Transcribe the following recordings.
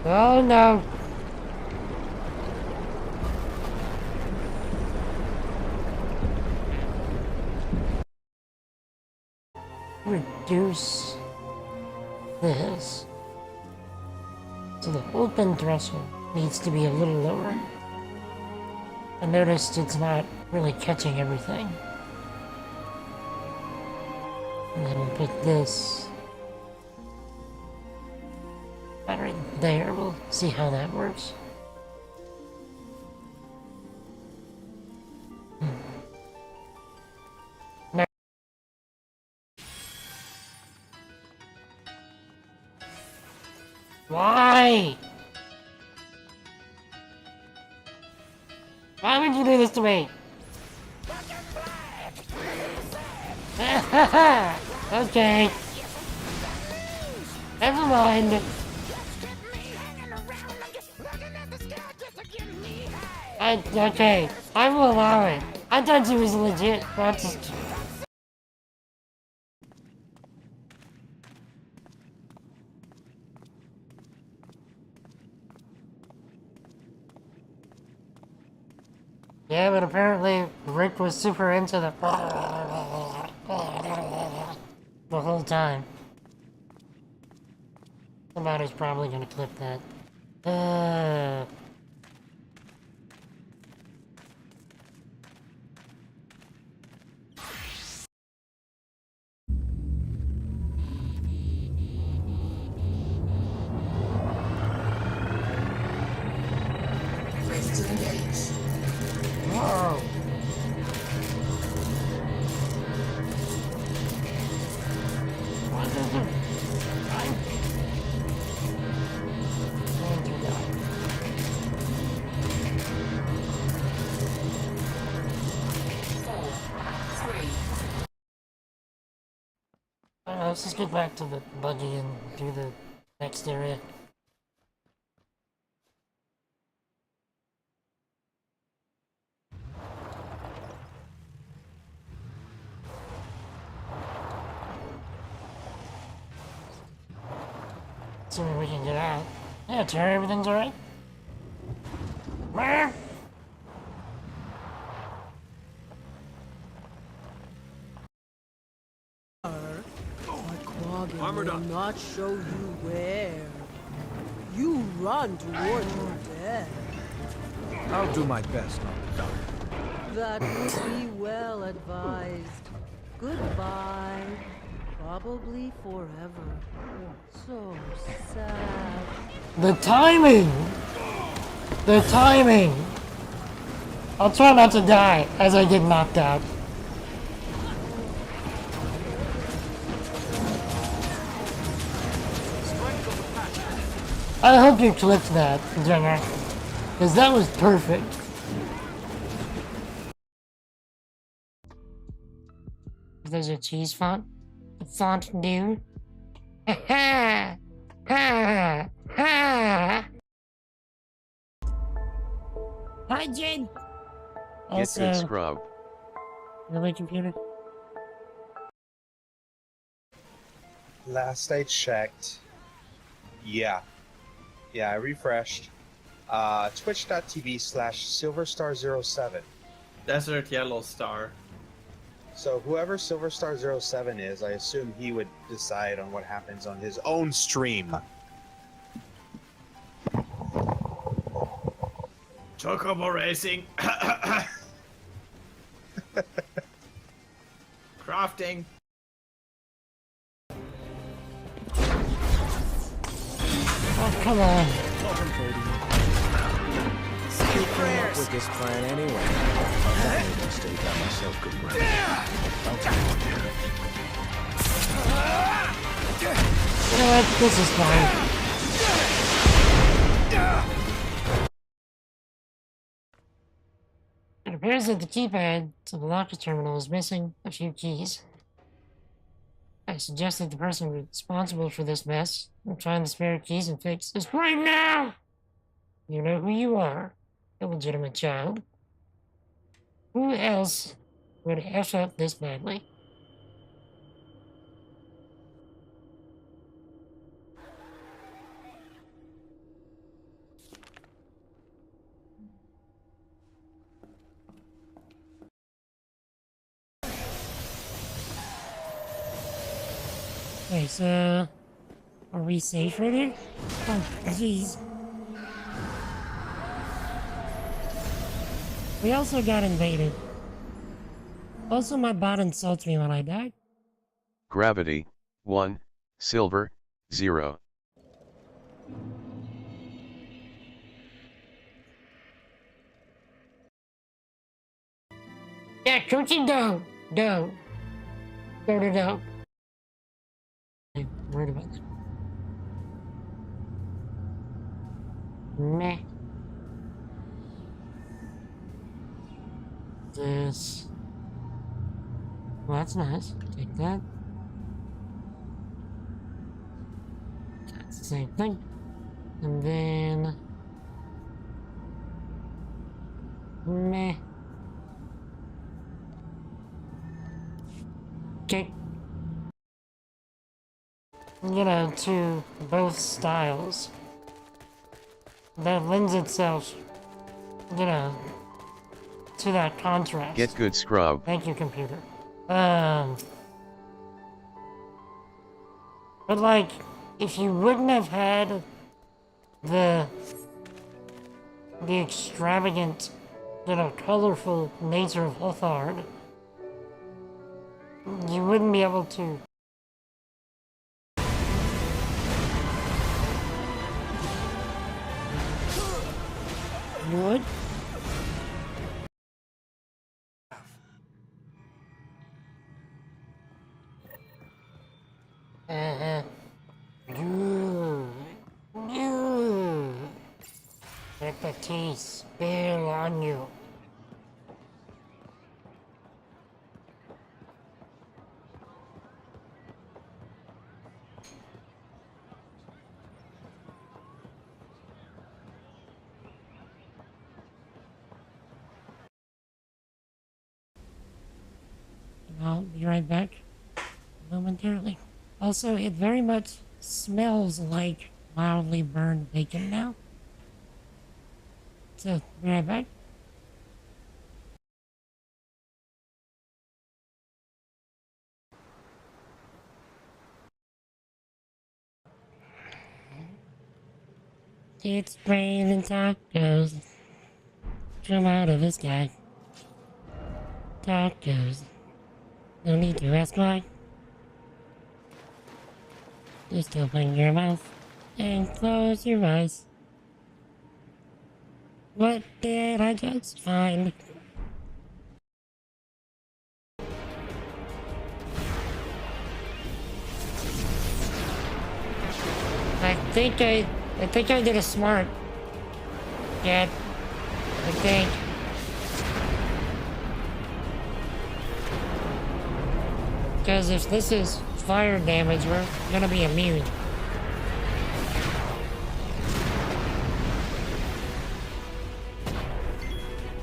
Oh no! Reduce this. So the open threshold needs to be a little lower. I noticed it's not really catching everything. And then we'll put this right there. We'll see how that works. Now, why? Why would you do this to me? Okay. Never mind. Okay, I will allow it. I thought she was legit, not just... Yeah, but apparently Rick was super into the whole time. Somebody's probably gonna clip that. Whoa. What is it? Let's just get back to the buggy and do the next area. Assuming we can get out. Yeah, Terry, everything's alright? Where? Armored will not show you where. You run toward your death. I'll do my best, Doctor. That would be well advised. Goodbye. Probably forever. So sad. The timing! The timing! I'll try not to die as I get knocked out. I hope you clipped that, Jenner, because that was perfect. There's a cheese font. The font dude. Ha ha! Ha ha! Hi, Jen! Get good, scrub. Really, computer? Last I checked, yeah, I refreshed. Twitch.tv/SilverStar07. Desert Yellow Star. So whoever SilverStar07 is, I assume he would decide on what happens on his own stream. Chocobo Racing. Crafting. Oh, come on. Keep prayers with this plan anyway. I'll make a mistake on myself, good friend. You know what? This is fine. It appears that the keypad to the locker terminal is missing a few keys. I suggest that the person responsible for this mess will find the spare keys and fix this right now! You know who you are, a legitimate child. Who else would F up this badly? Okay, so are we safe right here? Oh, jeez. We also got invaded. Also, my bot insults me when I die. Gravity, 1, silver, 0. Yeah, coaching down. Down. Go to down. I'm worried about that. Meh. This. Well, that's nice. Take that. That's the same thing. And then. Meh. Okay. You know, to both styles. That lends itself, you know, to that contrast. Get good, scrub. Thank you, computer. But like, if you wouldn't have had the extravagant, you know, colorful nature of Lothard, you wouldn't be able to. You would? Let the tea spill on you. I'll be right back momentarily. Also, it very much smells like mildly burned bacon now. So, be right back. It's raining tacos. Come out of the sky. Tacos. No need to ask why. Just open your mouth and close your eyes. What did I just find? I think I did a smart. Yeah, I think. Because if this is fire damage, we're gonna be immune.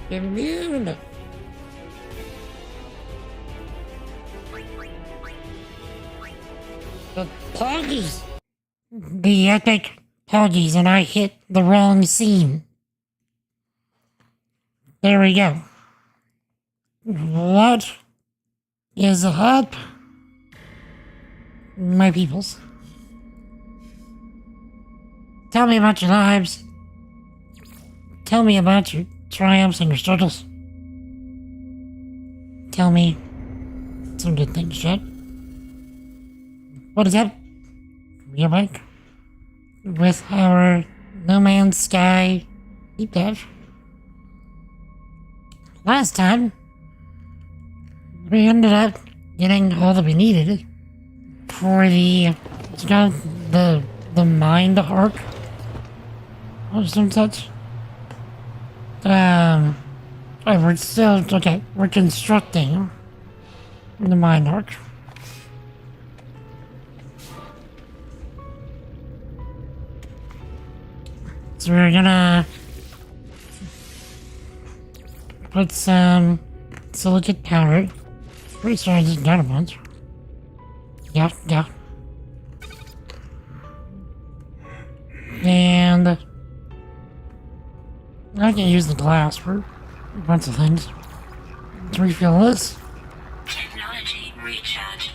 Immune! The Poggies! The epic Poggies, and I hit the wrong scene. There we go. What is up, my peoples? Tell me about your lives. Tell me about your triumphs and your struggles. Tell me some good things, Chad. What is up? We are back with our No Man's Sky deep dive. Last time, we ended up getting all that we needed for the, the mind arc or some such. We're still, okay, we're constructing the mind arc. So we're gonna put some silicate powder. Recharge this gun a bunch. Yeah. And I can use the glass for a bunch of things. Let's refill this. Technology recharge.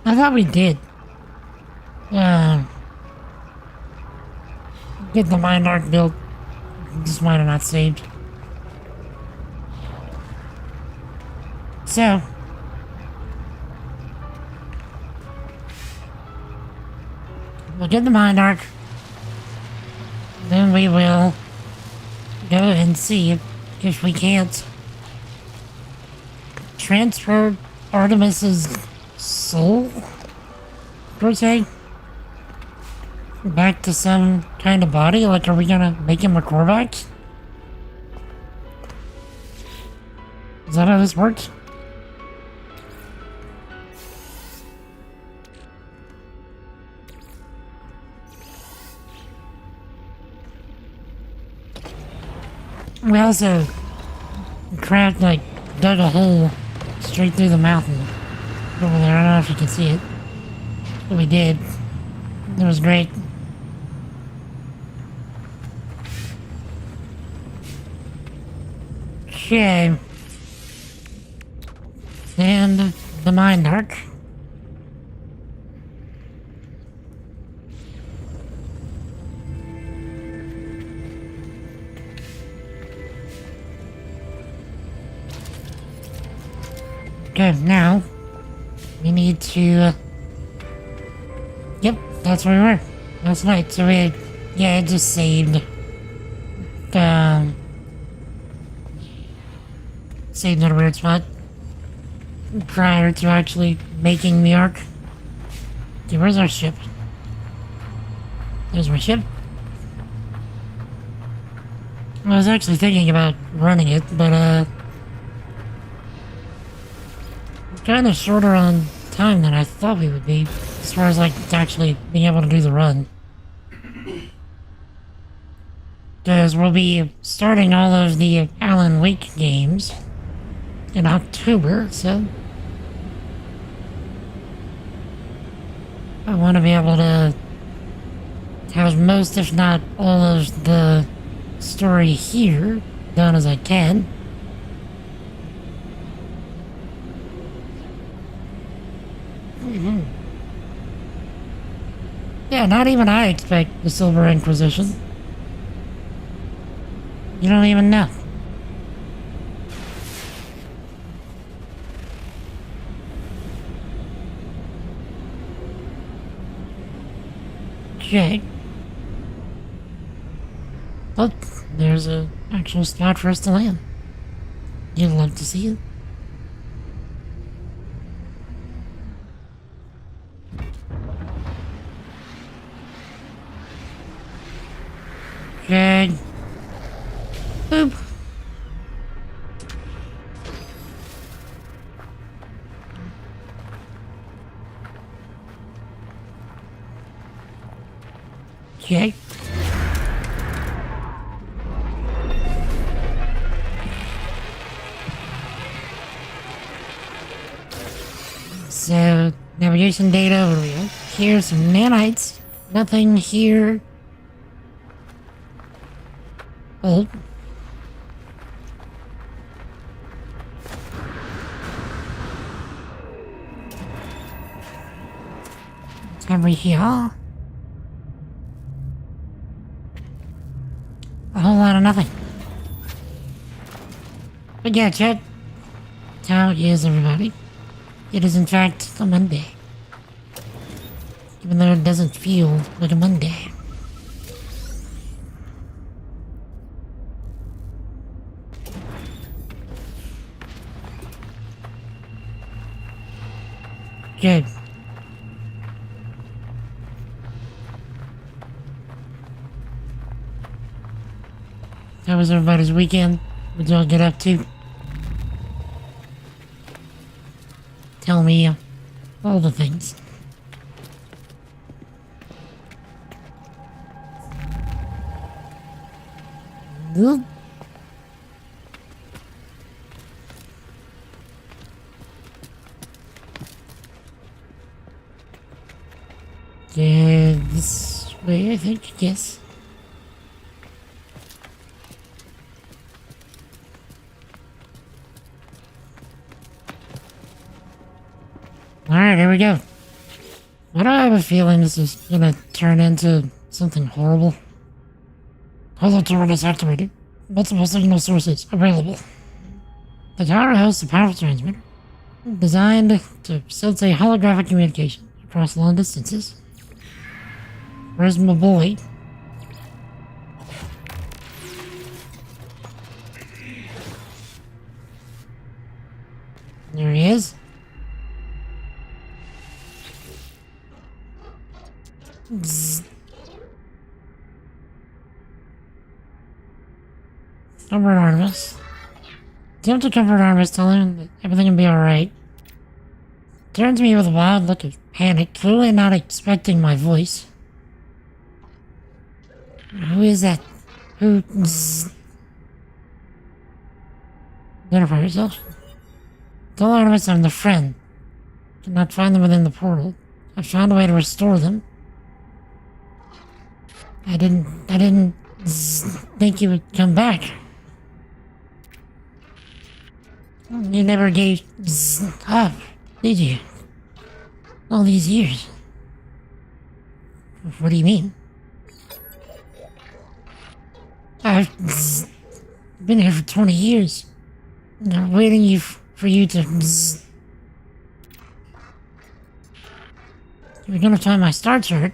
I thought we did. Get the Mind Arc built. Just might have not saved. So. We'll get the Mind Arc. Then we will go and see if we can't transfer Artemis's soul, per se, back to some kind of body. Like, are we gonna make him a Korvax? Is that how this works? We also dug a hole straight through the mountain over there. I don't know if you can see it, but we did. It was great. Okay. And the Mind Arc. Okay, now we need to. Yep, that's where we were last night. So it just saved. Saved in a weird spot prior to actually making the arc. Okay, where's our ship? There's my ship. I was actually thinking about running it, but kind of shorter on time than I thought we would be, as far as like actually being able to do the run. Because we'll be starting all of the Alan Wake games in October, so I want to be able to have most, if not all, of the story here done as I can. Yeah, not even I expect the Silver Inquisition. You don't even know. Okay. But there's an actual spot for us to land. You'd love to see it. Okay. Boop. Okay. So, navigation data, what do we have? Here's some nanites. Nothing here. Oh. Can we hear? A whole lot of nothing. But yeah, chat. How is everybody? It is in fact a Monday. Even though it doesn't feel like a Monday. Good. How was everybody's weekend? What did y'all get up to? Tell me all the things. Good. Yeah, this way, I think, yes. Alright, here we go. Why do I have a feeling this is gonna turn into something horrible? Holoturret is activated. Multiple signal sources available. The tower hosts a powerful transmitter designed to facilitate holographic communication across long distances. Where's my boy? There he is. Zzz. Comfort Artemis. Attempt to comfort Artemis, tell him that everything will be alright. Turns to me with a wild look of panic, clearly not expecting my voice. Who is that? Who? Zzz. Identify yourself. Tell Artemis I'm the friend. Cannot find them within the portal. I found a way to restore them. I didn't think you would come back. You never gave up, did you? All these years. What do you mean? I've been here for 20 years. I'm waiting for you to. You're gonna find my star chart.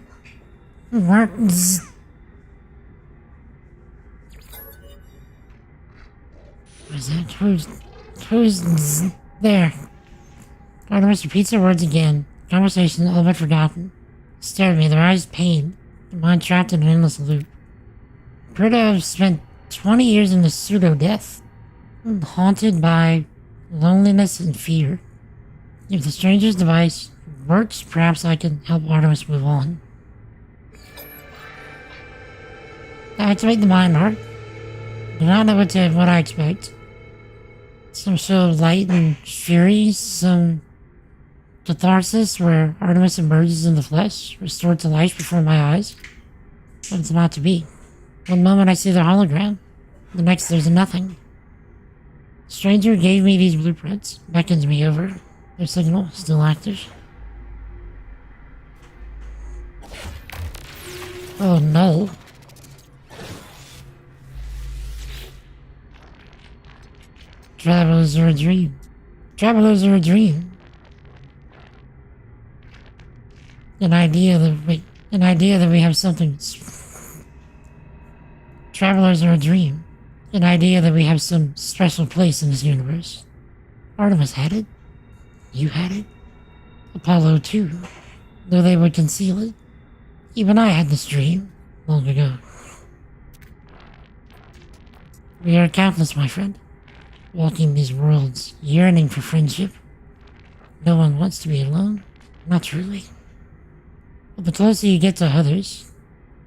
What? What is that? Who's there? Artemis repeats her words again. Conversation all but forgotten. Stare at me, their eyes pained. Their mind trapped in an endless loop. Appear to have spent 20 years in a pseudo-death. Haunted by loneliness and fear. If the stranger's device works, perhaps I can help Artemis move on. Activate the mind arc. Do not know what I expect. Some show of light and fury, some catharsis where Artemis emerges in the flesh, restored to life before my eyes. But it's not to be. One moment I see their hologram, the next there's nothing. Stranger gave me these blueprints, beckons me over. Their signal still active. Oh no. Travelers are a dream. Travelers are a dream. An idea that we have something. Travelers are a dream. An idea that we have some special place in this universe. Artemis had it. You had it. Apollo too. Though they would conceal it. Even I had this dream long ago. We are countless, my friend. Walking these worlds, yearning for friendship. No one wants to be alone. Not truly. But the closer you get to others,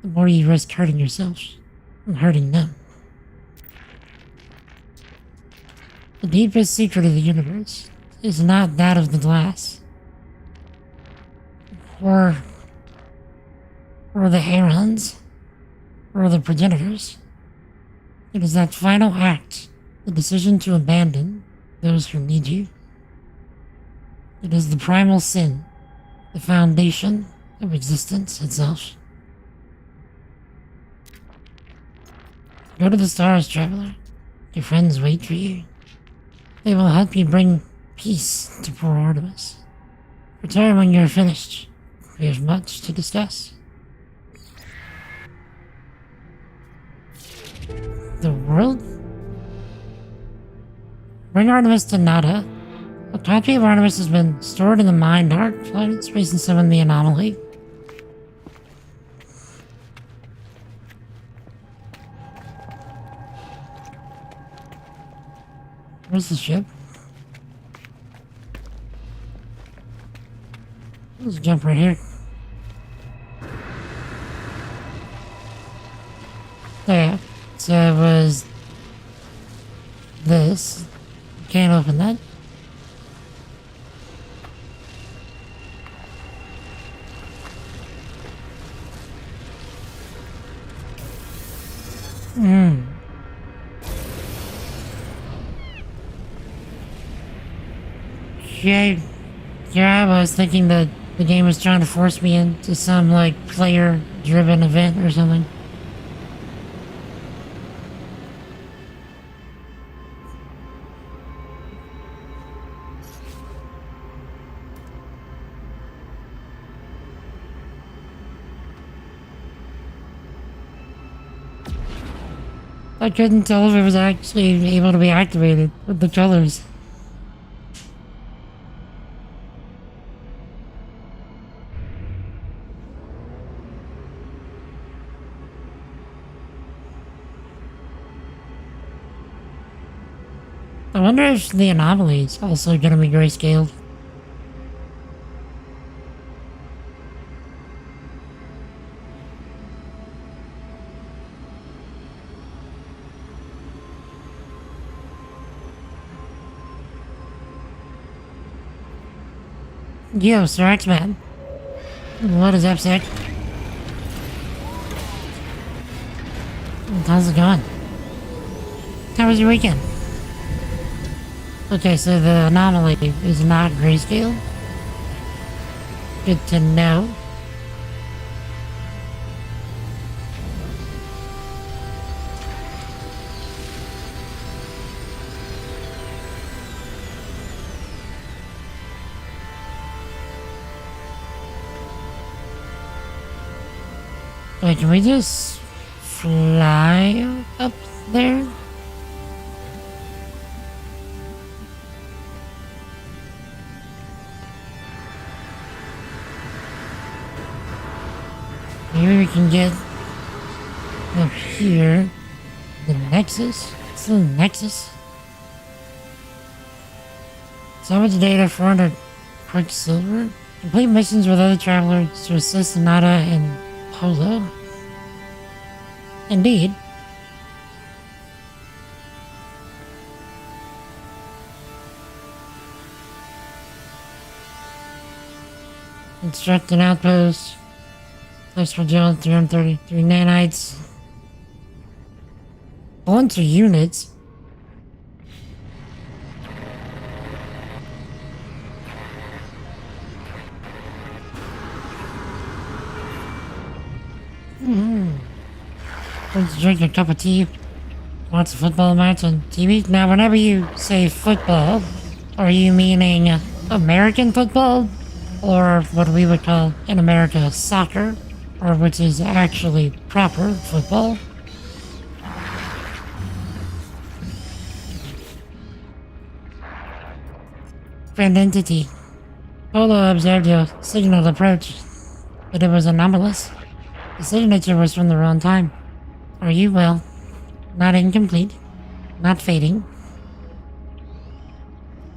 the more you risk hurting yourself and hurting them. The deepest secret of the universe is not that of the glass. Or the herons. Or the progenitors. It is that final act. The decision to abandon those who need you. It is the primal sin, the foundation of existence itself. Go to the stars, traveler. Your friends wait for you. They will help you bring peace to poor Artemis. Return when you're finished. We have much to discuss. The world? Bring Artemis to Nada. A copy of Artemis has been stored in the Mind Arc, floated space and summon the anomaly. Where's the ship? Let's jump right here. There. So it was this. Can't open that. Yeah, I was thinking that The game was trying to force me into some, like, player-driven event or something. I couldn't tell if it was actually able to be activated with the colors. I wonder if the anomaly is also gonna be grayscaled. Yo, Sir X-Man. What is up, Sir? How's it going? How was your weekend? Okay, so the anomaly is not grayscale. Good to know. Wait, can we just fly up there? Maybe we can get up here. The Nexus? It's the Nexus? So much data, 400 Quicksilver. Complete missions with other travelers to assist Nada and Polo. Indeed. Instruct an outpost. Place for John 333 nanites. Bunch of units. Let's drink a cup of tea. Watch a football match on TV. Now, whenever you say football, are you meaning American football? Or what we would call in America soccer? Or which is actually proper football? Friend entity. Polo observed your signal approach, but it was anomalous. The signature was from the wrong time. Are you, well, not incomplete, not fading,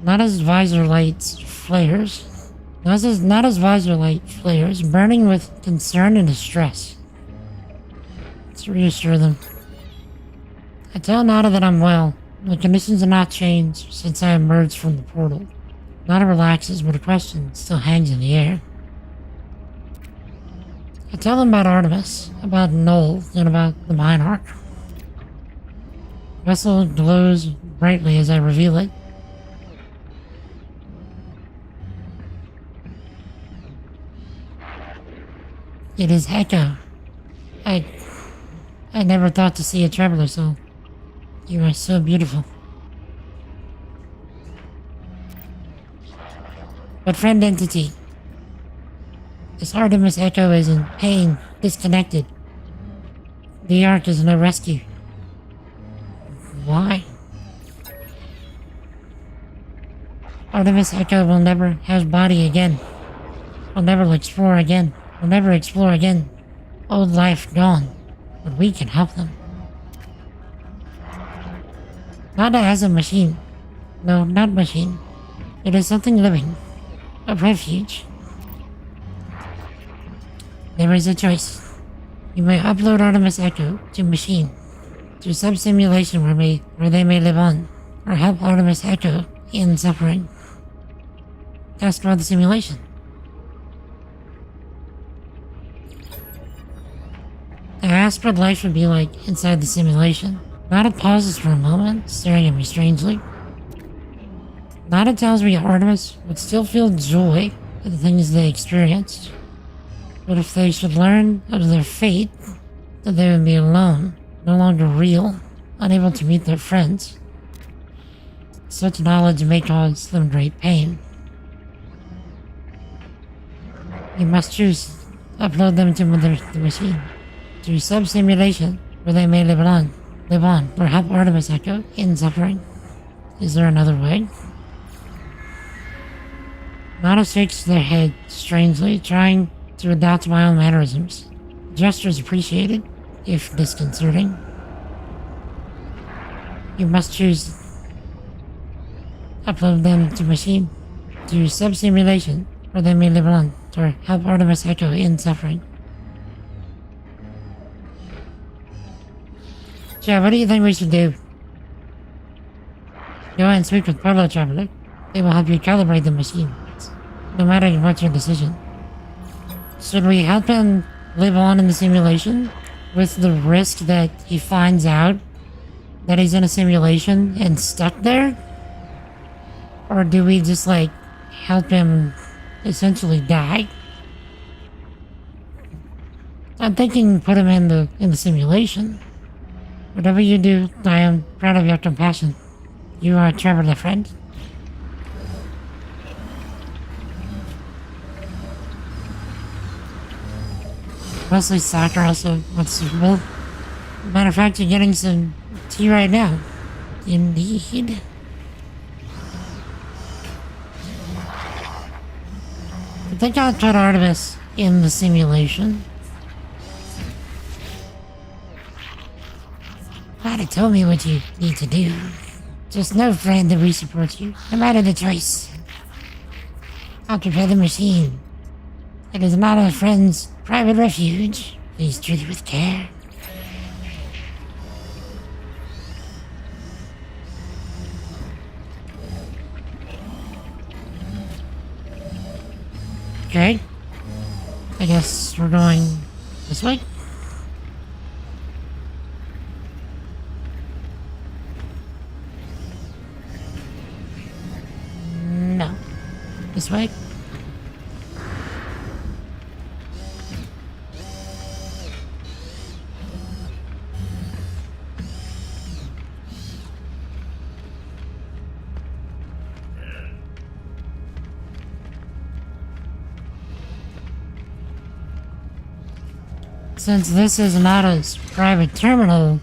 not as visor lights flares, not as visor light flares, burning with concern and distress. Let's reassure them. I tell Nada that I'm well. The conditions have not changed since I emerged from the portal. Nada relaxes, but a question still hangs in the air. I tell them about Artemis, about Null, and about the Minarch. The vessel glows brightly as I reveal it. It is Echo. I never thought to see a traveler so. You are so beautiful. But friend entity. This Artemis Echo is in pain, disconnected. The Ark is no rescue. Why? Artemis Echo will never have body again. Will never explore again. Will never explore again. Old life gone. But we can help them. Nada has a machine. No, not machine. It is something living. A refuge. There is a choice. You may upload Artemis Echo to machine, to some simulation where they may live on, or help Artemis Echo in suffering. Just run the simulation. I asked what life would be like inside the simulation. Nada pauses for a moment, staring at me strangely. Nada tells me Artemis would still feel joy for the things they experienced. But if they should learn of their fate, that they would be alone, no longer real, unable to meet their friends. Such knowledge may cause them great pain. You must choose to upload them to the machine, to sub-simulation, where they may live on, or help Artemis Echo in suffering. Is there another way? Nada shakes their head strangely, trying to adapt my own mannerisms. Gestures appreciated, if disconcerting. You must choose upload them to machine, to sub-simulation, where they may live on, or help Artemis Echo in suffering. Yeah, what do you think we should do? Go and speak with Polo Traveler. They will help you calibrate the machine, no matter what your decision. Should we help him live on in the simulation, with the risk that he finds out that he's in a simulation and stuck there? Or do we just, like, help him essentially die? I'm thinking put him in the simulation. Whatever you do, I am proud of your compassion. You are a traveler friend. Wesley Soccer also wants to well. Matter of fact, you're getting some tea right now. Indeed. I think I'll put Artemis in the simulation. Nada told me what you need to do. Just know, friend, that we support you, no matter the choice. I'll prepare the machine. It is not a friend's private refuge. Please treat it with care. Okay. I guess we're going this way. No. This way. Since this is Nada's private terminal,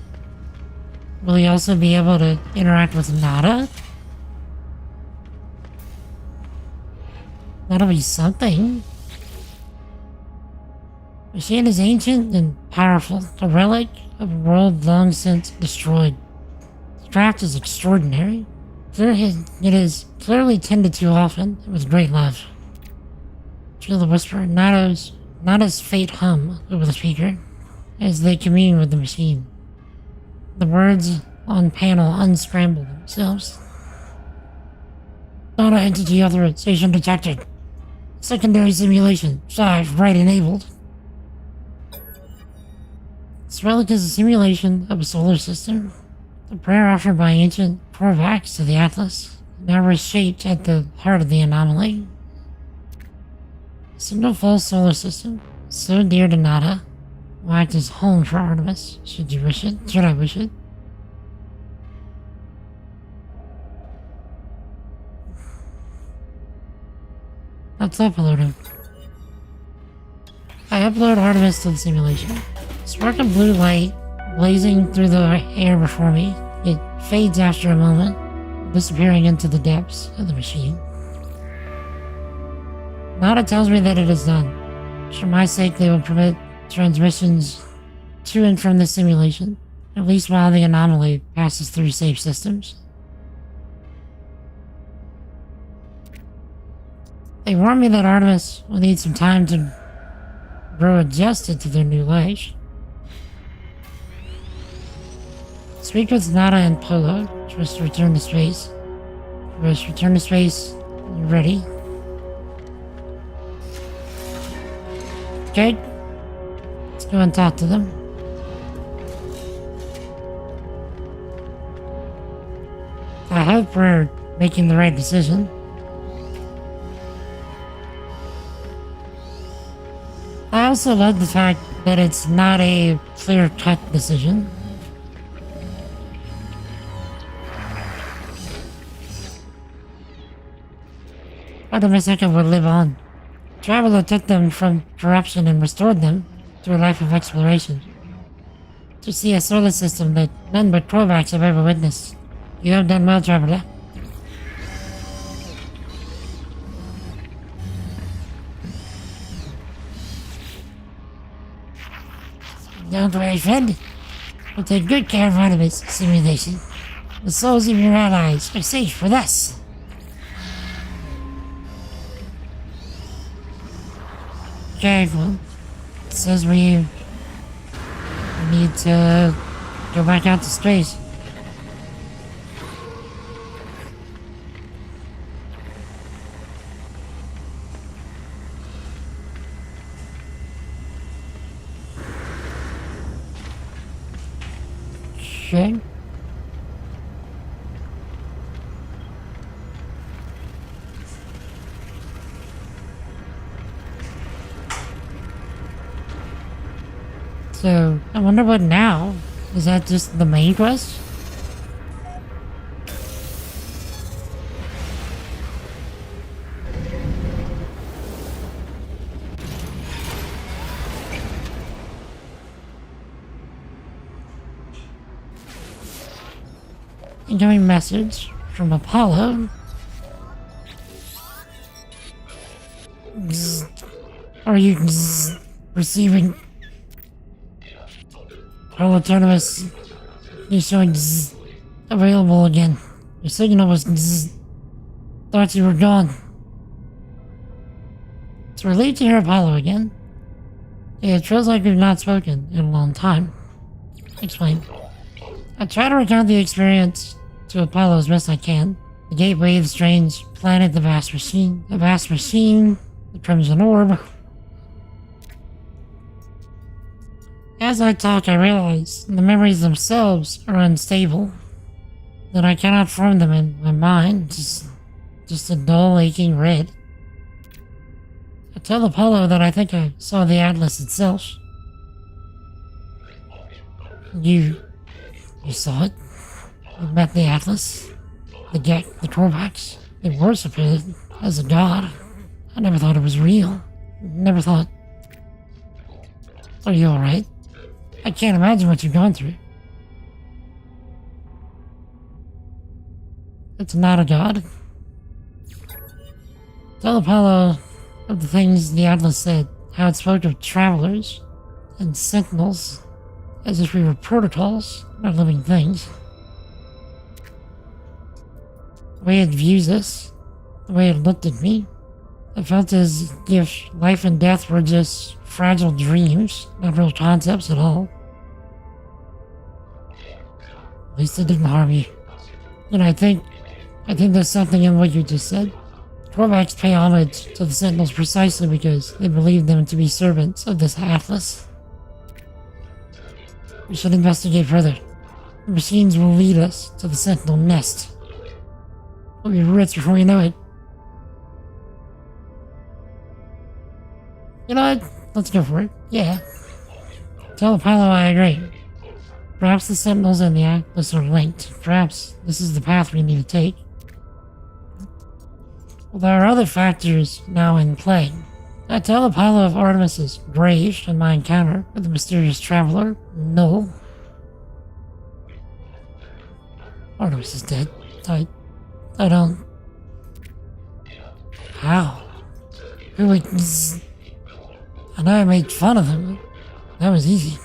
will he also be able to interact with Nada? That'll be something. The machine is ancient and powerful, a relic of a world long since destroyed. The craft is extraordinary. It is clearly tended to often and with great love. Feel the whisper, Nada's fate hum over the speaker as they commune with the machine. The words on panel unscramble themselves. Nada entity authorization detected. Secondary simulation. 5 right enabled. This relic is a simulation of a solar system. The prayer offered by ancient Korvax to the Atlas, now reshaped at the heart of the anomaly. A single full solar system, so dear to Nada, will act as home for Artemis, should you wish it, should I wish it. Let's upload him. I upload Artemis to the simulation. Spark of blue light blazing through the air before me. It fades after a moment, disappearing into the depths of the machine. Nada tells me that it is done. For my sake, they will permit transmissions to and from the simulation, at least while the anomaly passes through safe systems. They warn me that Artemis will need some time to grow adjusted to their new life. Speak with Nada and Polo. Trust to return to space. Trust return to space. You ready? Okay. Let's go and talk to them. I hope we're making the right decision. I also love the fact that it's not a clear-cut decision. Artemis Echo would live on. Traveler took them from corruption and restored them to a life of exploration. To see a solar system that none but Korvax have ever witnessed. You have done well, Traveler. Don't worry, friend. We'll take good care of Artemis simulation. The souls of your allies are safe with us. Okay, well, it says we need to go back out to space. Okay. So, I wonder what now? Is that just the main quest? Incoming message from Apollo. Are you receiving? Autonomous. You're showing available again. Your signal was thought you were gone. It's relieved to hear Apollo again. It feels like we've not spoken in a long time. Explain. I try to recount the experience to Apollo as best I can. The gateway, the strange planet, the vast machine, the crimson orb. As I talk, I realize the memories themselves are unstable, that I cannot form them in my mind, just a dull, aching red. I tell Apollo that I think I saw the Atlas itself. You saw it? You met the Atlas? The Korvax? It worshipped it as a god. I never thought it was real. Never thought... Are you alright? I can't imagine what you've gone through. It's not a god. Tell Apollo of the things the Atlas said, how it spoke of travelers and sentinels, as if we were protocols, not living things. The way it views us, the way it looked at me, I felt as if life and death were just fragile dreams, not real concepts at all. At least it didn't harm you. And I think there's something in what you just said. Korvax pay homage to the Sentinels precisely because they believe them to be servants of this Atlas. We should investigate further. The machines will lead us to the Sentinel nest. We'll be rich before we know it. You know what? Let's go for it. Yeah. Tell Apollo I agree. Perhaps the Sentinels and the Atlas are linked. Perhaps this is the path we need to take. Well, there are other factors now in play. I tell Apollo of Artemis's grave and my encounter with the mysterious traveler, Null. Artemis is dead. I don't... How? Who would... I know I made fun of them. That was easy.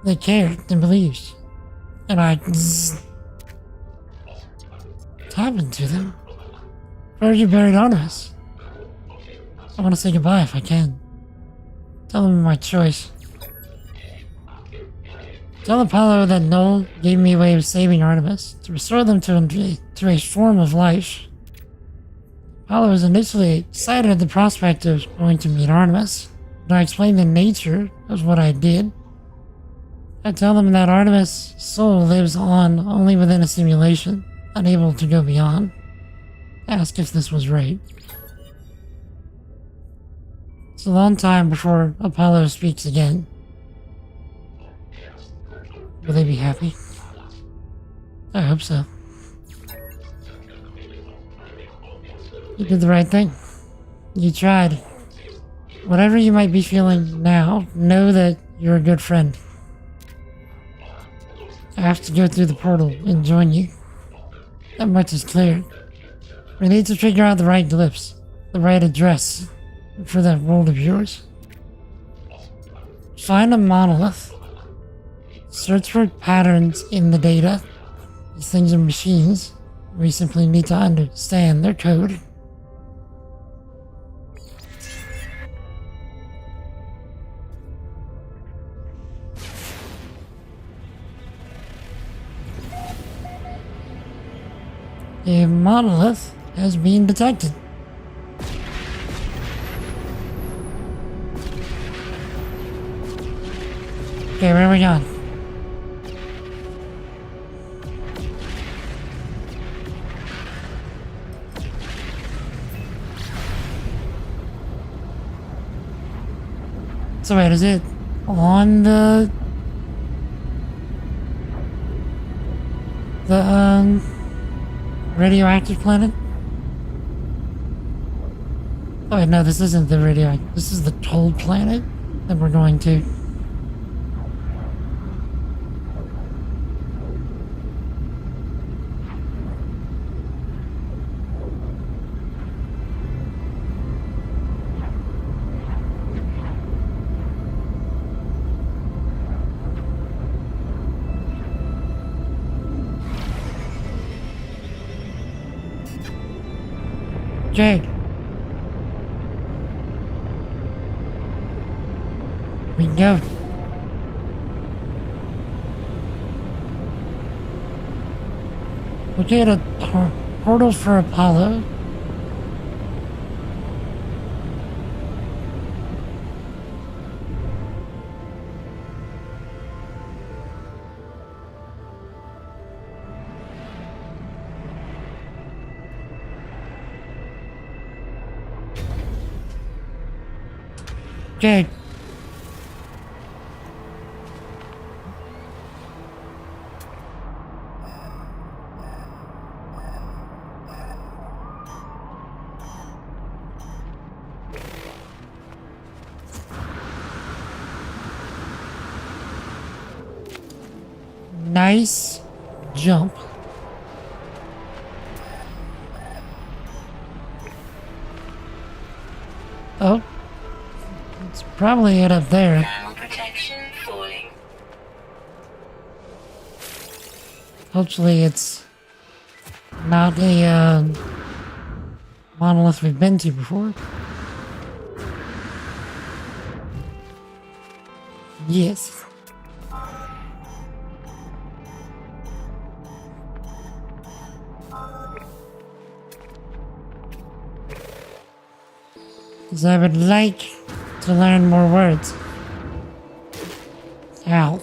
They cared and believed. And what happened to them? Where are you buried Artemis? I want to say goodbye if I can. Tell them my choice. Tell Apollo that Null gave me a way of saving Artemis, to restore them to a form of life. Apollo was initially excited at the prospect of going to meet Artemis, but I explained the nature of what I did. I tell them that Artemis' soul lives on only within a simulation, unable to go beyond. Ask if this was right. It's a long time before Apollo speaks again. Will they be happy? I hope so. You did the right thing. You tried. Whatever you might be feeling now, know that you're a good friend. I have to go through the portal and join you. That much is clear. We need to figure out the right glyphs, the right address for that world of yours. Find a monolith. Search for patterns in the data. These things are machines. We simply need to understand their code. A monolith has been detected. Okay, where are we going? So wait, is it on the radioactive planet? Oh wait, no, this isn't the radioactive. This is the cold planet that we're going to. Jade. We can go. Locate a portal for Apollo. Jade. Nice jump. Oh. It's probably it up there. Thermal protection falling. Hopefully it's not a monolith we've been to before. Yes. Because I would like to learn more words. Ow.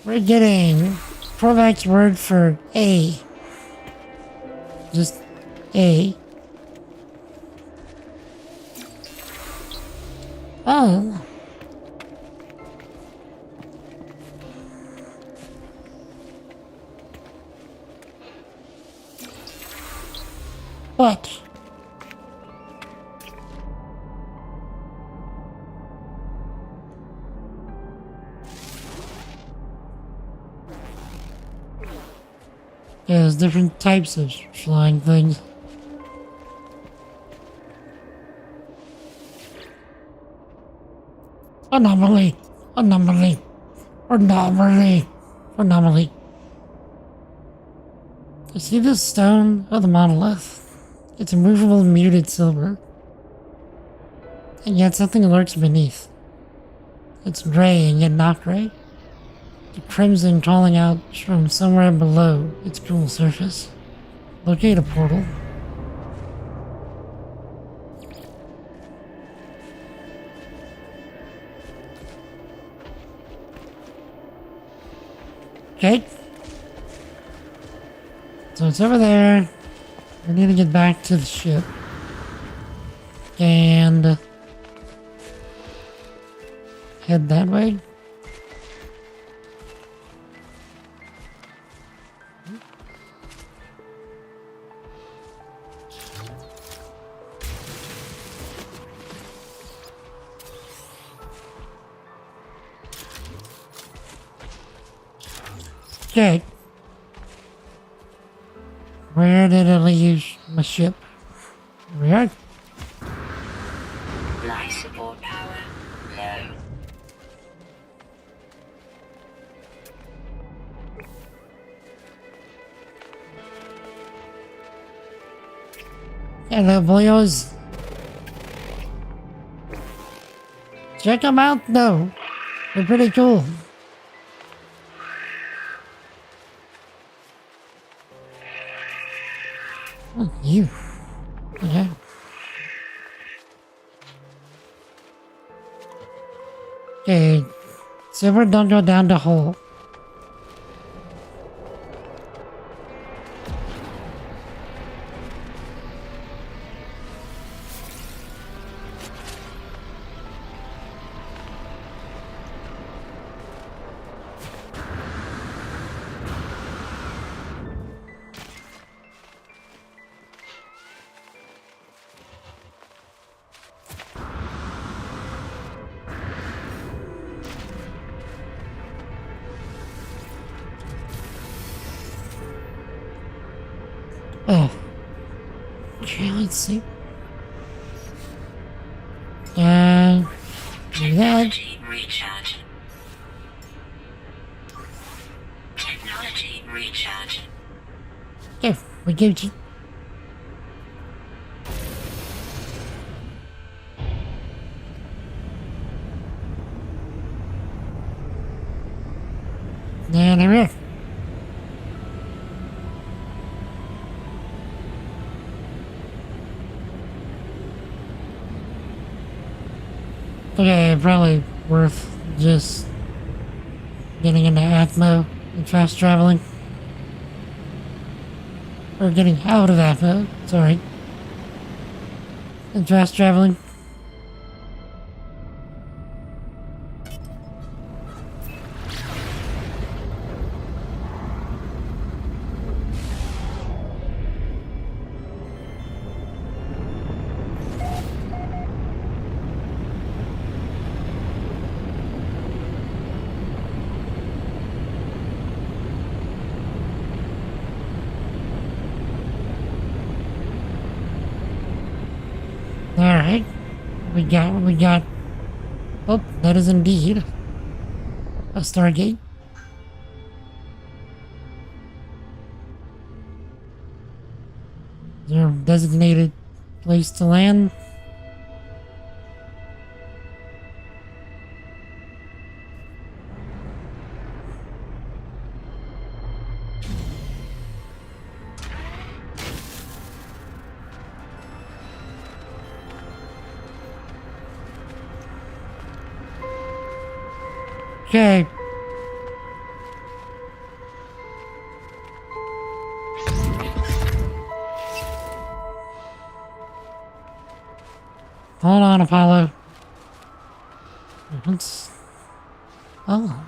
We're getting Korvac's word for A. Just A. Oh. What? Yeah, there's different types of flying things. Anomaly! Anomaly! Anomaly! Anomaly! You see this stone of the monolith? It's a movable muted silver. And yet something lurks beneath. It's gray and yet not gray. The crimson calling out from somewhere below its cool surface. Locate a portal. Okay. So it's over there. We need to get back to the ship. And head that way. Okay. Where did I leave my ship? Here we are. Life support power low. Hello, boyos. Check them out, though. They're pretty cool. Oh, you. Yeah. Okay. Silver, don't go down the hole. Oh. Okay, let's see. Do that. Technology recharge. Technology recharge. Okay, we give you. And there we are. Okay, probably worth just getting into Atmo and fast traveling. Or getting out of Atmo, sorry. And fast traveling. Alright. We got what we got. Oh, that is indeed a Stargate. Is there a designated place to land? Okay. Hold on, Apollo. Let's... Oh.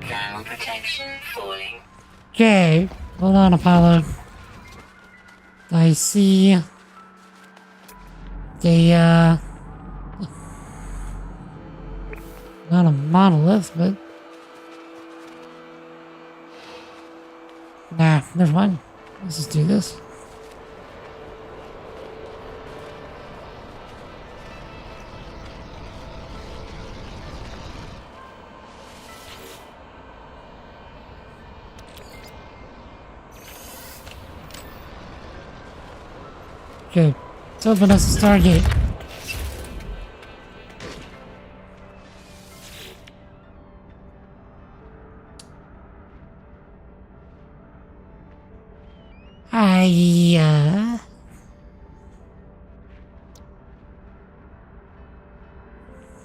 Thermal protection falling. Okay. Hold on, Apollo. I see... not a monolith, but... Nah, never mind. Let's just do this. Okay, let's open us a Stargate.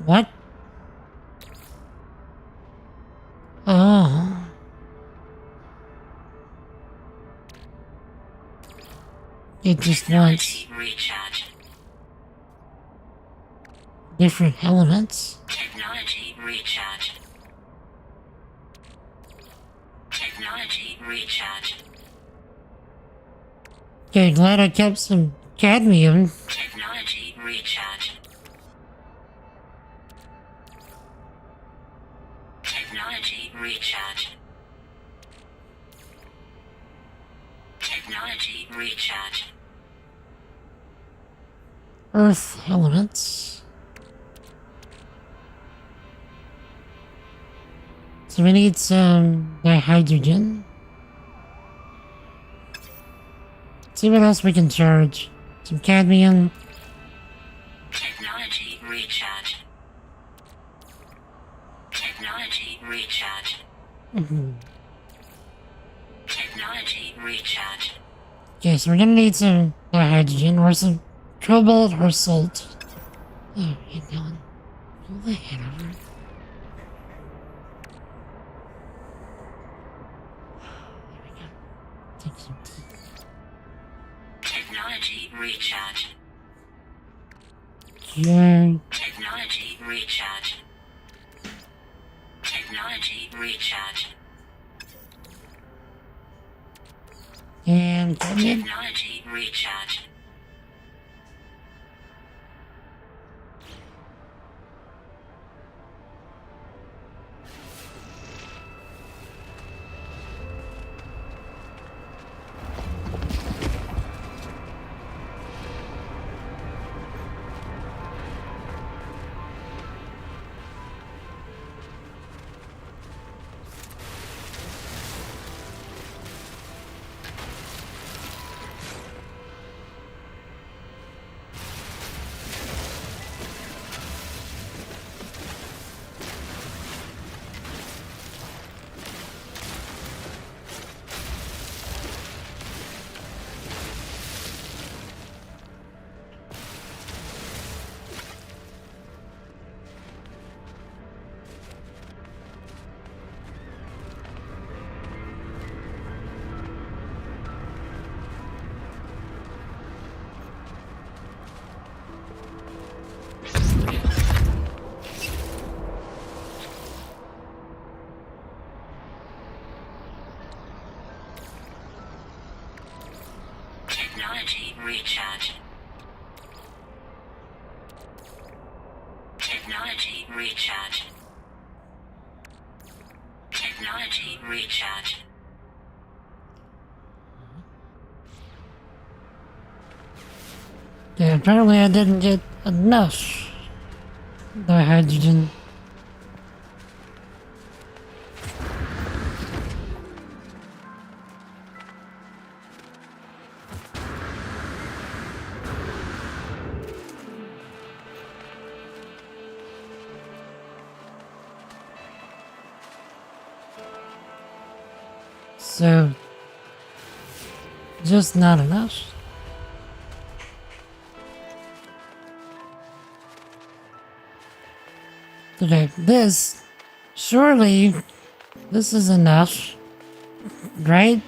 What? Oh. it just wants Technology recharge. different elements. Technology recharge. Technology recharge. Okay, glad I kept some cadmium. Technology recharge. Technology recharge. Technology recharge. Earth elements. So we need some hydrogen. See what else we can charge. Some cadmium. Technology recharge. Technology recharge. Technology recharge. Okay, so we're gonna need some hydrogen or some cobalt or salt. Oh, hey Dylan. Pull the head over. There we go. Take some tea. Technology recharge. Okay. Technology recharge. Technology recharge. And cadmium. Technology recharge. Technology recharge. Technology recharge. Technology recharge. Yeah, apparently I didn't get enough hydrogen. So, just not enough. Okay, surely, this is enough, right?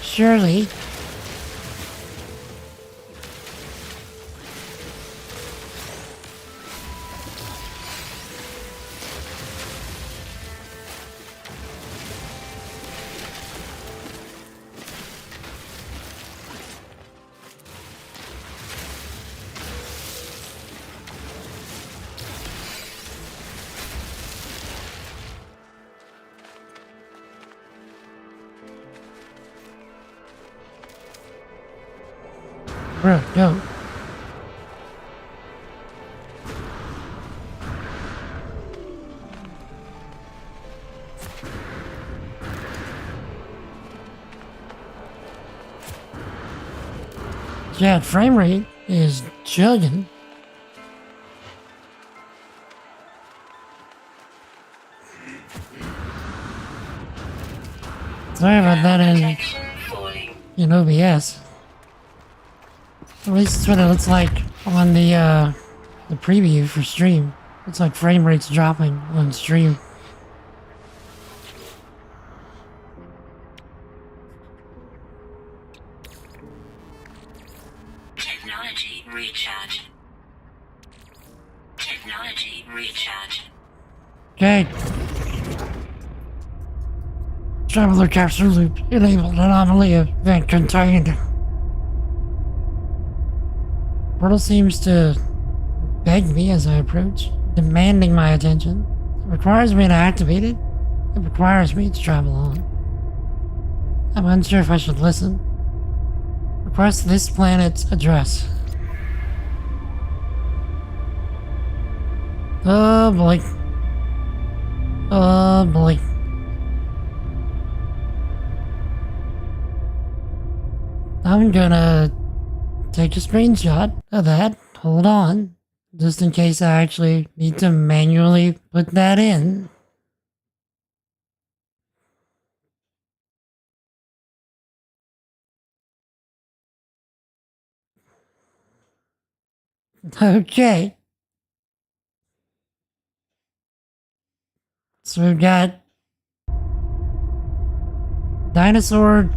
Surely. Bro, go. Yeah, frame rate is chugging. Sorry about that Protection falling. in OBS. At least that's what it looks like on the preview for stream. It's like frame rates dropping on stream. Okay. Traveler capture loop enabled. Anomaly event contained. Portal seems to beg me as I approach, demanding my attention. It requires me to activate it. It requires me to travel on. I'm unsure if I should listen. Request this planet's address. Oh boy. Oh boy. I'm gonna take a screenshot of that. Hold on. Just in case I actually need to manually put that in. Okay. So we've got dinosaur,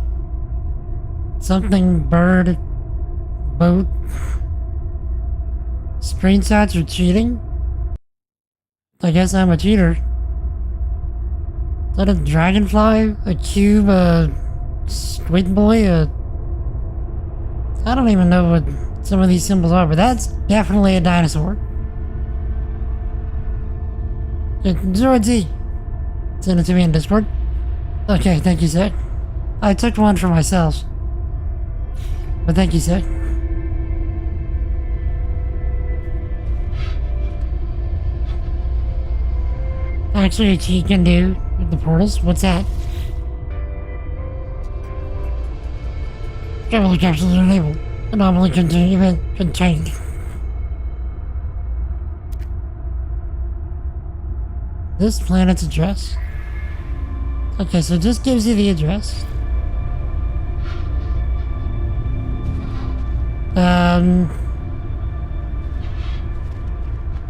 something, bird, boat. Screenshots are cheating? I guess I'm a cheater. Is that a dragonfly? A cube? A squid boy? I don't even know what some of these symbols are, but that's definitely a dinosaur. Zero Z. Send it to me in Discord. Okay, thank you, sir. I took one for myself. But thank you, sir. Actually, a cheat can do with the portals. What's that? Traveler capsules are enabled. Anomaly contained. This planet's address. Okay, so it just gives you the address.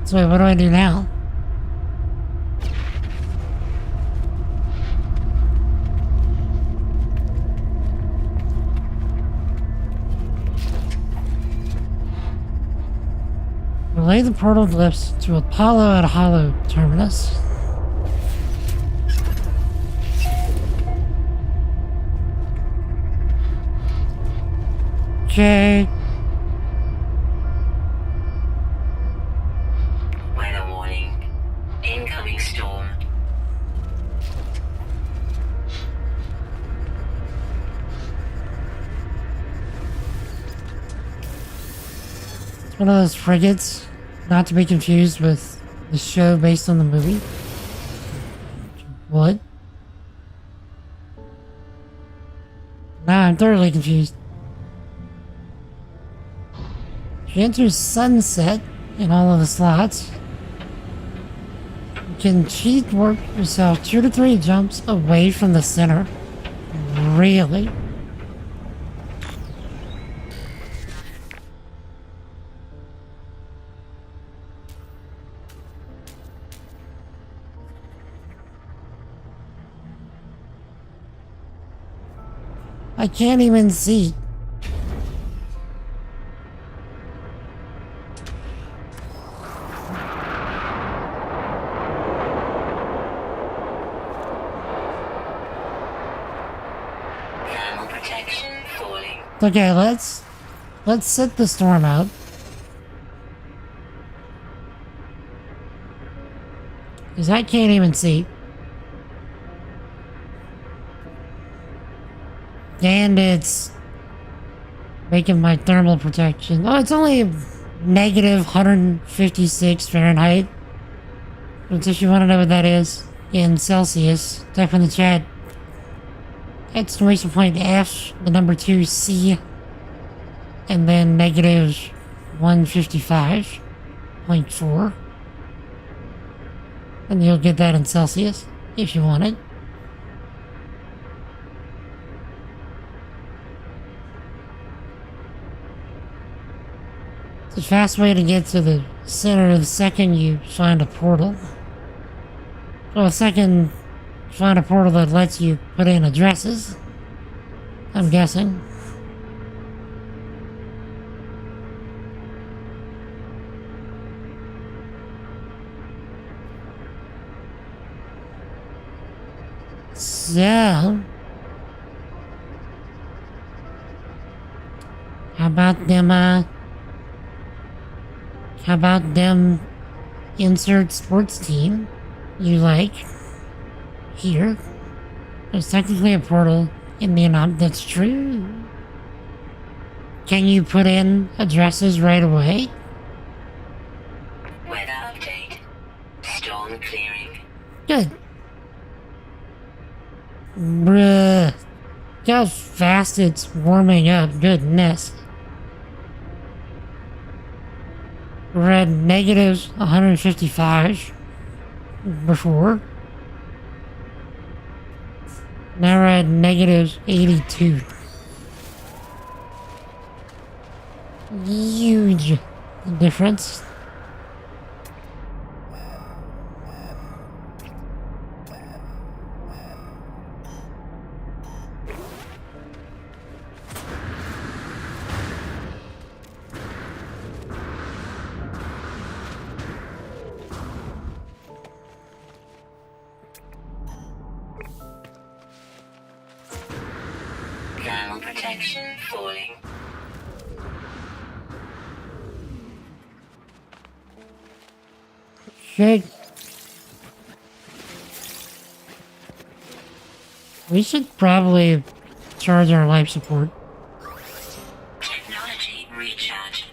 So wait, what do I do now? Relay the portal glyphs to Apollo at Hollow Terminus. Okay. Weather warning. Incoming storm. It's one of those frigates, not to be confused with the show based on the movie. What? Now I'm thoroughly confused. She enters sunset in all of the slots. You can cheat work yourself 2 to 3 jumps away from the center. Really? I can't even see. Thermal protection falling. Okay, let's sit the storm out. Because I can't even see. And it's making my thermal protection. Oh, it's only negative 156 Fahrenheit. But if you want to know what that is in Celsius, type in the chat. Exclamation point F, the number 2 C, and then negative 155.4. And you'll get that in Celsius if you want it. It's a fast way to get to the center the second you find a portal. Well, the second you find a portal that lets you put in addresses, I'm guessing. So, how about them insert sports team you like here? There's technically a portal in the amount that's true. Can you put in addresses right away? Weather update. Storm clearing. Good. Bruh. Look how fast it's warming up. Goodness. We're at negative 155 before. Now we're at negative 82. Huge difference. Thermal protection falling. Shit. We should probably charge our life support. Technology recharge.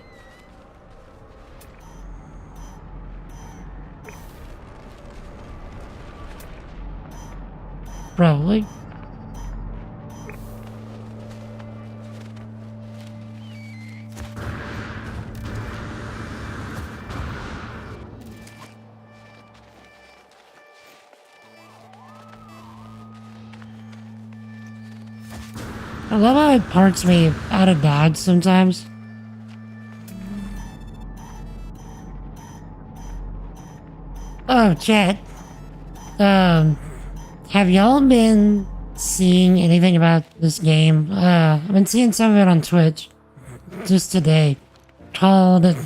Probably. I love how it parks me out of Dodge sometimes. Oh, chat. Have y'all been seeing anything about this game? I've been seeing some of it on Twitch just today, called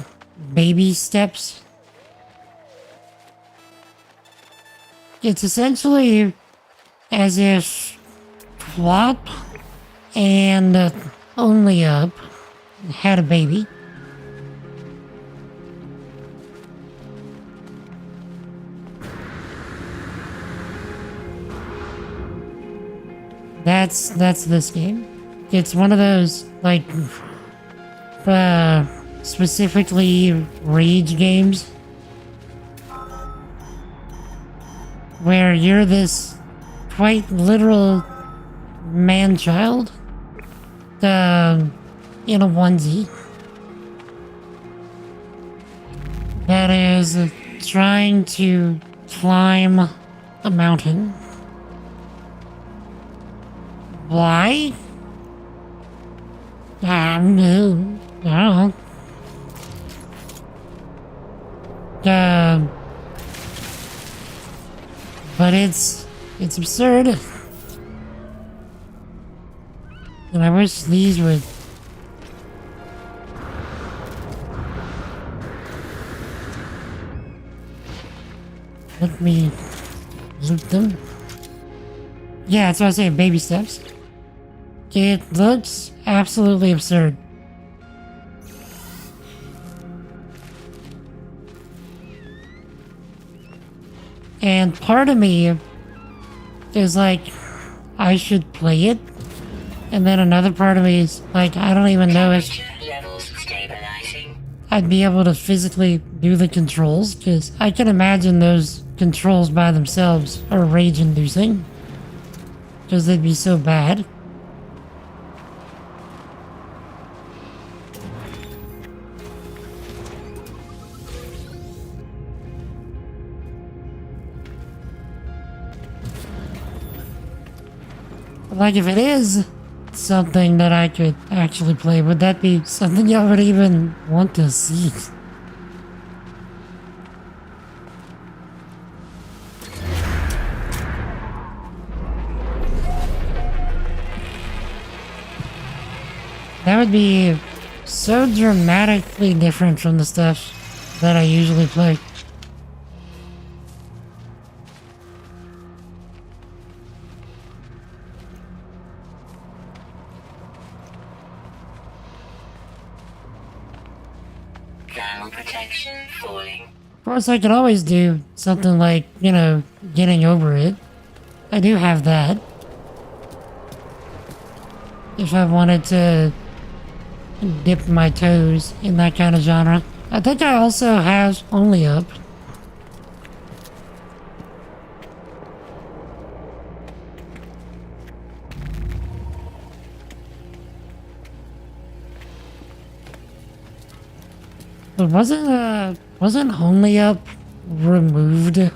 Baby Steps. It's essentially as if Flop and Only Up had a baby. That's this game. It's one of those, like, specifically rage games where you're this quite literal man-child in a onesie that is trying to climb a mountain. Why? I don't know. But it's absurd. And I wish these would let me loot them. Yeah, that's what I was saying, baby steps. It looks absolutely absurd. And part of me is like, I should play it. And then another part of me is like, I don't even know if Levels stabilizing. I'd be able to physically do the controls, because I can imagine those controls by themselves are rage-inducing. Because they'd be so bad. Like, if it is something that I could actually play, would that be something y'all would even want to see? That would be so dramatically different from the stuff that I usually play. Thermal protection falling. Of course, I could always do something like, you know, getting over it. I do have that. If I wanted to dip my toes in that kind of genre. I think I also have Only Up. But wasn't Only Up removed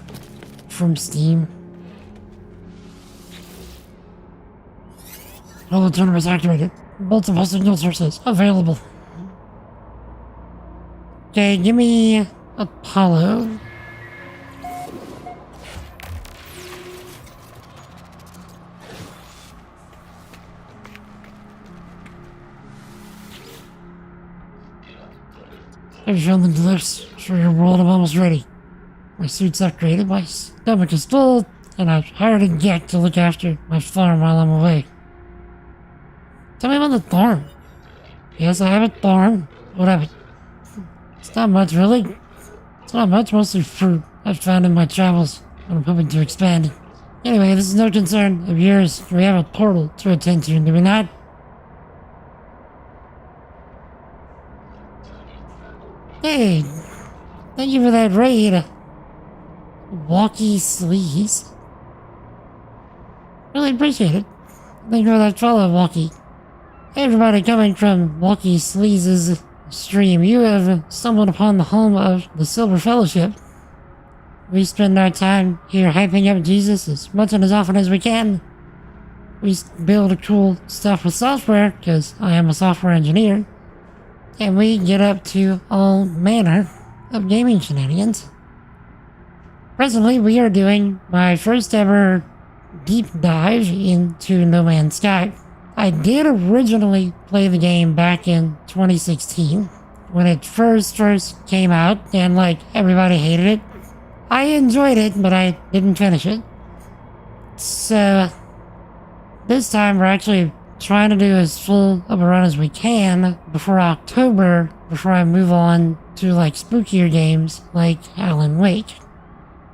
from Steam? All the tournaments activated. Multiple signal sources available. Okay, give me Apollo. I've shown them to this. For your world, I'm almost ready. My suit's upgraded, my stomach is full, and I've hired a Gek to look after my farm while I'm away. Tell me about the farm. Yes, I have a farm. What of it? It's not much, really. It's not much, mostly fruit I've found in my travels, and I'm hoping to expand it. Anyway, this is no concern of yours. We have a portal to attend to, do we not? Hey, thank you for that raid. Walkie Sleaze. Really appreciate it. Thank you for that follow, Walkie. Hey everybody, coming from Walkie Sleaze's stream, you have stumbled upon the home of the Silver Fellowship. We spend our time here hyping up Jesus as much and as often as we can. We build cool stuff with software, because I am a software engineer. And we get up to all manner of gaming shenanigans. Presently, we are doing my first ever deep dive into No Man's Sky. I did originally play the game back in 2016 when it first came out, and like everybody hated it. I enjoyed it, but I didn't finish it. So this time we're actually trying to do as full of a run as we can before October, before I move on to like spookier games like Alan Wake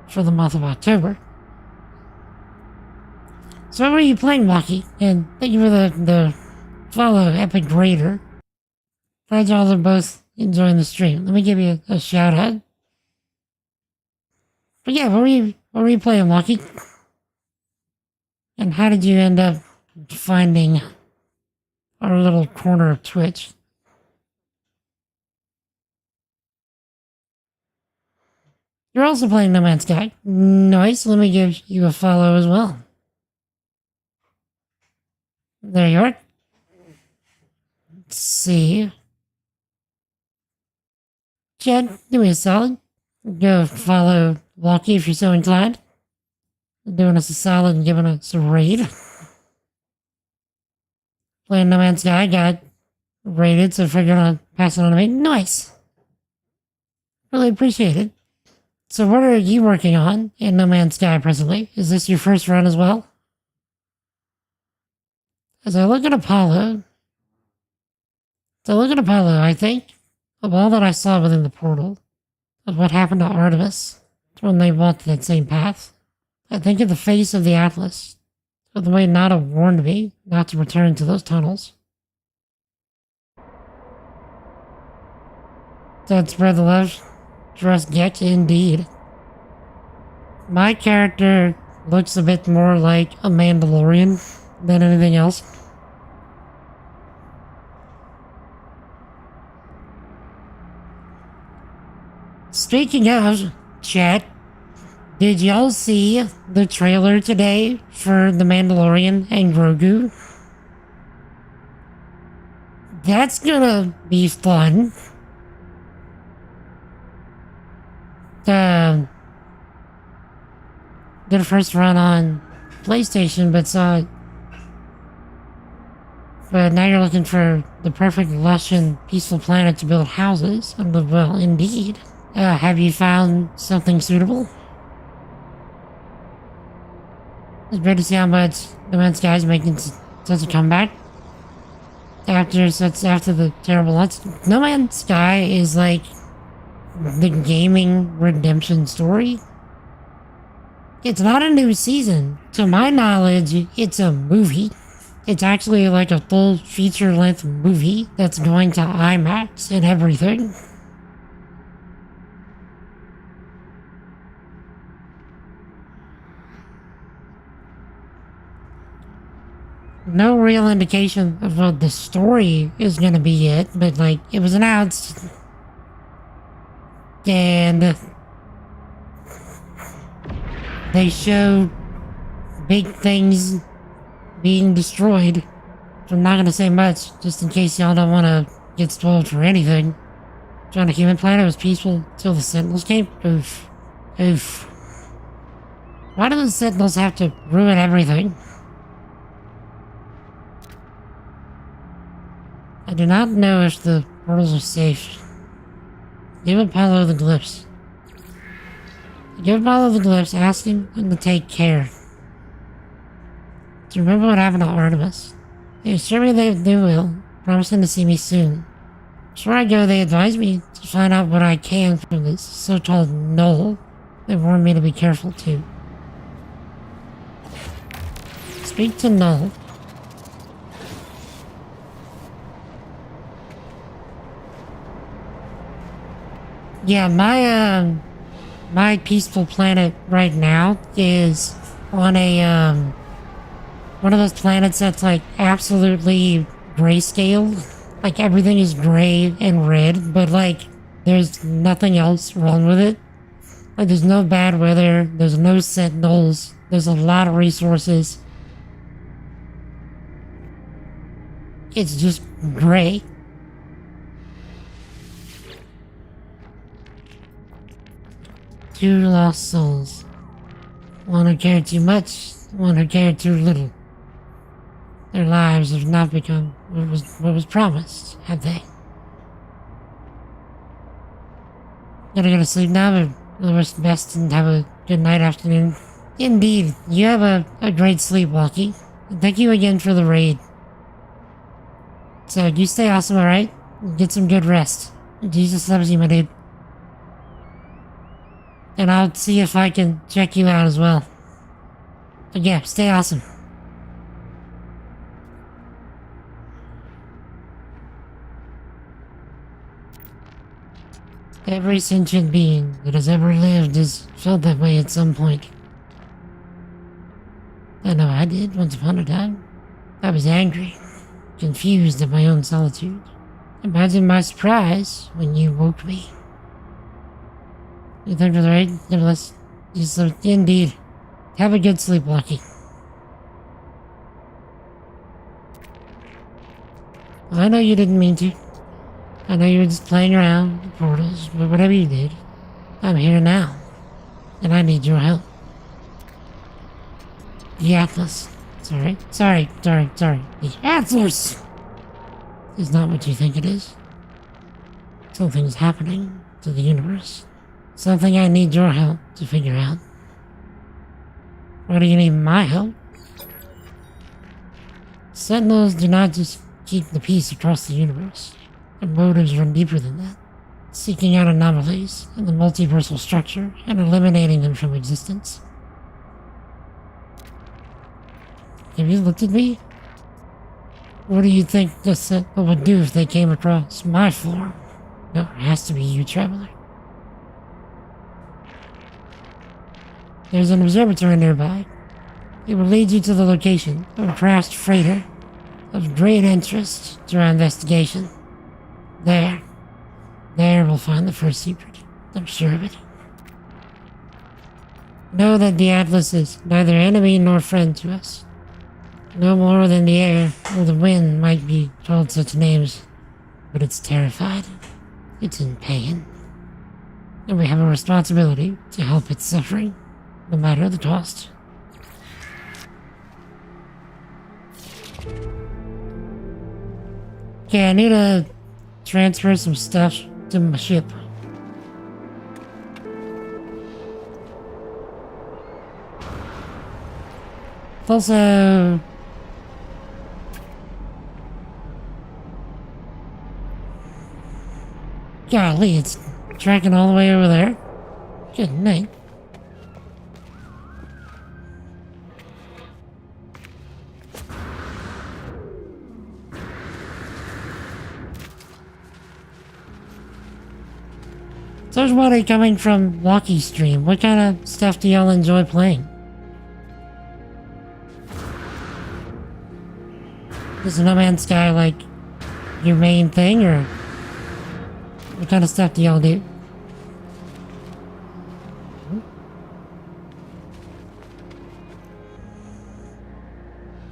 for the month of October. So what are you playing, Walkie? And thank you for the follow, Epic Raider. Glad y'all are both enjoying the stream. Let me give you a shout out. But yeah, what were you playing, Walkie? And how did you end up finding our little corner of Twitch? You're also playing No Man's Sky. Nice, let me give you a follow as well. There you are. Let's see. Chad, do me a solid. Go follow Walkie if you're so inclined. Doing us a solid and giving us a raid. Playing No Man's Sky, got raided, so figured I'd pass it on to me. Nice! Really appreciate it. So what are you working on in No Man's Sky presently? Is this your first run as well? As I look at Apollo, I think of all that I saw within the portal, of what happened to Artemis when they walked that same path. I think of the face of the Atlas, of the way Nada warned me not to return to those tunnels. That's spread the love, trust Gek indeed. My character looks a bit more like a Mandalorian than anything else. Speaking of, chat, did y'all see the trailer today for The Mandalorian and Grogu? That's gonna be fun. Did a first run on PlayStation, but now you're looking for the perfect, lush, and peaceful planet to build houses and live well, indeed. Have you found something suitable? It's great to see how much No Man's Sky is making such a comeback. After the terrible launch. No Man's Sky is like the gaming redemption story. It's not a new season. To my knowledge, it's a movie. It's actually like a full feature-length movie that's going to IMAX and everything. No real indication of what the story is gonna be yet, but like, it was announced. And they showed big things being destroyed. So I'm not gonna say much, just in case y'all don't wanna get spoiled for anything. On the human planet was peaceful till the Sentinels came. Oof. Oof. Why do the Sentinels have to ruin everything? I do not know if the portals are safe. Give Apollo the glyphs. Give Apollo the glyphs, ask him to take care. To remember what happened to Artemis. They assure me they will, promising to see me soon. Before I go, they advise me to find out what I can from this so-called Null. They warn me to be careful too. Speak to Null. Yeah, my peaceful planet right now is on a, one of those planets that's like absolutely grayscale. Like everything is gray and red, but like there's nothing else wrong with it. Like there's no bad weather, there's no sentinels, there's a lot of resources. It's just gray. Two lost souls. One who cared too much, one who cared too little. Their lives have not become what was promised, have they? Gotta go to sleep now, but rest best and have a good night, afternoon. Indeed, you have a great sleep, Walkie. Thank you again for the raid. So, you stay awesome, alright? Get some good rest. Jesus loves you, my dude. And I'll see if I can check you out as well. But yeah, stay awesome. Every sentient being that has ever lived has felt that way at some point. I know I did once upon a time. I was angry, confused at my own solitude. Imagine my surprise when you woke me. You think it was right? Nevertheless, indeed. Have a good sleep, Lucky. I know you didn't mean to. I know you were just playing around with portals, but whatever you did, I'm here now. And I need your help. The Atlas. Sorry. The Atlas is not what you think it is. Something's happening to the universe. Something I need your help to figure out. Why do you need my help? Sentinels do not just keep the peace across the universe. Their motives run deeper than that. Seeking out anomalies in the multiversal structure and eliminating them from existence. Have you looked at me? What do you think the Sentinel would do if they came across my form? No, it has to be you, Traveler. There's an observatory nearby. It will lead you to the location of a crashed freighter of great interest to our investigation. There we'll find the first secret. I'm sure of it. Know that the Atlas is neither enemy nor friend to us. No more than the air or the wind might be called such names, but it's terrified. It's in pain. And we have a responsibility to help its suffering, no matter the cost. Okay, I need to transfer some stuff to my ship. Also, golly, it's tracking all the way over there. Good night. So there's money coming from Walkie Stream. What kind of stuff do y'all enjoy playing? Is No Man's Sky like your main thing, or what kind of stuff do y'all do?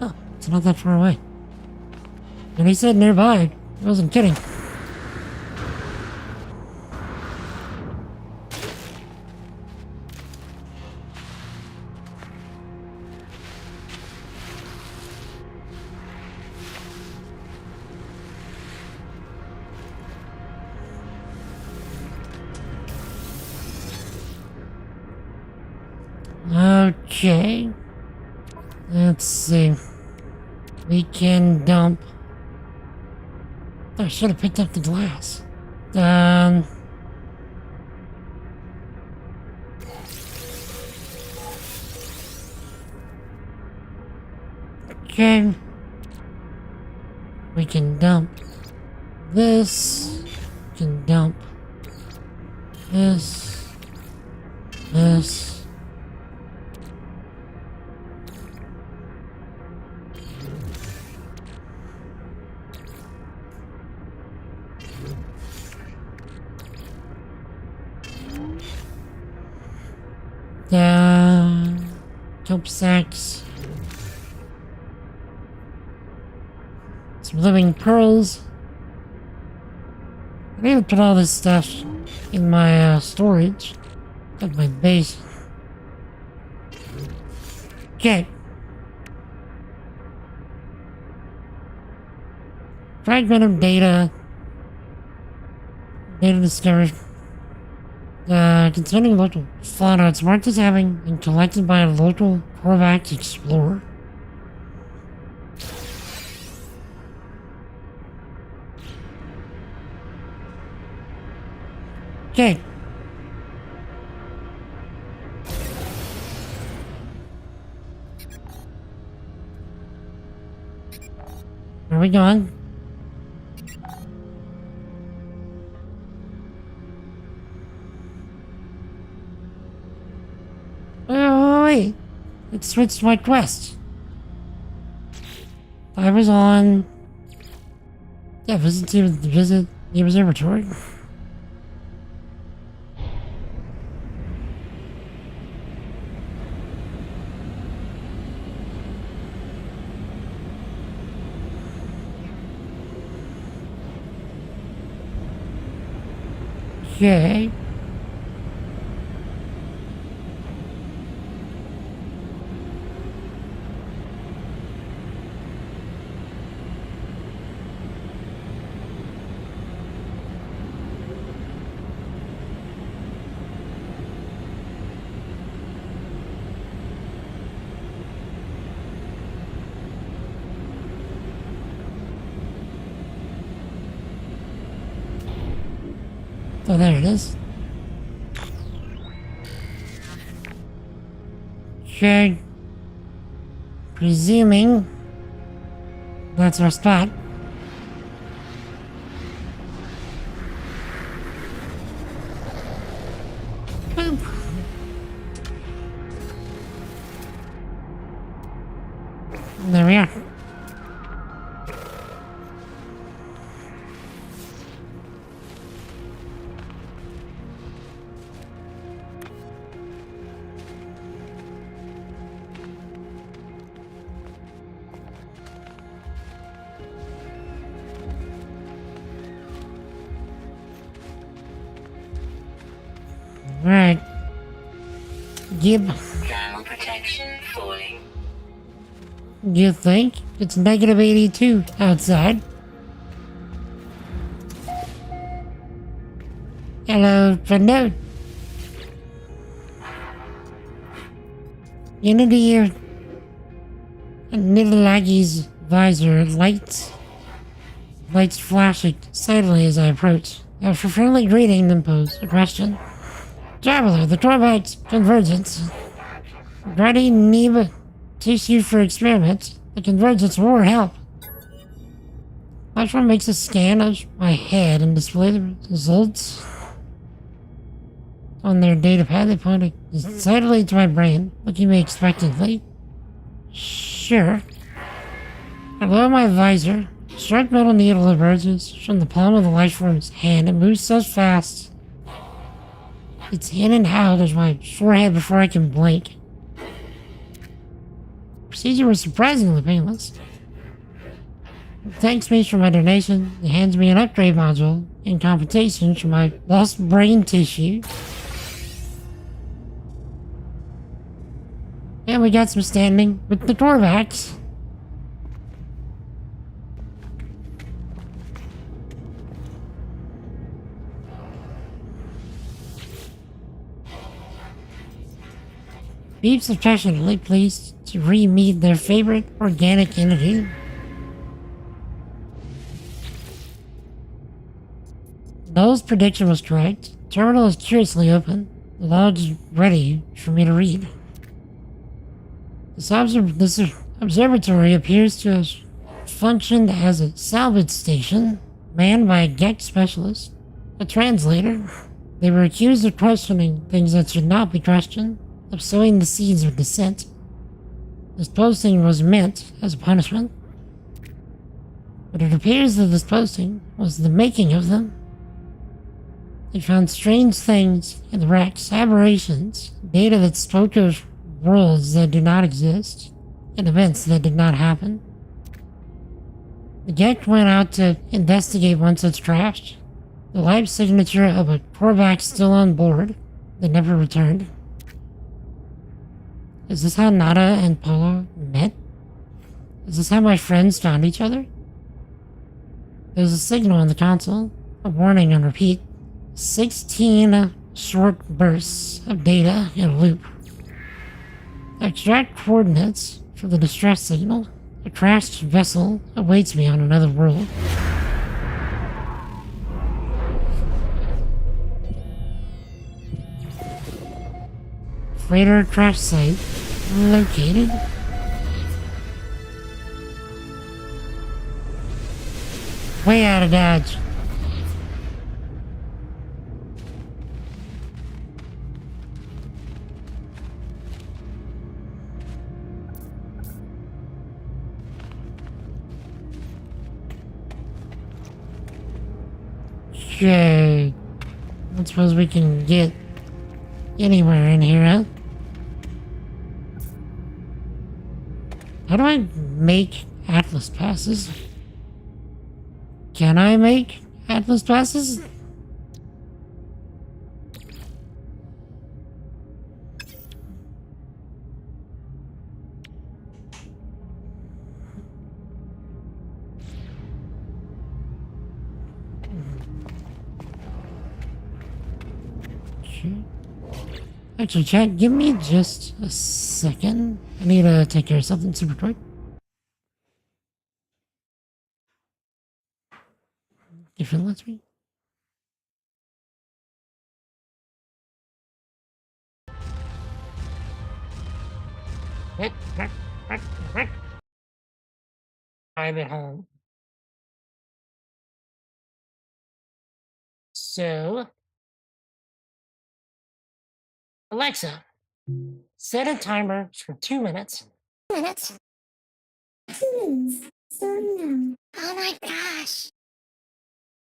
Oh, it's not that far away. And he said nearby. I wasn't kidding. Okay. Let's see. We can dump. I should have picked up the glass. Okay. We can dump this. We can dump this. This. Dope sacks. Some living pearls. I need to put all this stuff in my storage at my base. Okay. Fragment of data. Data discovered. Concerning local fauna, it's marked as having been collected by a local Korvax explorer. Okay. Where are we going? Wait, it switched my quest. I was on... Yeah, visit the observatory. Okay. Oh, there it is. Okay. Presuming that's our spot. Boop. There we are. Alright. Gib. Thermal protection falling. You think? It's negative 82 outside. Hello, Fernando. Unity of Nidalagi's visor lights flashing suddenly as I approach. After friendly greeting, then posed a question. Traveler, the Torback's convergence. Ready Neba tissue for experiments. The convergence will help. Platform makes a scan of my head and display the results. On their data pad, they point excitedly to my brain, looking at me expectantly. Sure. I lower my visor. A sharp metal needle emerges from the palm of the lifeform's hand. It moves so fast. It's in and out of my forehead before I can blink. The procedure was surprisingly painless. It thanks me for my donation. It hands me an upgrade module in compensation for my lost brain tissue. And we got some standing with the Torbacks. Beeps affectionately pleased to re-meet their favorite organic entity. Noel's prediction was correct. The terminal is curiously open. The log's ready for me to read. This observatory appears to have functioned as a salvage station, manned by a Gek specialist, a translator. They were accused of questioning things that should not be questioned, of sowing the seeds of dissent. This posting was meant as a punishment, but it appears that this posting was the making of them. They found strange things in the wrecks, aberrations, data that spoke of worlds that do not exist, and events that did not happen. The Gek went out to investigate one such crash. The life signature of a Torback still on board that never returned. Is this how Nada and Polo met? Is this how my friends found each other? There's a signal on the console, a warning on repeat. 16 short bursts of data in a loop. Extract coordinates for the distress signal. A crashed vessel awaits me on another world. Freighter crash site located. Way out of dodge. Okay. I don't suppose we can get anywhere in here, huh? How do I make Atlas passes? Can I make Atlas passes? Actually, chat, give me just a second. I need to take care of something super quick. If it lets me. I'm at home. So, Alexa, set a timer for 2 minutes. 2 minutes? So no. Oh my gosh.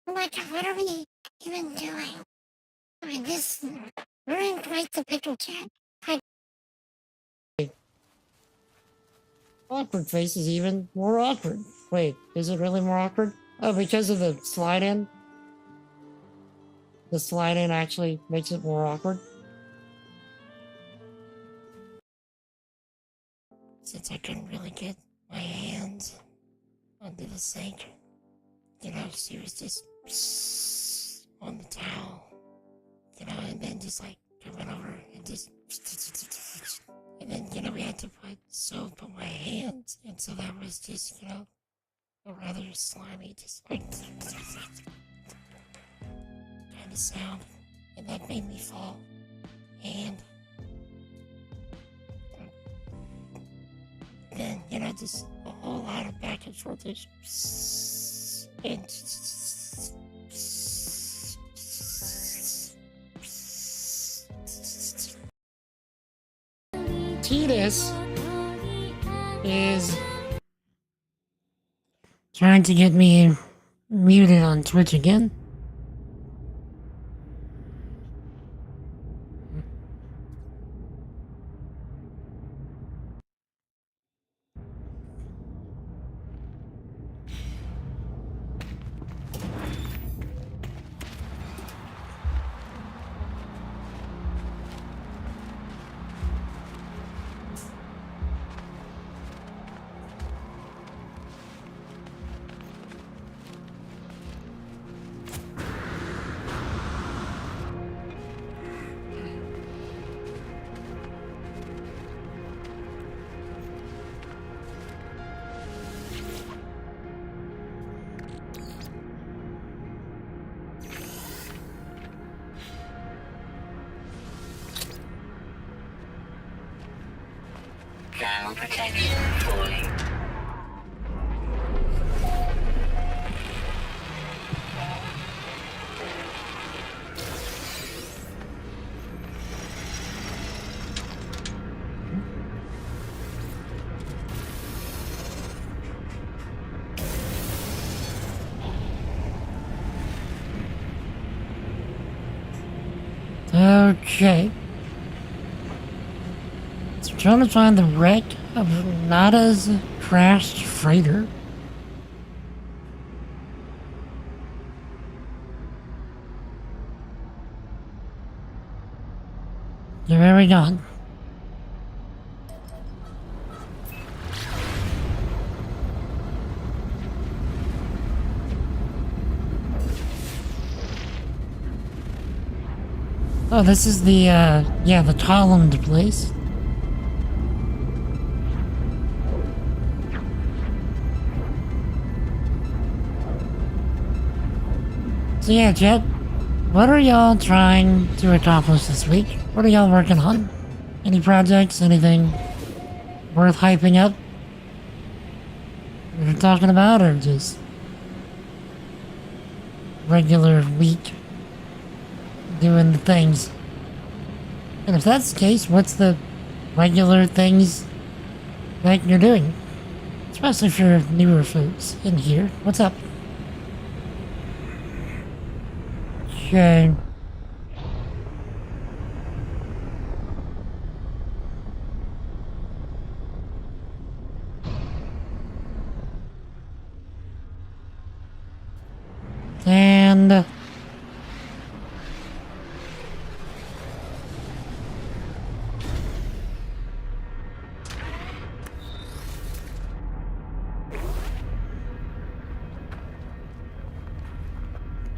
Oh my god, what are we even doing? I mean, we're in quite the pickle, chat. Awkward face is even more awkward. Wait, is it really more awkward? Oh, because of the slide-in? The slide-in actually makes it more awkward? Since I couldn't really get my hands onto the sink, you know, she was just on the towel, you know, and then just like coming over and just, and then, you know, we had to put soap on my hands, and so that was just, you know, a rather slimy, just like, kind of sound, and that made me fall. And then, just a whole lot of back and forth. And Titus is trying to get me muted on Twitch again. Ground protection falling. Okay. So I'm trying to find the wreck of Nada's crashed freighter. You're very gone. Oh, this is the, the columned place. So yeah, Jet, what are y'all trying to accomplish this week? What are y'all working on? Any projects, anything worth hyping up? We're talking about, or just regular week doing the things? And if that's the case, what's the regular things that you're doing? Especially for newer folks in here. What's up? Okay. And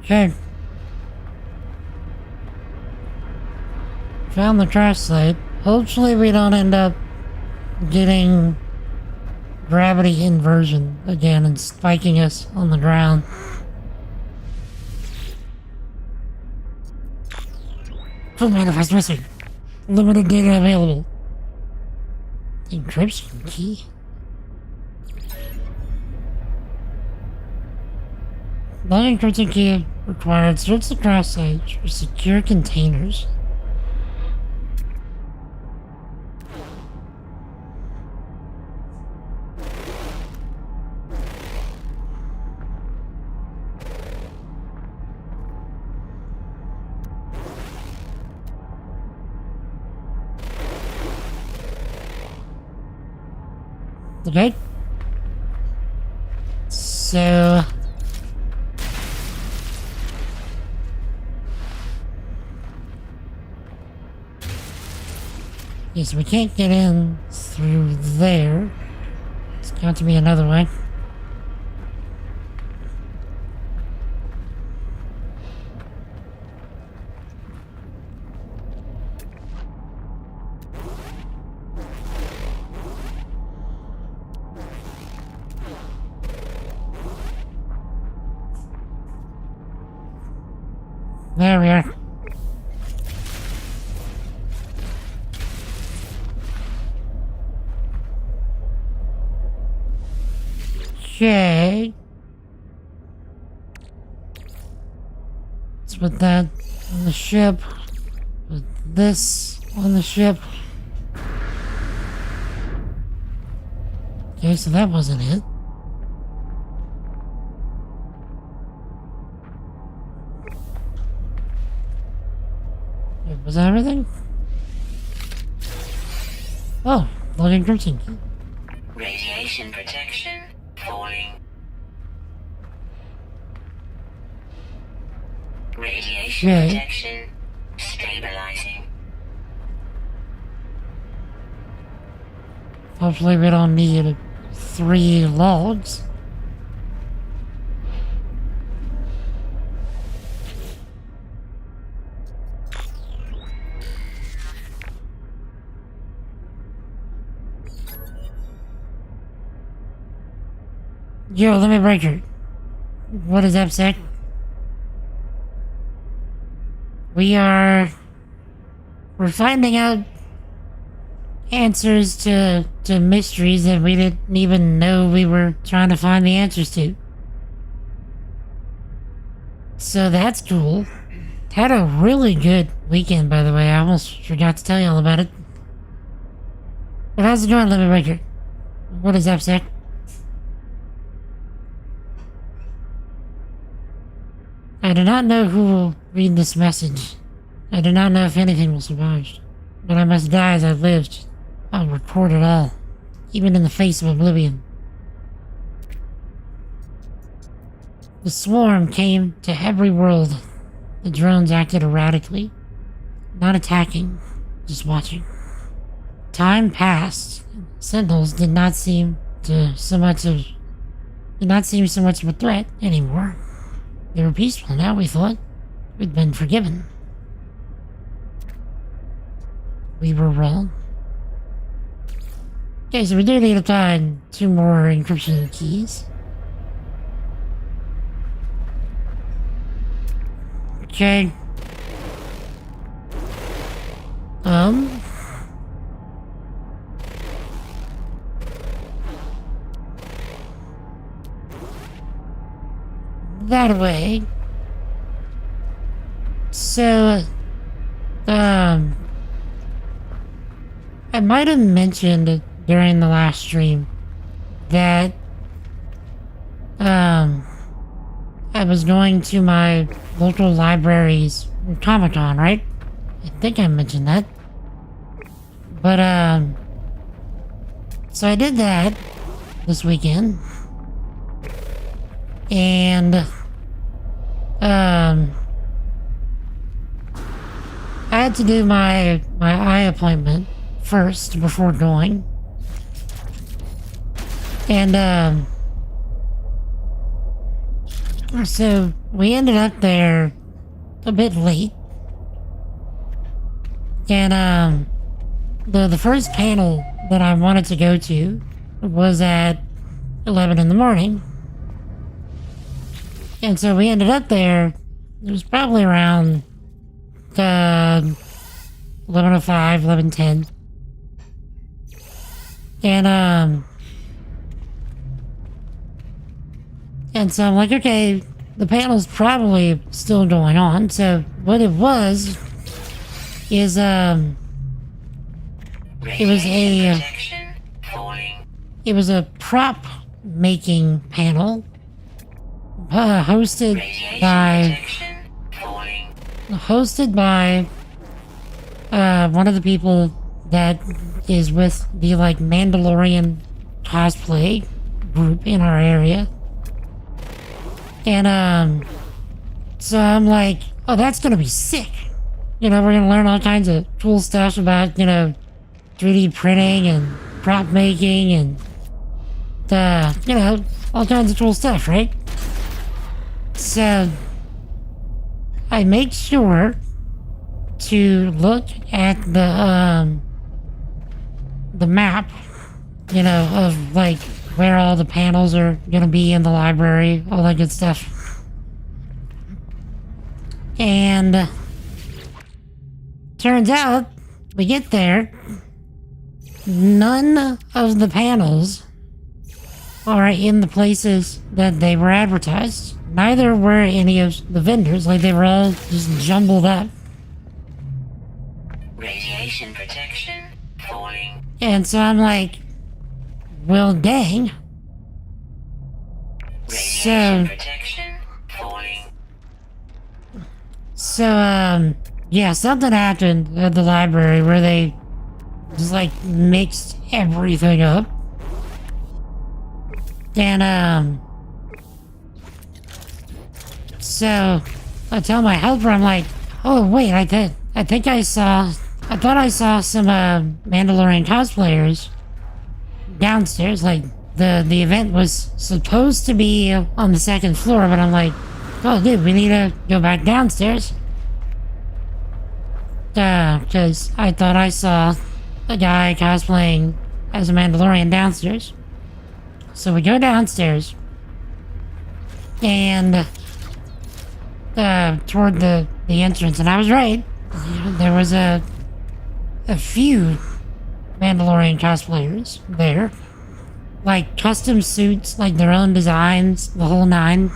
okay. Found the crash site. Hopefully we don't end up getting gravity inversion again and spiking us on the ground. Full manifest missing. Limited data available. Encryption key. Non-encryption key required. Search the crash site for secure containers. Okay. So yes, we can't get in through there. It's got to be another way. There we are. Okay. Let's put that on the ship. Put this on the ship. Okay, so that wasn't it. Wait, was that everything? Oh, login encryption key. Radiation protection falling. Radiation Okay. protection stabilizing. Hopefully we don't need 3 logs. Yo, let me break it. What is up, Sec? We're finding out answers to mysteries that we didn't even know we were trying to find the answers to. So that's cool. Had a really good weekend, by the way. I almost forgot to tell you all about it. But how's it going, Limit Breaker? What is up, Sec? I do not know who will read this message. I do not know if anything will survive. But I must die as I've lived. I'll record it all, even in the face of oblivion. The swarm came to every world. The drones acted erratically, not attacking, just watching. Time passed. Sentinels did not seem so much of a threat anymore. They were peaceful now, we thought. We'd been forgiven. We were wrong. Okay, so we do need to find 2 more encryption keys. Okay. That way. So, I might have mentioned during the last stream that, I was going to my local library's Comic-Con, right? I think I mentioned that. But, so I did that this weekend. And, I had to do my eye appointment first before going. And, so we ended up there a bit late. And, the first panel that I wanted to go to was at 11 in the morning. And so we ended up there, it was probably around 11:05, 11:10. And so I'm like, okay, the panel's probably still going on. So what it was is, it was a prop making panel hosted by one of the people that is with the like Mandalorian cosplay group in our area. And so I'm like, oh, that's gonna be sick. You know, we're gonna learn all kinds of cool stuff about, 3D printing and prop making and all kinds of cool stuff, right? So I make sure to look at the map, of like where all the panels are gonna be in the library, all that good stuff. And turns out, we get there, none of the panels are in the places that they were advertised. Neither were any of the vendors, like they were all just jumbled up. Radiation protection falling. And so I'm like, well, dang. Radiation So, protection falling. yeah, something happened at the library where they just like mixed everything up. And, so I tell my helper, I'm like, oh, wait, I thought I saw some, Mandalorian cosplayers downstairs. Like, the event was supposed to be on the second floor, but I'm like, oh, dude, we need to go back downstairs. Because I thought I saw a guy cosplaying as a Mandalorian downstairs. So we go downstairs, and toward the entrance, and I was right. There was a few Mandalorian cosplayers there, like custom suits, like their own designs, the whole nine.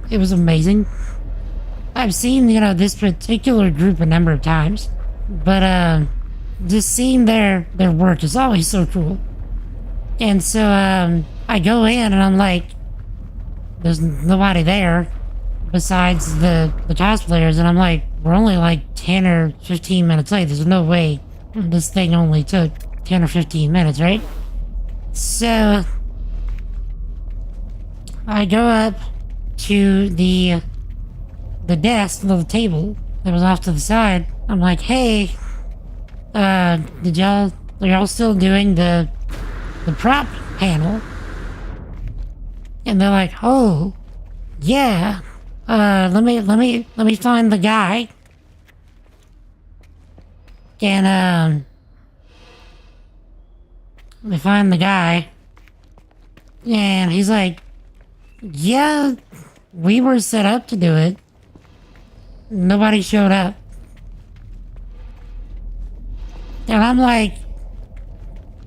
It was amazing. I've seen, this particular group a number of times, but just seeing their work is always so cool. And so I go in and I'm like, there's nobody there besides the cosplayers, and I'm like, we're only like 10 or 15 minutes late. There's no way this thing only took 10 or 15 minutes, right? So I go up to the desk, the table that was off to the side. I'm like, hey, are y'all still doing the prop panel? And they're like, oh, yeah. Let me find the guy. And let me find the guy. And he's like, yeah, we were set up to do it. Nobody showed up. And I'm like,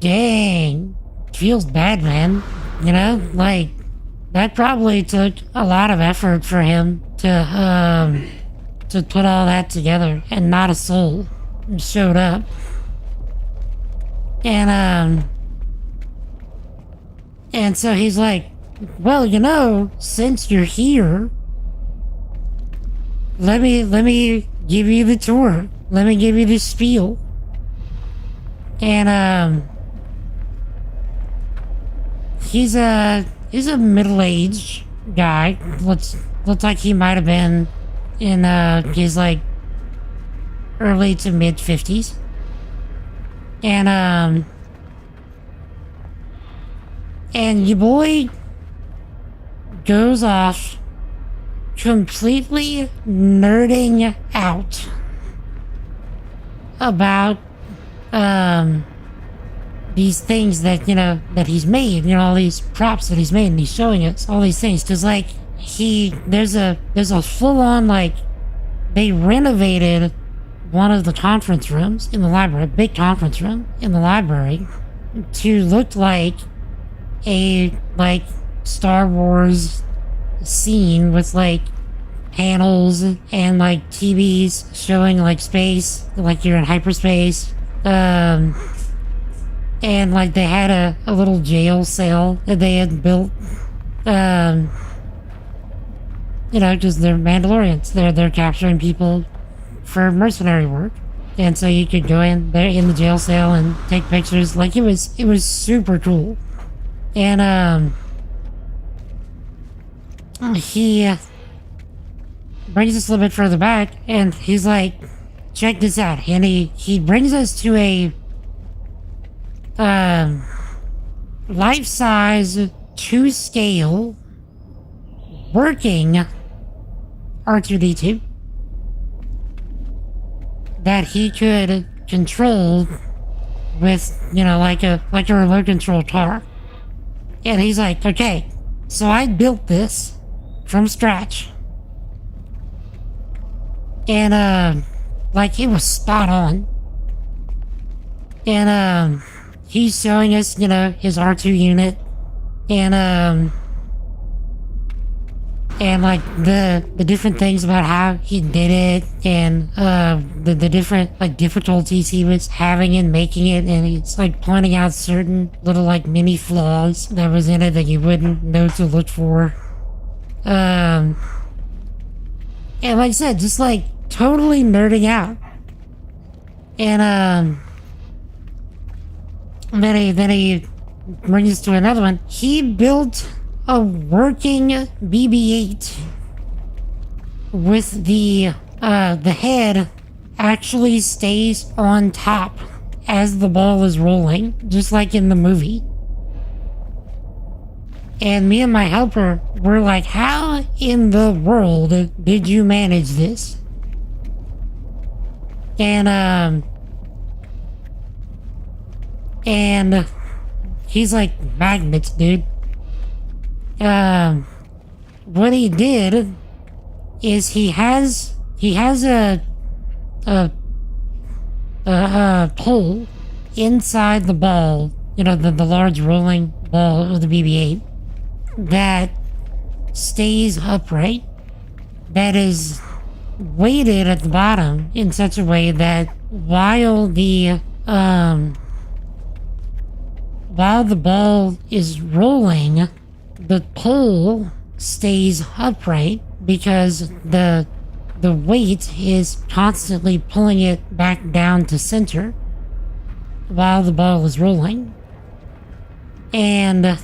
dang, feels bad, man. Like, that probably took a lot of effort for him to put all that together, and not a soul showed up. And so he's like, well, since you're here, let me give you the tour. Let me give you the spiel. And he's a middle-aged guy. Looks like he might have been in his like early to mid 50s. And your boy goes off completely nerding out about these things that that he's made, all these props that he's made, and he's showing us all these things, because like there's a full-on, like, they renovated one of the conference rooms in the library, a big conference room in the library, to look like a Star Wars scene with like panels and like TVs showing like space, like you're in hyperspace. And like they had a little jail cell that they had built, because they're Mandalorians. They're capturing people for mercenary work. And so you could go in there in the jail cell and take pictures. Like, it was super cool. And he brings us a little bit further back, and he's like, check this out. And he brings us to a life-size, to-scale, working R2-D2 that he could control with, like a remote control car. And he's like, okay, so I built this from scratch. And, like, it was spot on. And, he's showing us, you know, his R2 unit. And like the different things about how he did it, and the different like difficulties he was having in making it, and it's like pointing out certain little like mini flaws that was in it that you wouldn't know to look for. And like I said, just like totally nerding out. And then he brings us to another one. He built a working BB-8 with the head actually stays on top as the ball is rolling, just like in the movie. And me and my helper were like, how in the world did you manage this? And he's like, magnets, dude. What he did is he has a pole inside the ball, you know, the large rolling ball of the BB-8 that stays upright, that is weighted at the bottom in such a way that while the ball is rolling, the pole stays upright because the weight is constantly pulling it back down to center while the ball is rolling. And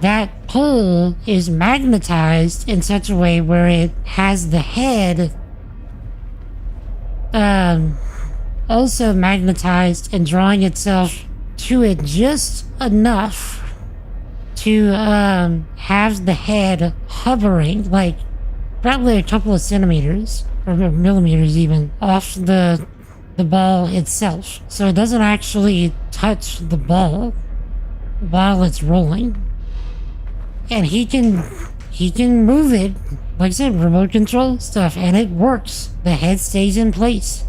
that pole is magnetized in such a way where it has the head also magnetized and drawing itself to it just enough to have the head hovering, like probably a couple of centimeters or millimeters even off the ball itself, so it doesn't actually touch the ball while it's rolling. And he can move it, like I said, remote control stuff, and it works. The head stays in place.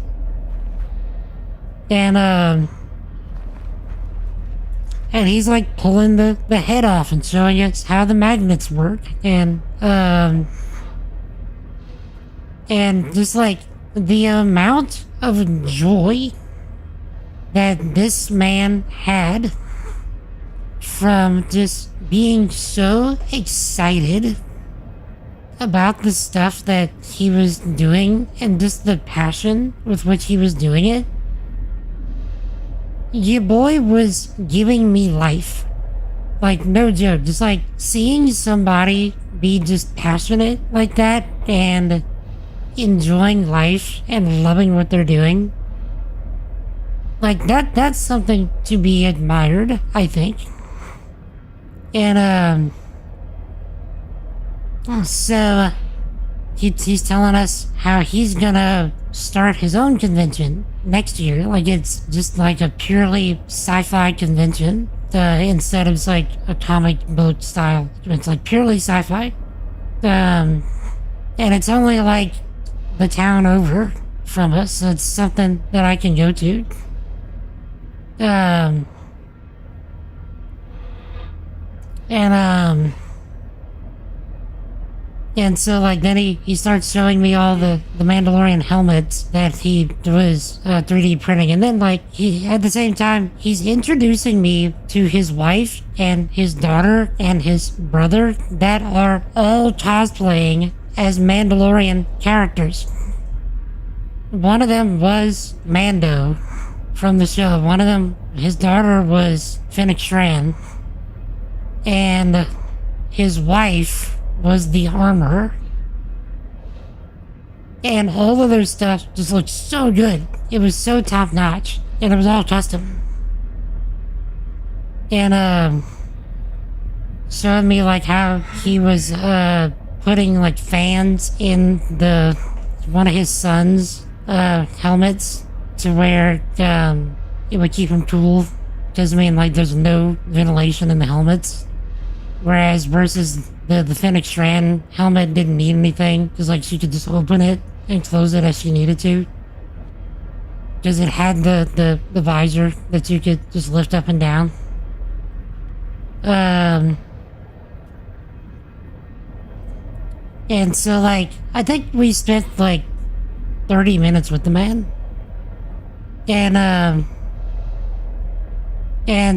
And he's like pulling the head off and showing us how the magnets work, and just like the amount of joy that this man had from just being so excited about the stuff that he was doing, and just the passion with which he was doing it. Your boy was giving me life. Like, no joke. Just like seeing somebody be just passionate like that and enjoying life and loving what they're doing. Like, that's something to be admired, I think. And, so he's telling us how he's gonna start his own convention next year. Like, it's just like a purely sci-fi convention, instead of like a comic book style. It's like purely sci-fi. And it's only like the town over from us, so it's something that I can go to. And so, like, then he starts showing me all the Mandalorian helmets that he was 3D printing. And then, like, at the same time, he's introducing me to his wife and his daughter and his brother that are all cosplaying as Mandalorian characters. One of them was Mando from the show. One of them, his daughter, was Fennec Shand. And his wife was the armor. And all of their stuff just looked so good. It was so top notch. And it was all custom. And showing me like how he was putting like fans in one of his son's helmets to where it would keep him cool. Because I mean, like, there's no ventilation in the helmets. Whereas versus the Fennec Shand helmet didn't need anything, because like she could just open it and close it as she needed to. Because it had the visor that you could just lift up and down. And so, like, I think we spent, like, 30 minutes with the man. And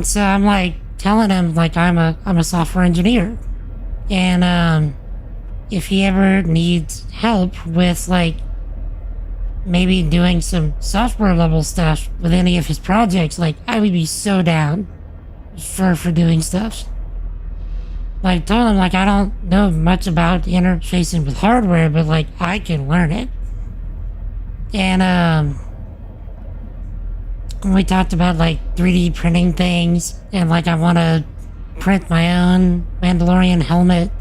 so I'm, like, telling him, like, I'm a software engineer. And, if he ever needs help with, like, maybe doing some software level stuff with any of his projects, like, I would be so down for doing stuff. Like, told him, like, I don't know much about interfacing with hardware, but, like, I can learn it. And, we talked about, like, 3D printing things, and, like, I want to print my own Mandalorian helmet,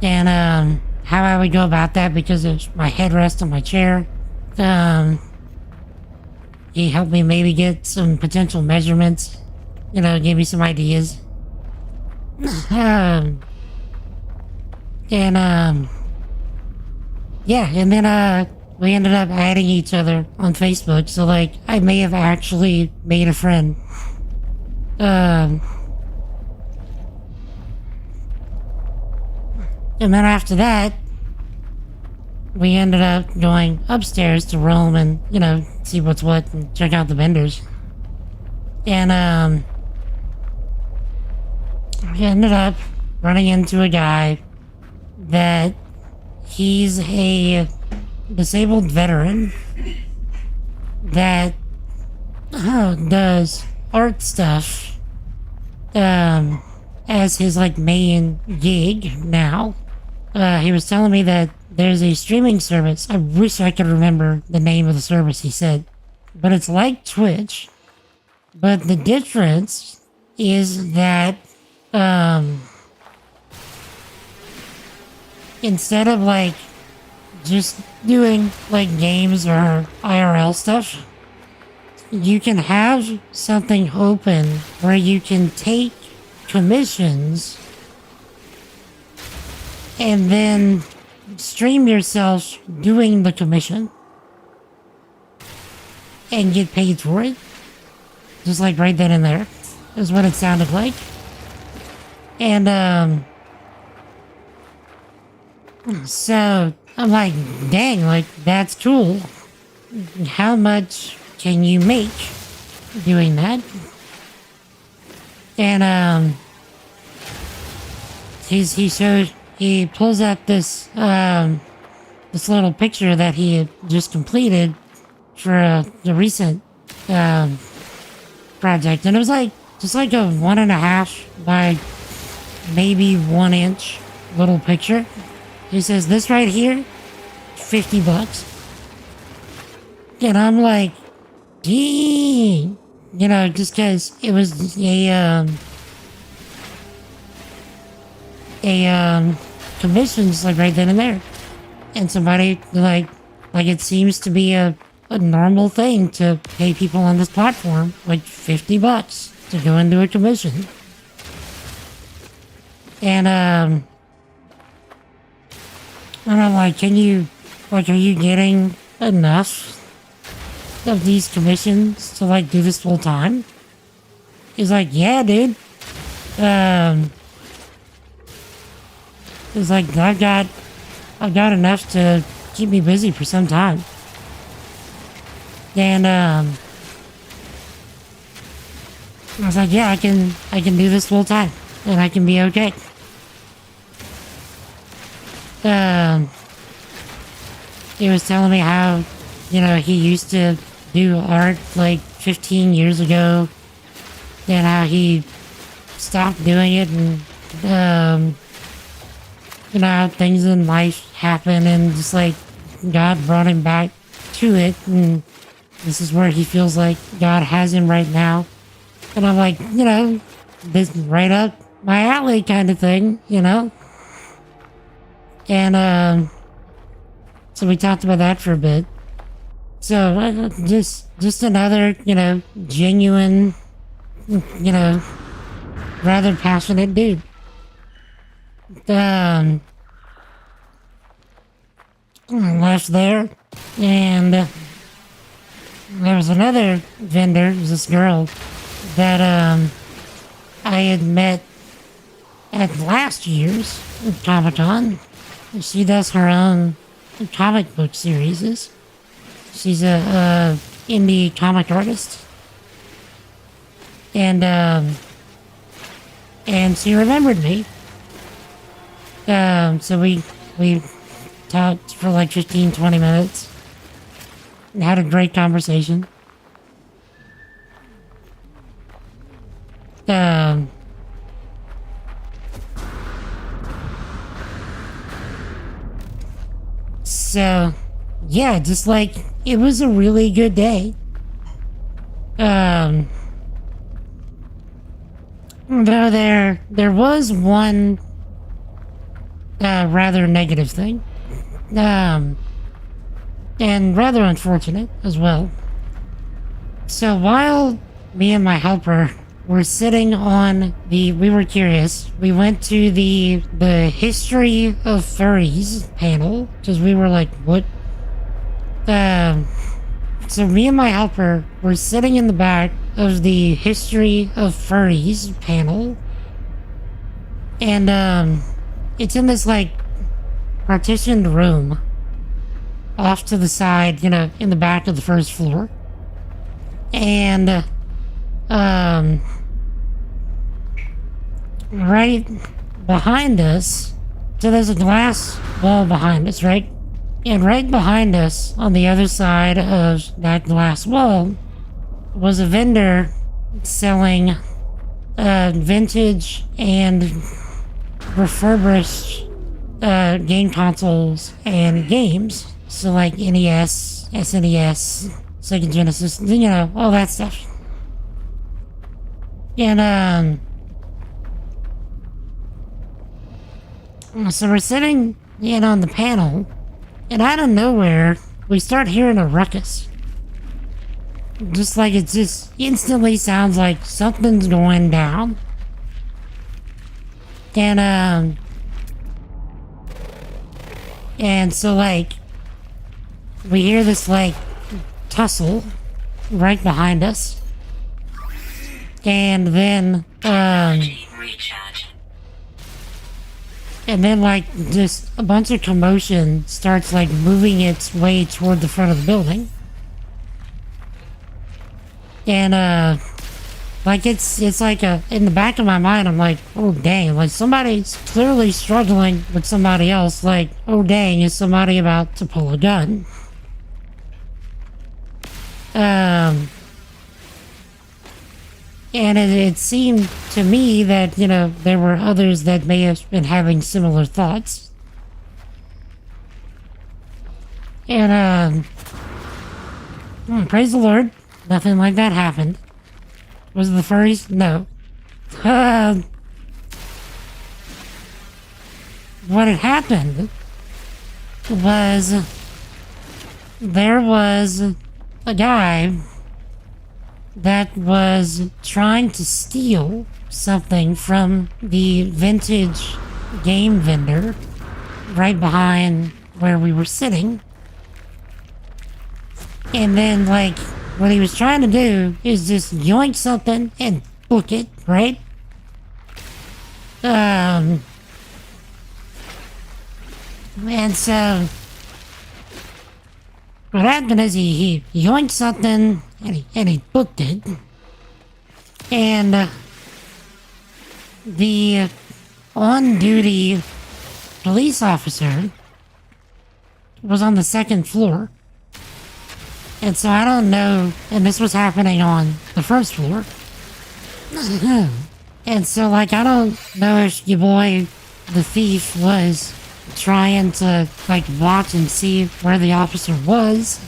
and, how I would go about that because of my headrest on my chair. He helped me maybe get some potential measurements, you know, gave me some ideas. Yeah, and then, we ended up adding each other on Facebook, so, like, I may have actually made a friend. And then after that, we ended up going upstairs to roam and, you know, see what's what and check out the vendors. And, we ended up running into a guy that he's a disabled veteran that does art stuff as his, like, main gig now. He was telling me that there's a streaming service. I wish I could remember the name of the service he said. But it's like Twitch. But the difference is that instead of, like, just doing, like, games or IRL stuff, you can have something open where you can take commissions and then stream yourself doing the commission and get paid for it. Just, like, right then and there is what it sounded like. And so I'm like, dang, like, that's cool. How much can you make doing that? And he pulls out this this little picture that he had just completed for the recent project, and it was like just like a 1.5 by maybe 1 inch little picture. He says, this right here, $50. And I'm like, dang, you know, just because it was a commission just like right then and there. And somebody like it seems to be a normal thing to pay people on this platform like $50 to go into a commission. And I'm like, are you getting enough of these commissions to, like, do this full time? He's like, yeah, dude. He's like, I've got enough to keep me busy for some time. And, I was like, yeah, I can do this full time, and I can be okay. He was telling me how, you know, he used to do art like 15 years ago, and how he stopped doing it, and, you know, how things in life happen, and just like God brought him back to it, and this is where he feels like God has him right now. And I'm like, you know, this is right up my alley kind of thing, you know? And, so we talked about that for a bit. So, just another, you know, genuine, you know, rather passionate dude. left there, and there was another vendor, this girl, that I had met at last year's Comic-Con. She does her own comic book series. She's a indie comic artist, and she remembered me. So we talked for like 15-20 minutes and had a great conversation. So, yeah, just like, it was a really good day. Though there was one rather negative thing. And rather unfortunate as well. So while me and my helper were sitting on we were curious, we went to the history of furries panel, because we were like, what? So me and my helper were sitting in the back of the history of furries panel, and it's in this like partitioned room off to the side, you know, in the back of the first floor. And right behind us, so there's a glass wall behind us, right? And right behind us, on the other side of that glass wall, was a vendor selling vintage and refurbished game consoles and games. So like NES, SNES, Sega Genesis, you know, all that stuff. And so we're sitting in on the panel, and out of nowhere, we start hearing a ruckus. Just like it just instantly sounds like something's going down. And so like, we hear this like tussle right behind us. And then, Recharge. and then like just a bunch of commotion starts like moving its way toward the front of the building. And like it's like in the back of my mind, I'm like, oh dang, like somebody's clearly struggling with somebody else. Like, oh dang, is somebody about to pull a gun? And it seemed to me that, you know, there were others that may have been having similar thoughts. And, praise the Lord, nothing like that happened. Was it the furries? No. What had happened was there was a guy that was trying to steal something from the vintage game vendor right behind where we were sitting. And then, like, what he was trying to do is just yoink something and book it, right? And so what happened is he yoinked something and he booked it. And the on-duty police officer was on the second floor. And so I don't know, and this was happening on the first floor. And so, like, I don't know if your boy, the thief, was trying to, like, watch and see where the officer was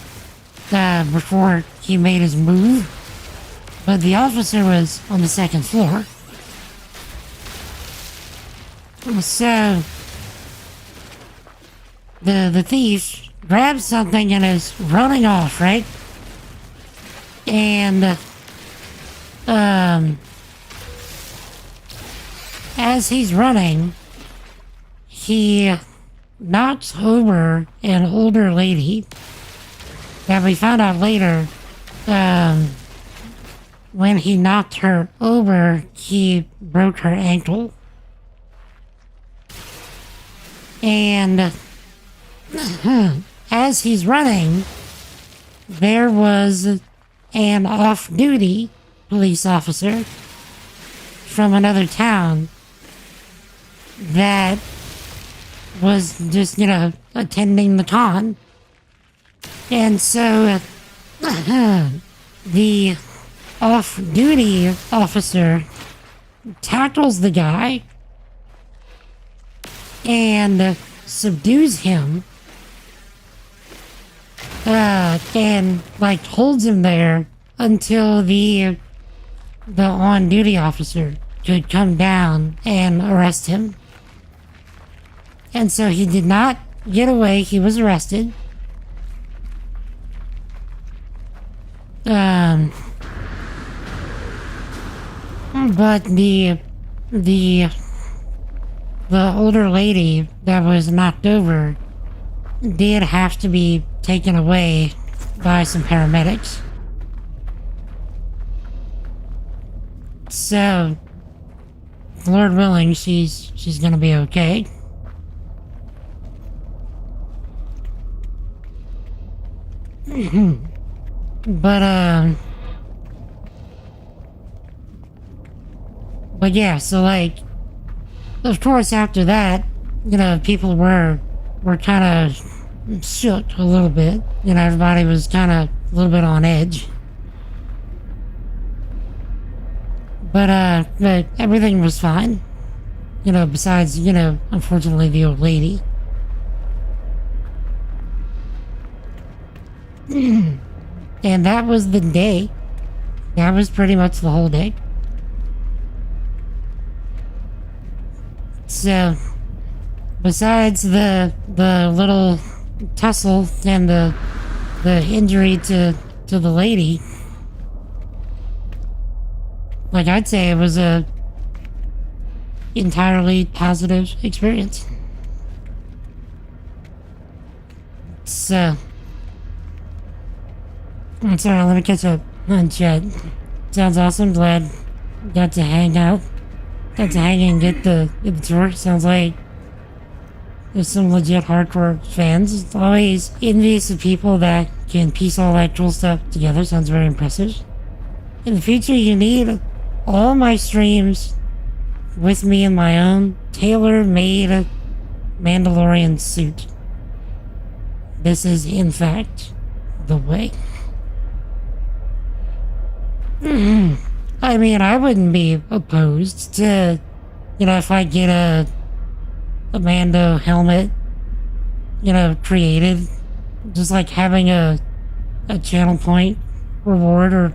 before he made his move. But the officer was on the second floor. So, the thief grabs something and is running off, right? And, as he's running, he knocks over an older lady that we found out later, when he knocked her over, he broke her ankle. And as he's running, there was an off-duty police officer from another town that was just, attending the con. And so the off-duty officer tackles the guy and subdues him, and holds him there until the on-duty officer could come down and arrest him. And so he did not get away. He was arrested. But the older lady that was knocked over did have to be taken away by some paramedics. So, Lord willing, she's gonna be okay. But yeah, so of course after that, people were kind of shook a little bit. Everybody was kind of a little bit on edge. But everything was fine. Besides, unfortunately the old lady. And that was the day. That was pretty much the whole day. So, besides the little tussle and the injury to the lady, I'd say it was a entirely positive experience. So, I'm sorry, let me catch up on chat. Sounds awesome, glad got to hang out. Got to hang and get the tour. Sounds like there's some legit hardcore fans. It's always envious of people that can piece all that cool stuff together. Sounds very impressive. In the future, you need all my streams with me in my own tailor-made Mandalorian suit. This is, in fact, the way. I mean, I wouldn't be opposed to, if I get a Mando helmet, created. Just having a channel point reward, or,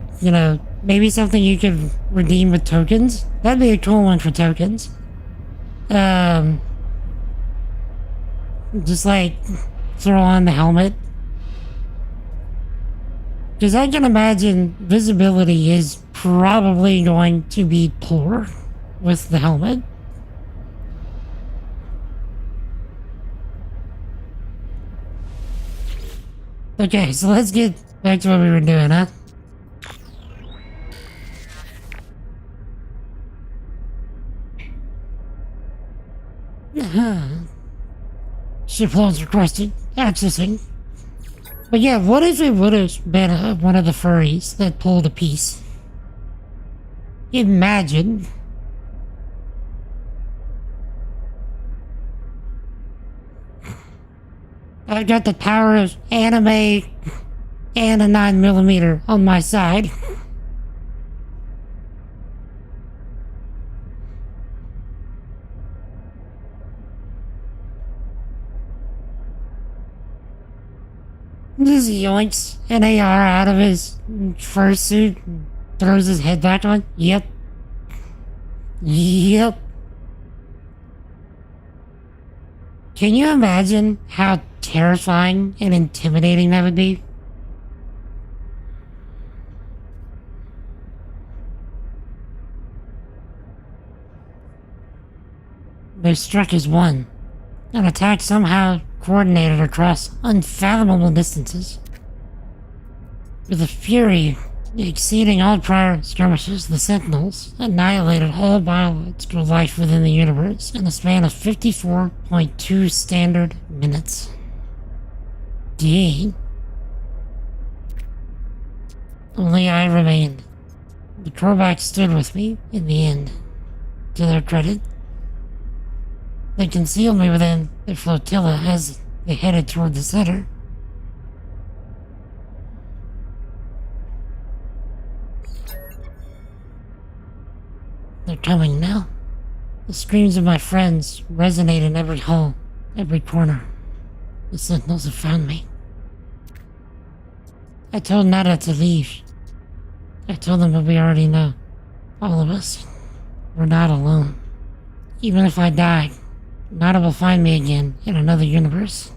maybe something you could redeem with tokens. That'd be a cool one for tokens. Just throw on the helmet. Because I can imagine visibility is probably going to be poor with the helmet. Okay, so let's get back to what we were doing, huh? Ship loads requested. Accessing. But yeah, what if it would have been one of the furries that pulled a piece? Imagine. I've got the power of anime and a 9mm on my side. Just yoinks an AR out of his fursuit and throws his head back on. Yep. Yep. Can you imagine how terrifying and intimidating that would be? They struck as one. An attack somehow coordinated across unfathomable distances. With a fury exceeding all prior skirmishes, the Sentinels annihilated all biological life within the universe in a span of 54.2 standard minutes. Dang. Only I remained. The Korvax stood with me in the end. To their credit, they concealed me within their flotilla as they headed toward the center. They're coming now. The screams of my friends resonate in every hall, every corner. The Sentinels have found me. I told Nada to leave. I told them what we already know. All of us. We're not alone. Even if I die, Nada will find me again in another universe.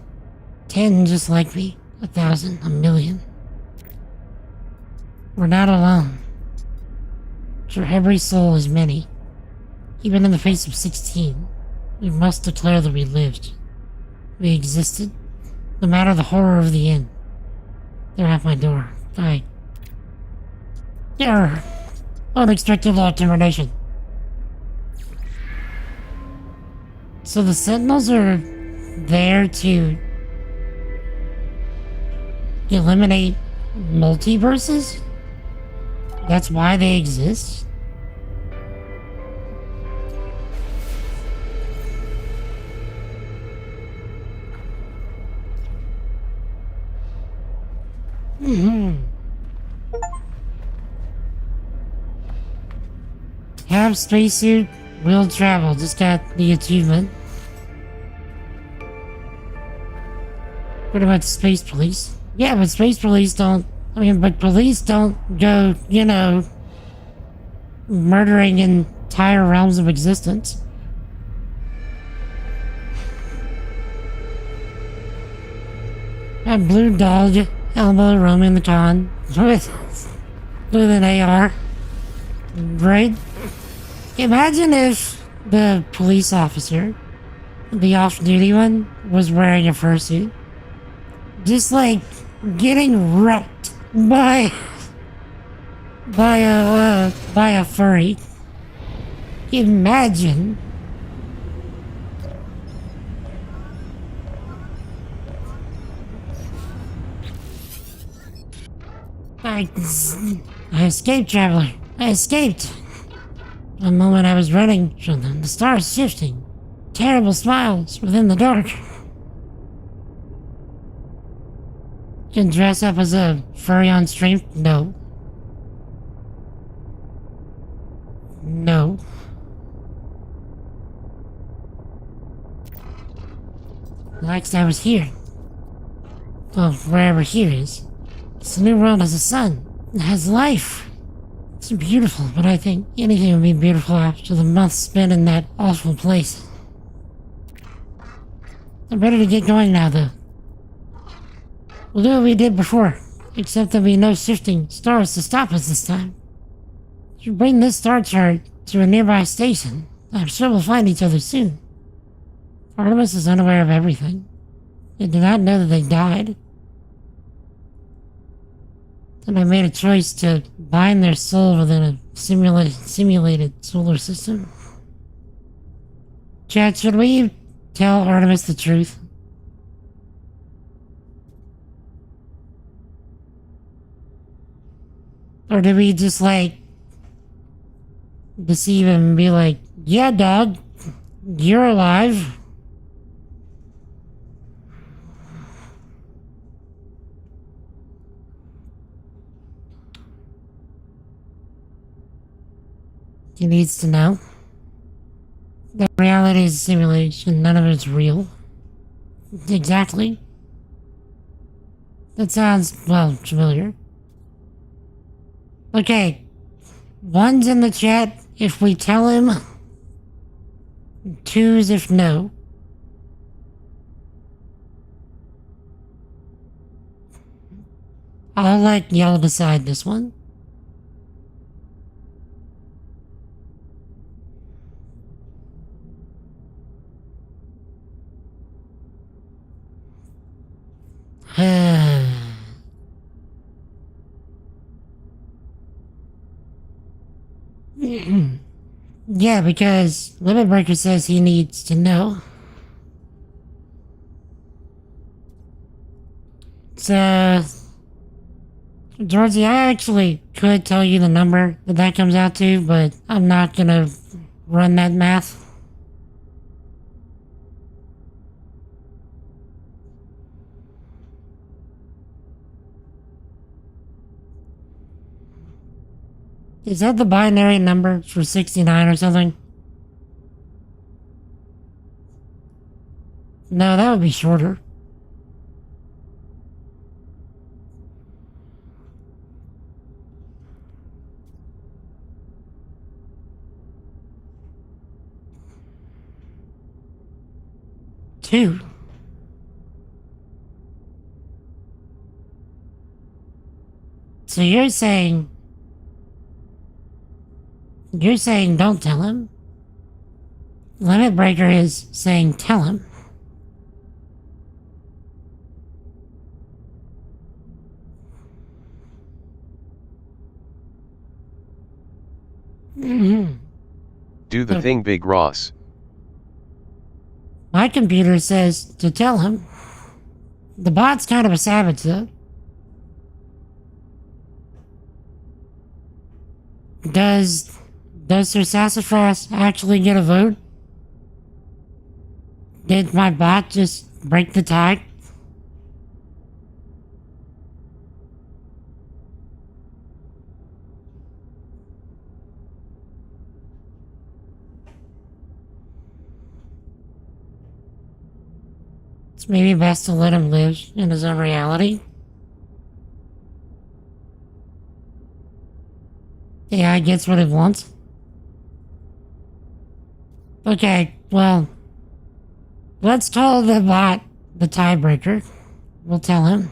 10 just like me. 1,000, 1,000,000. We're not alone. For every soul is many. Even in the face of 16, we must declare that we lived. We existed, no matter the horror of the end. They're at my door. Error. Unexpected law termination. So the Sentinels are there to eliminate multiverses? That's why they exist? Have spacesuit, will travel. Just got the achievement. What about space police? Yeah, but space police don't... but police don't go, murdering entire realms of existence. A blue dog elbow roaming the con with an AR. Right? Imagine if the police officer, the off-duty one, was wearing a fursuit. Just like getting wrecked by a furry. Imagine. I escaped, traveler. I escaped. The moment I was running from them, the stars shifting. Terrible smiles within the dark. Can dress up as a furry on stream? No. No. Next I was here. Well, wherever here is. This new world has a sun. It has life. It's beautiful, but I think anything would be beautiful after the months spent in that awful place. I'm ready to get going now, though. We'll do what we did before, except there'll be no shifting stars to stop us this time. You bring this star chart to a nearby station. I'm sure we'll find each other soon. Artemis is unaware of everything. They did not know that they died. And I made a choice to bind their soul within a simulated solar system. Chat, should we tell Artemis the truth? Or do we just, deceive him and be like, yeah, dog, you're alive. He needs to know that reality is a simulation, none of it's real. Exactly. That sounds, well, familiar. Okay. One's in the chat if we tell him. Two's if no. I'll let y'all decide this one. Yeah, because Limit Breaker says he needs to know. So, Georgie, I actually could tell you the number that comes out to, but I'm not gonna run that math. Is that the binary number for 69 or something? No, that would be shorter. Two. So you're saying don't tell him. Limit Breaker is saying tell him. Do the thing, Big Ross. My computer says to tell him. The bot's kind of a savage, though. Does Sir Sassafras actually get a vote? Did my bot just break the tie? It's maybe best to let him live in his own reality. AI gets what it wants. Okay, well, let's call the bot the tiebreaker. We'll tell him.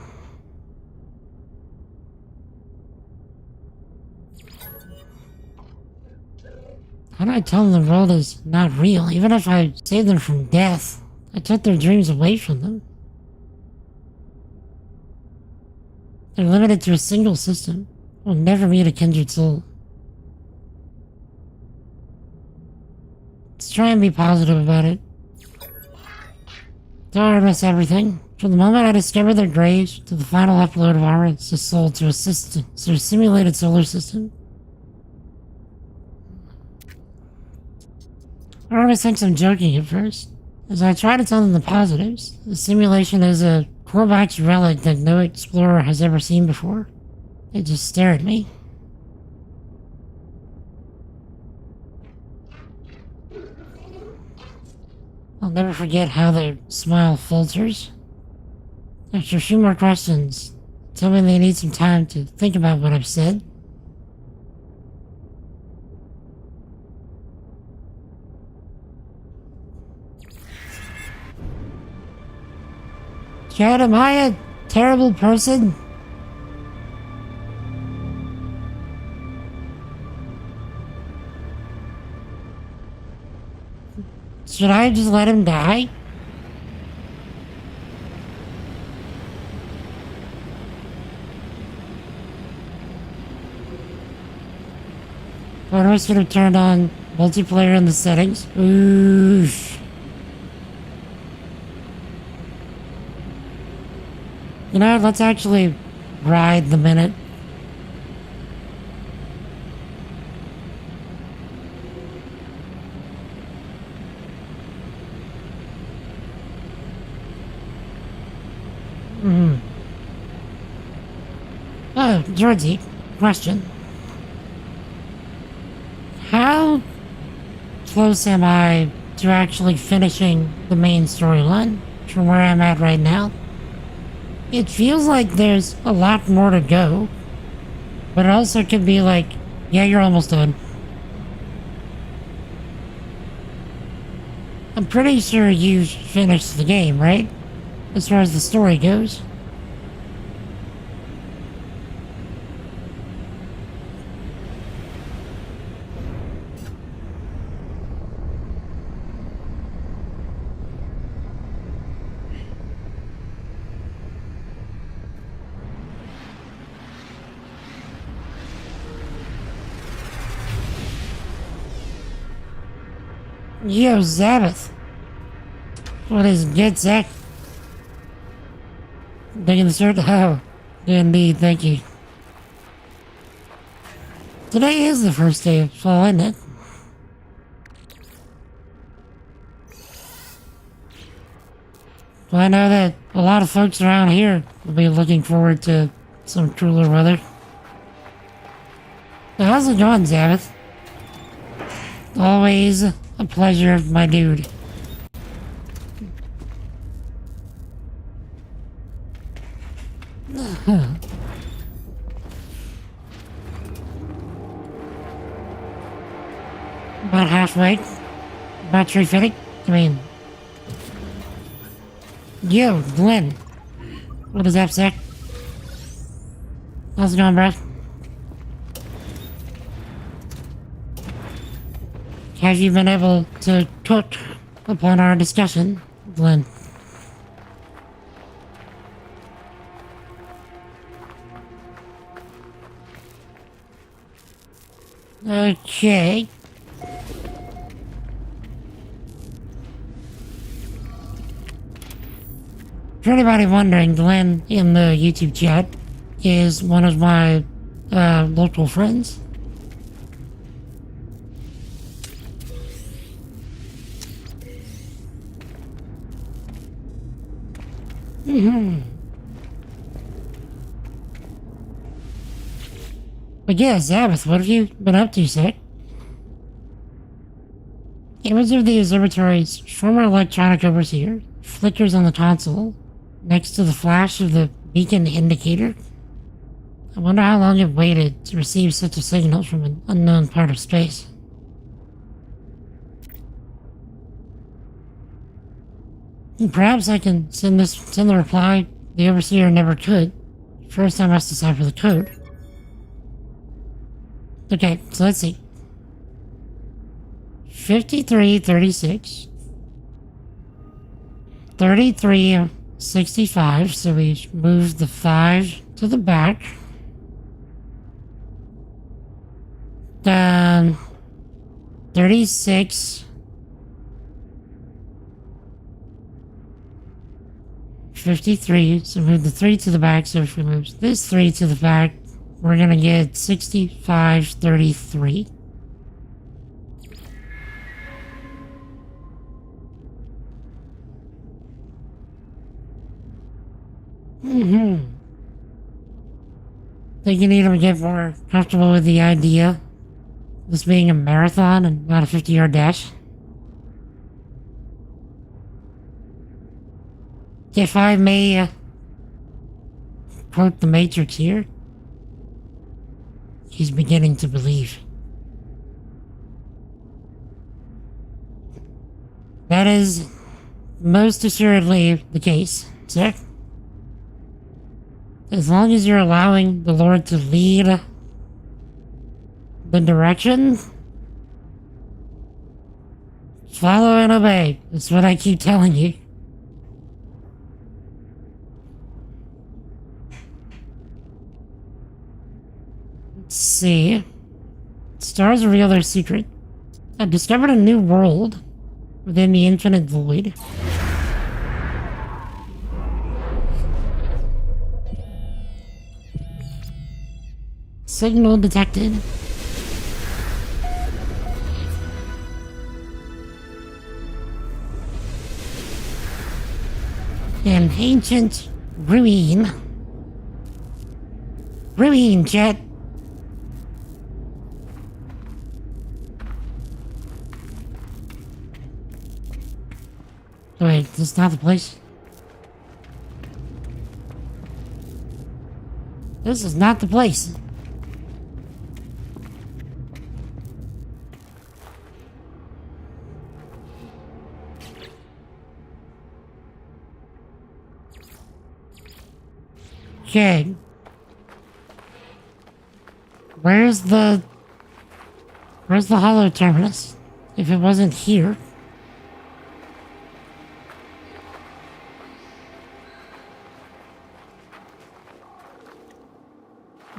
How do I tell them the world is not real? Even if I save them from death, I took their dreams away from them. They're limited to a single system. Will never meet a kindred soul. Let's try and be positive about it. Don't miss everything. From the moment I discovered their graves to the final upload of Armor's soul to a simulated solar system. Artemis thinks I'm joking at first, as I try to tell them the positives. The simulation is a Korvax relic that no explorer has ever seen before. They just stare at me. I'll never forget how their smile falters. After a few more questions, tell me they need some time to think about what I've said. Chad, am I a terrible person? Should I just let him die? I should have turned on multiplayer in the settings. Oof. You know, let's actually ride the minute. Oh, Georgie, question. How close am I to actually finishing the main storyline from where I'm at right now? It feels like there's a lot more to go, but it also could be like, yeah, you're almost done. I'm pretty sure you finished the game, right? As far as the story goes. Yo, Zabbath. What is good, Zach? Digging the shirt? Oh, indeed, thank you. Today is the first day of fall, isn't it? Well, I know that a lot of folks around here will be looking forward to some cooler weather. So how's it going, Zabbath? Always a pleasure, my dude. About halfway. About refitting. I mean... Yo, Glenn. What is up, Zach? How's it going, bro? Have you been able to cook upon our discussion, Glenn? Okay. For anybody wondering, Glenn in the YouTube chat is one of my local friends. But yeah, Zabbath, what have you been up to, sir? Image of the observatory's former electronic overseer flickers on the console next to the flash of the beacon indicator. I wonder how long it waited to receive such a signal from an unknown part of space. Perhaps I can send the reply the overseer never could. First I must decipher the code. Okay, so let's see. 5336 3365, so we move the 5 to the back. Then 36 53, so move the 3 to the back, so if we move this 3 to the back, we're gonna get 6533. Think you need to get more comfortable with the idea of this being a marathon and not a 50-yard dash? If I may quote the Matrix here, he's beginning to believe. That is most assuredly the case, sir. As long as you're allowing the Lord to lead the direction, follow and obey. That's what I keep telling you. Let's see. Stars reveal their secret. I discovered a new world within the infinite void. Signal detected. An ancient ruin. Ruin, chat. Wait, this is not the place. This is not the place. Okay. Where's the hollow terminus? If it wasn't here.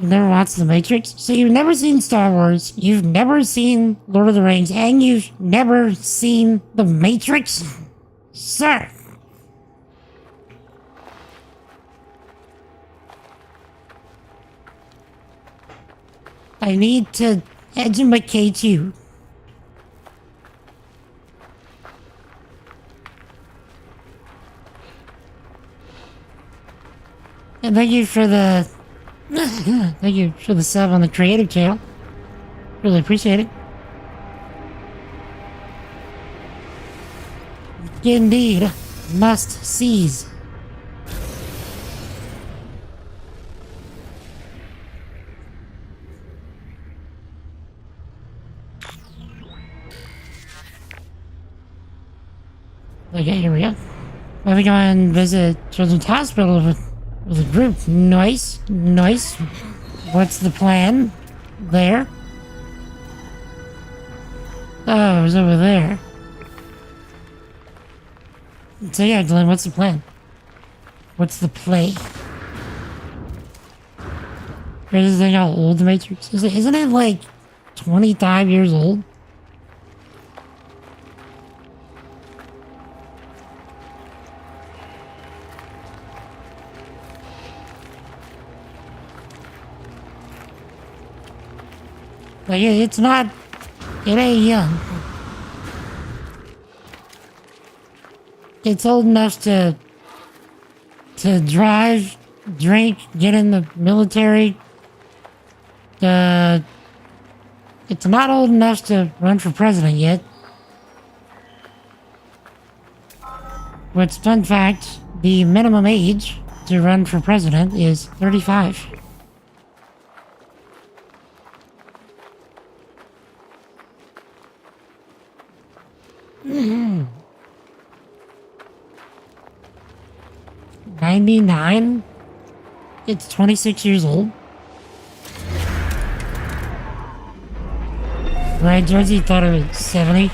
You've never watched The Matrix? So you've never seen Star Wars, you've never seen Lord of the Rings, and you've never seen The Matrix? Sir! I need to educate you. And thank you for the thank you for the sub on the creative channel. Really appreciate it. Indeed, must seize. Okay, here we go. Let me go and visit Children's Hospital with a group. Nice, nice. What's the plan there? Oh, it was over there. So yeah, Glenn, what's the plan? What's the play? Or is it how old the Matrix is? Isn't it like 25 years old? Like, it's not, it ain't young. It's old enough to drive, drink, get in the military. It's not old enough to run for president yet. What's fun fact, the minimum age to run for president is 35. Mm-hmm. 99? It's 26 years old. Right, Georgie thought it was 70.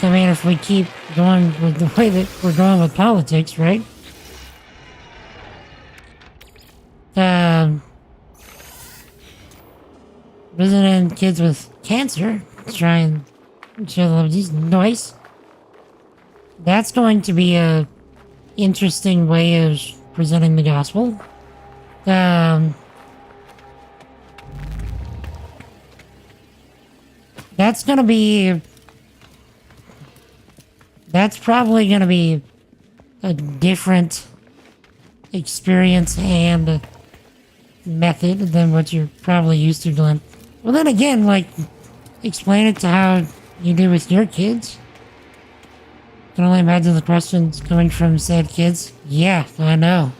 I mean, if we keep going with the way that we're going with politics, right? Visiting kids with cancer, try and show them these nice. That's going to be a interesting way of presenting the gospel. That's probably gonna be a different experience and method than what you're probably used to, Glenn. Well, then again, like, explain it to how you do with your kids. Can only imagine the questions coming from said kids. Yeah, I know.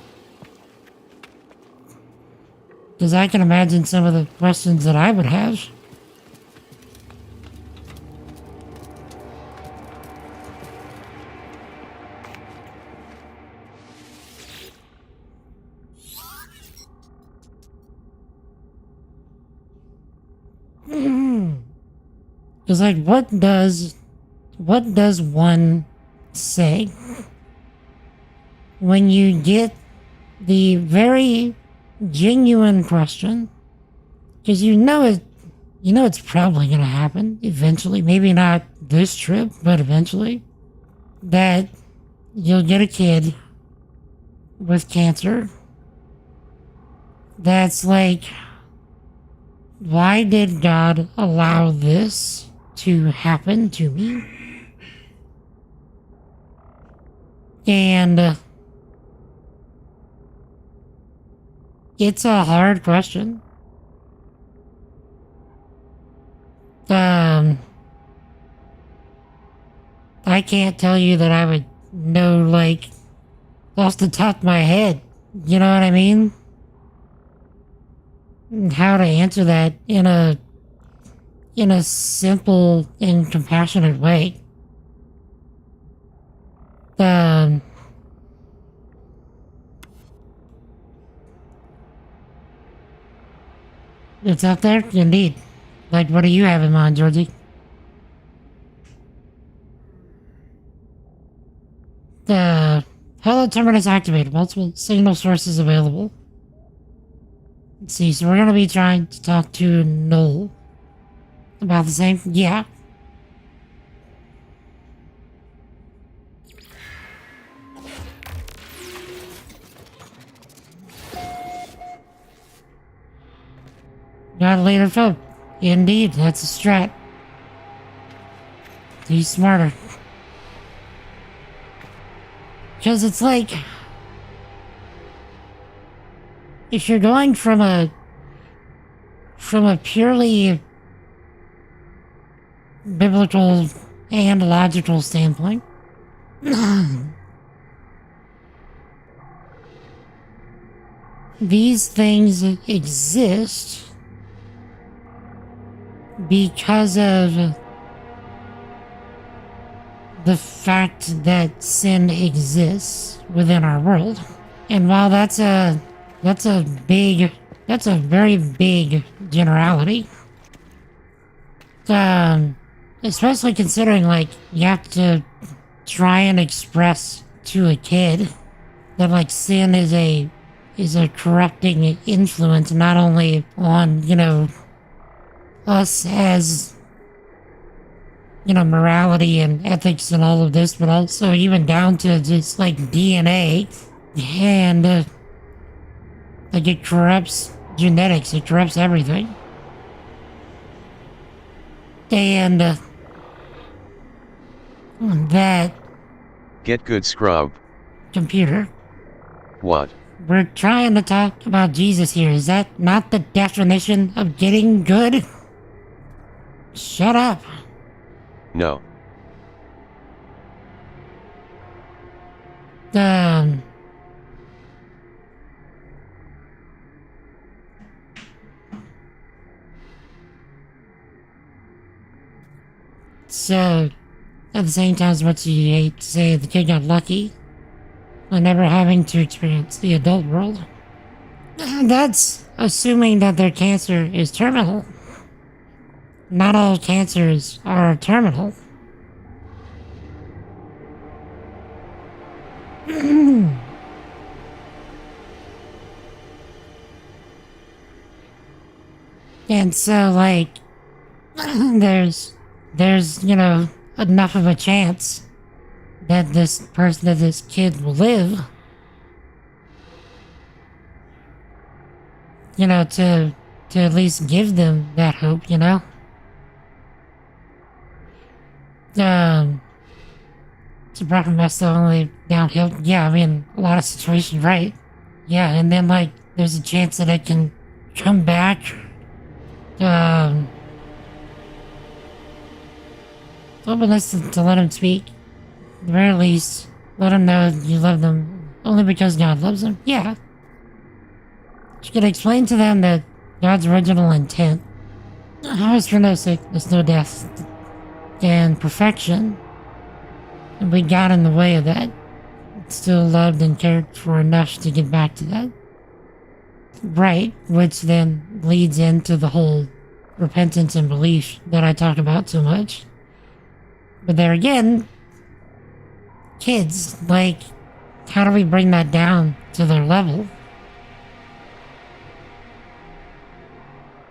Because I can imagine some of the questions that I would have. Because, like, what does one say when you get the very genuine question? Because you know it's probably going to happen eventually. Maybe not this trip, but eventually. That you'll get a kid with cancer that's like, why did God allow this to happen to me? And it's a hard question. I can't tell you that I would know, like, off the top of my head. You know what I mean? How to answer that in a simple and compassionate way. It's out there, indeed. Like, what do you have in mind, Georgie? Hello, terminus activated. Multiple signal sources available. Let's see, so we're gonna be trying to talk to Noel. About the same? Yeah. Got a later vote. Indeed, that's a strat. He's smarter. Because it's like, if you're going from a purely biblical and logical standpoint, these things exist because of the fact that sin exists within our world. And while that's a very big generality, especially considering, like, you have to try and express to a kid that, like, sin is a corrupting influence, not only on, you know, us as, you know, morality and ethics and all of this, but also even down to just, like, DNA, and, like, it corrupts genetics, it corrupts everything. And, that Get good, scrub. computer, What? we're trying to talk about Jesus here. Is that not the definition of getting good? Shut up. No. So, at the same time, as much as you hate to say the kid got lucky by never having to experience the adult world, that's assuming that their cancer is terminal. Not all cancers are terminal. And so, like, there's, you know, enough of a chance that this kid will live, you know, to at least give them that hope, you know? It's a broken mess, though, only downhill. Yeah, I mean, a lot of situations, right? Yeah, and then, like, there's a chance that it can come back. Openness to let him speak. At the very least, let him know you love them only because God loves them. Yeah. You can explain to them that God's original intent was for no sickness, no death, and perfection. And we got in the way of that. Still loved and cared for enough to get back to that. Right, which then leads into the whole repentance and belief that I talk about so much. But there again, kids, like, how do we bring that down to their level?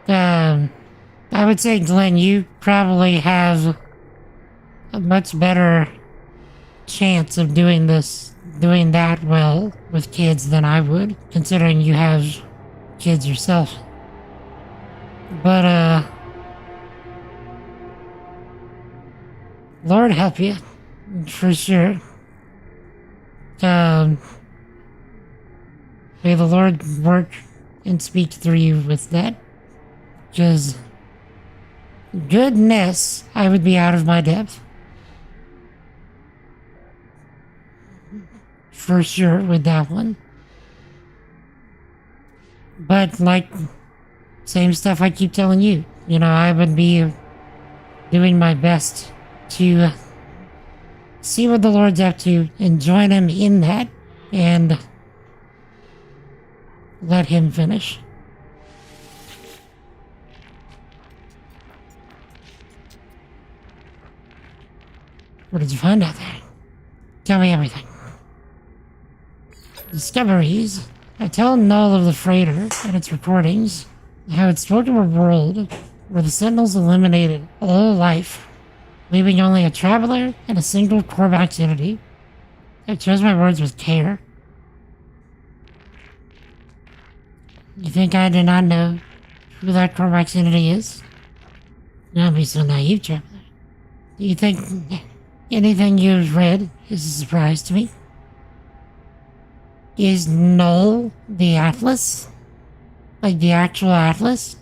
I would say, Glenn, you probably have a much better chance of doing that well with kids than I would, considering you have kids yourself. But, Lord help you, for sure. May the Lord work and speak through you with that. Because goodness, I would be out of my depth. For sure with that one. But, like, same stuff I keep telling you. You know, I would be doing my best to see what the Lord's up to and join him in that and let him finish. What did you find out there? Tell me everything. Discoveries I tell Null of the freighter and its recordings how it spoke of a world where the Sentinels eliminated all life, leaving only a traveler and a single Korvax entity. I chose my words with care. You think I do not know who that Korvax entity is? Don't be so naive, traveler. Do you think anything you've read is a surprise to me? Is Null the Atlas? Like the actual Atlas?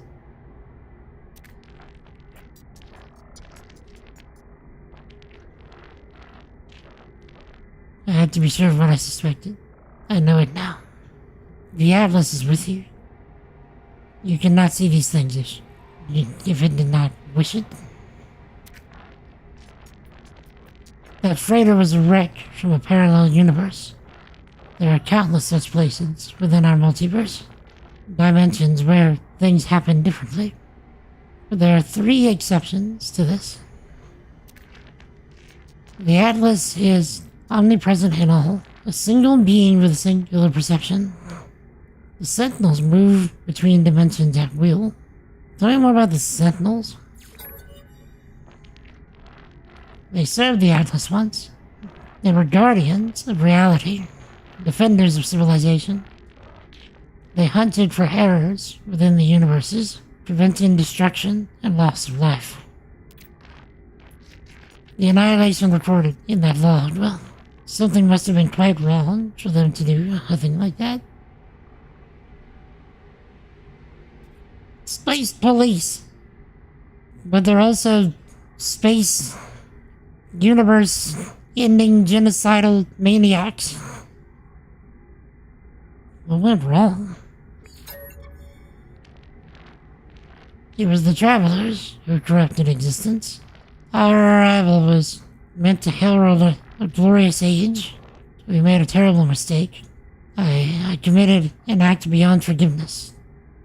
I had to be sure of what I suspected. I know it now. The Atlas is with you. You cannot see these things if it did not wish it. That freighter was a wreck from a parallel universe. There are countless such places within our multiverse. Dimensions where things happen differently. But there are 3 exceptions to this. The Atlas is omnipresent in all, a single being with a singular perception. The Sentinels move between dimensions at will. Tell me more about the Sentinels. They served the Atlas once. They were guardians of reality, defenders of civilization. They hunted for errors within the universes, preventing destruction and loss of life. The annihilation recorded in that log, well, something must have been quite wrong for them to do a thing like that. Space police. But they're also space universe-ending genocidal maniacs. What went wrong? It was the Travelers who corrupted existence. Our arrival was meant to herald a glorious age. We made a terrible mistake. I committed an act beyond forgiveness.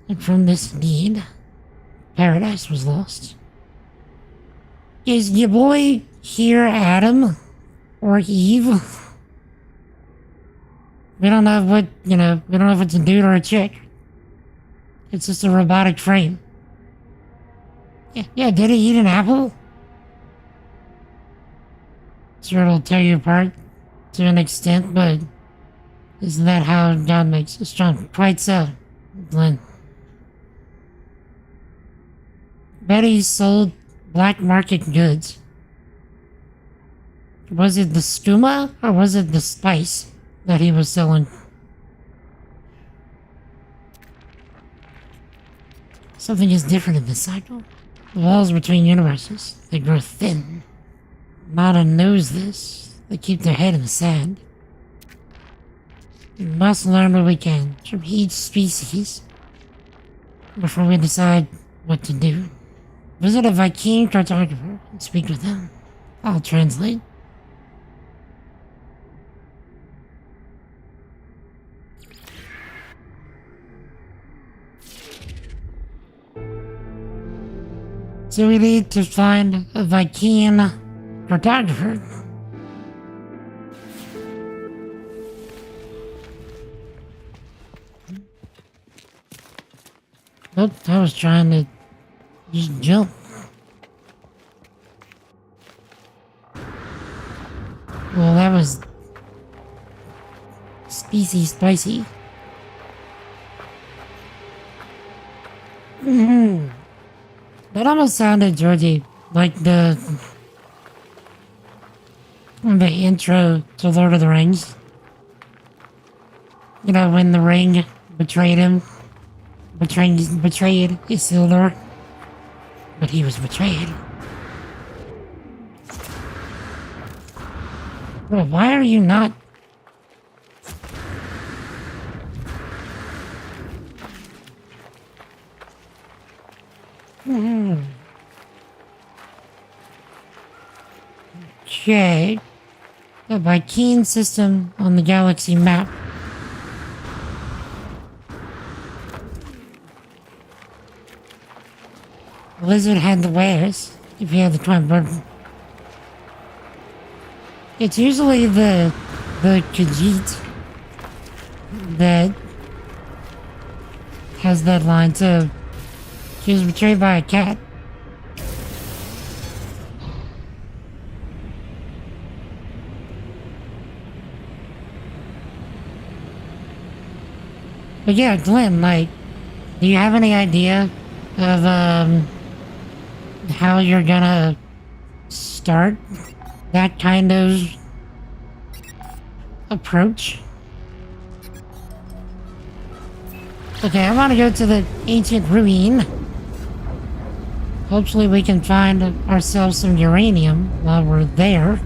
And from this deed, paradise was lost. Is your boy here Adam? Or Eve? We don't know what, we don't know if it's a dude or a chick. It's just a robotic frame. Yeah, did he eat an apple? Sure, it'll tear you apart to an extent, but isn't that how God makes us strong? Quite so, Glenn. Betty sold black market goods. Was it the stuma or was it the spice that he was selling? Something is different in this cycle. The walls between universes, they grow thin. Nada knows this. They keep their head in the sand. We must learn what we can from each species before we decide what to do. Visit a Vy'keen cartographer and speak with them. I'll translate. So we need to find a Vy'keen cartographer. Nope, I was trying to just jump. Well, that was species spicy. That almost sounded, Georgie, like the intro to Lord of the Rings. You know, when the ring betrayed him. Betrayed Isildur. But he was betrayed. Bro, why are you not... Okay. The Vy'keen system on the galaxy map. Blizzard had the wares, if you had the twin button. It's usually the Khajiit that has that line too. She was betrayed by a cat. But yeah, Glenn, like, do you have any idea of how you're gonna start that kind of approach? Okay, I want to go to the ancient ruin. Hopefully we can find ourselves some uranium while we're there.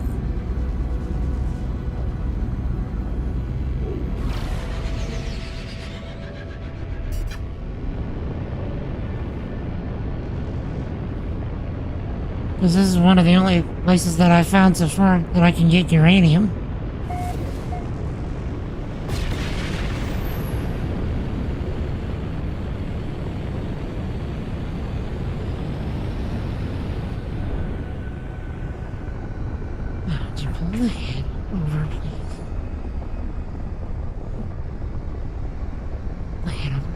Because this is one of the only places that I've found so far that I can get uranium. Would you pull the head over, please? The head over.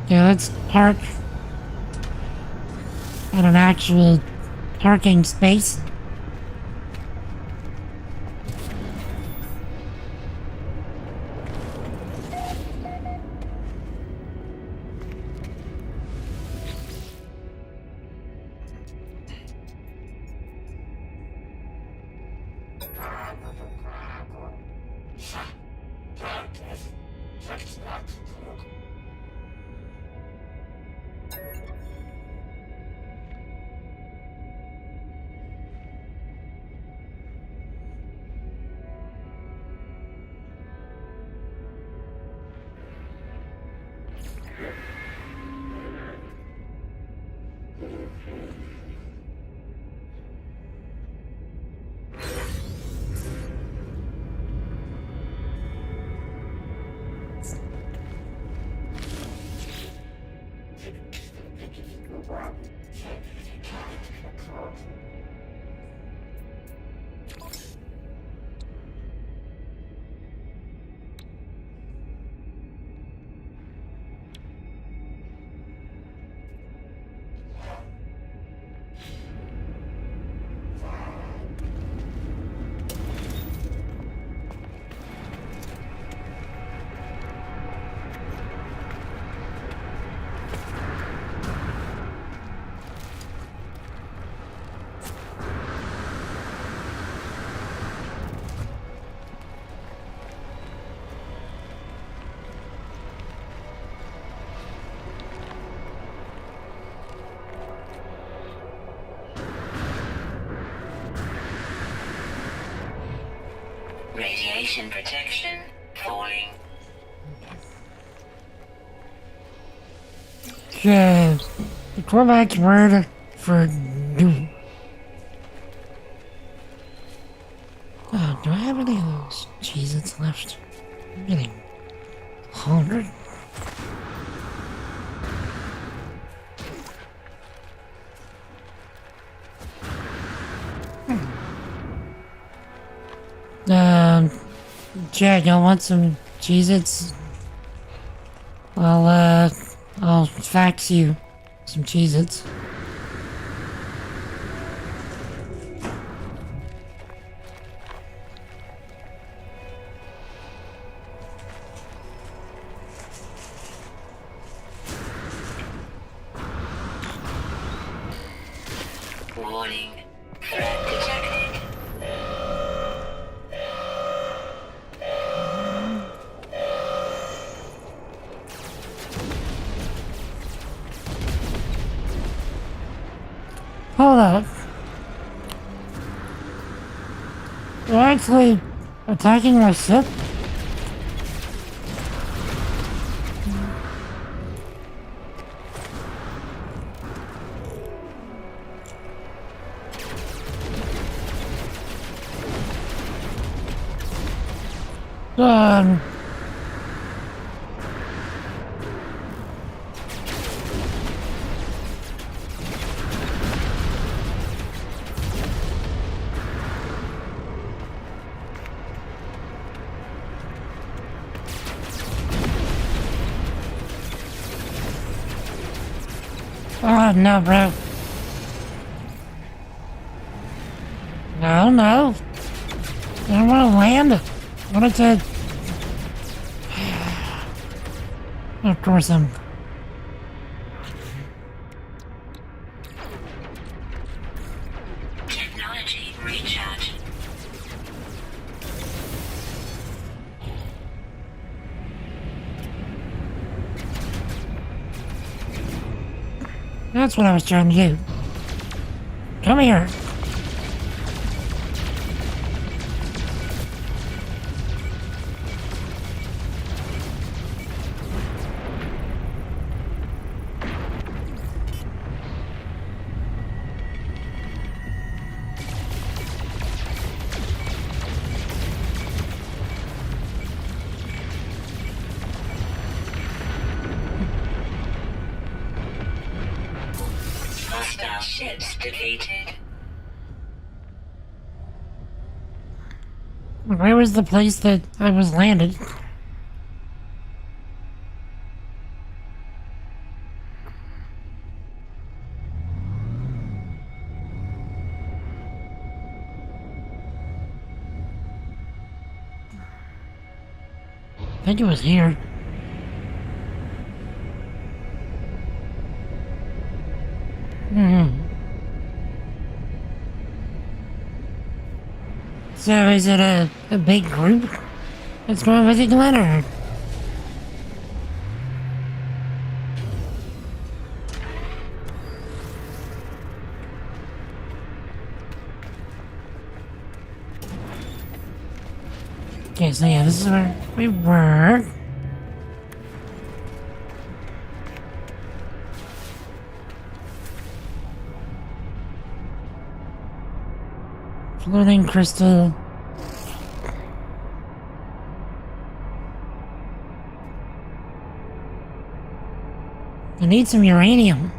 Yeah, let's park at an actual parking space. Radiation protection falling. Yeah, the Cormac's word for do. Oh, do I have any of those Cheez-Its left? I'm getting hungry. Jack, y'all want some Cheez-Its? I'll fax you some Cheez-Its. Warning. Threat detected. Hold up. They're actually attacking my ship? Um... Oh, no, bro. No, no. I don't want to land. I wanted to... Of course I'm... Technology recharge. That's what I was trying to do. Come here. Hostile ships defeated. Where was the place that I was landed? I think it was here. So is it a big group that's going with Glenn, or? Okay, so yeah, this is where we were. Floating crystal. I need some uranium.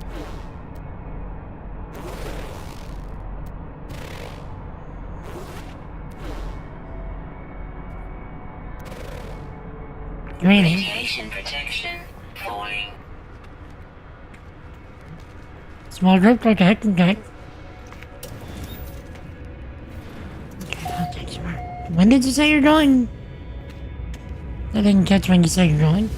Uranium. Radiation protection falling. Small group, okay. When did you say you're going? I didn't catch when you said you're going.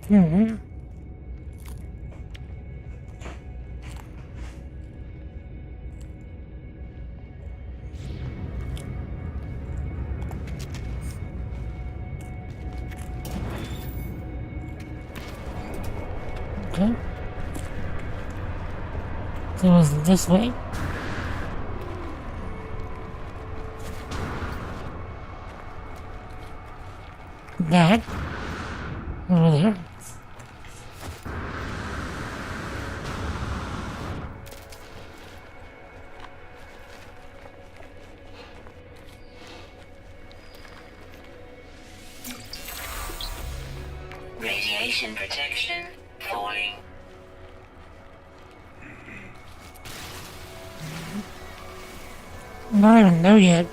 Mm-hmm. Okay. So it was this way? That? Over there? Radiation protection falling. I don't even know yet.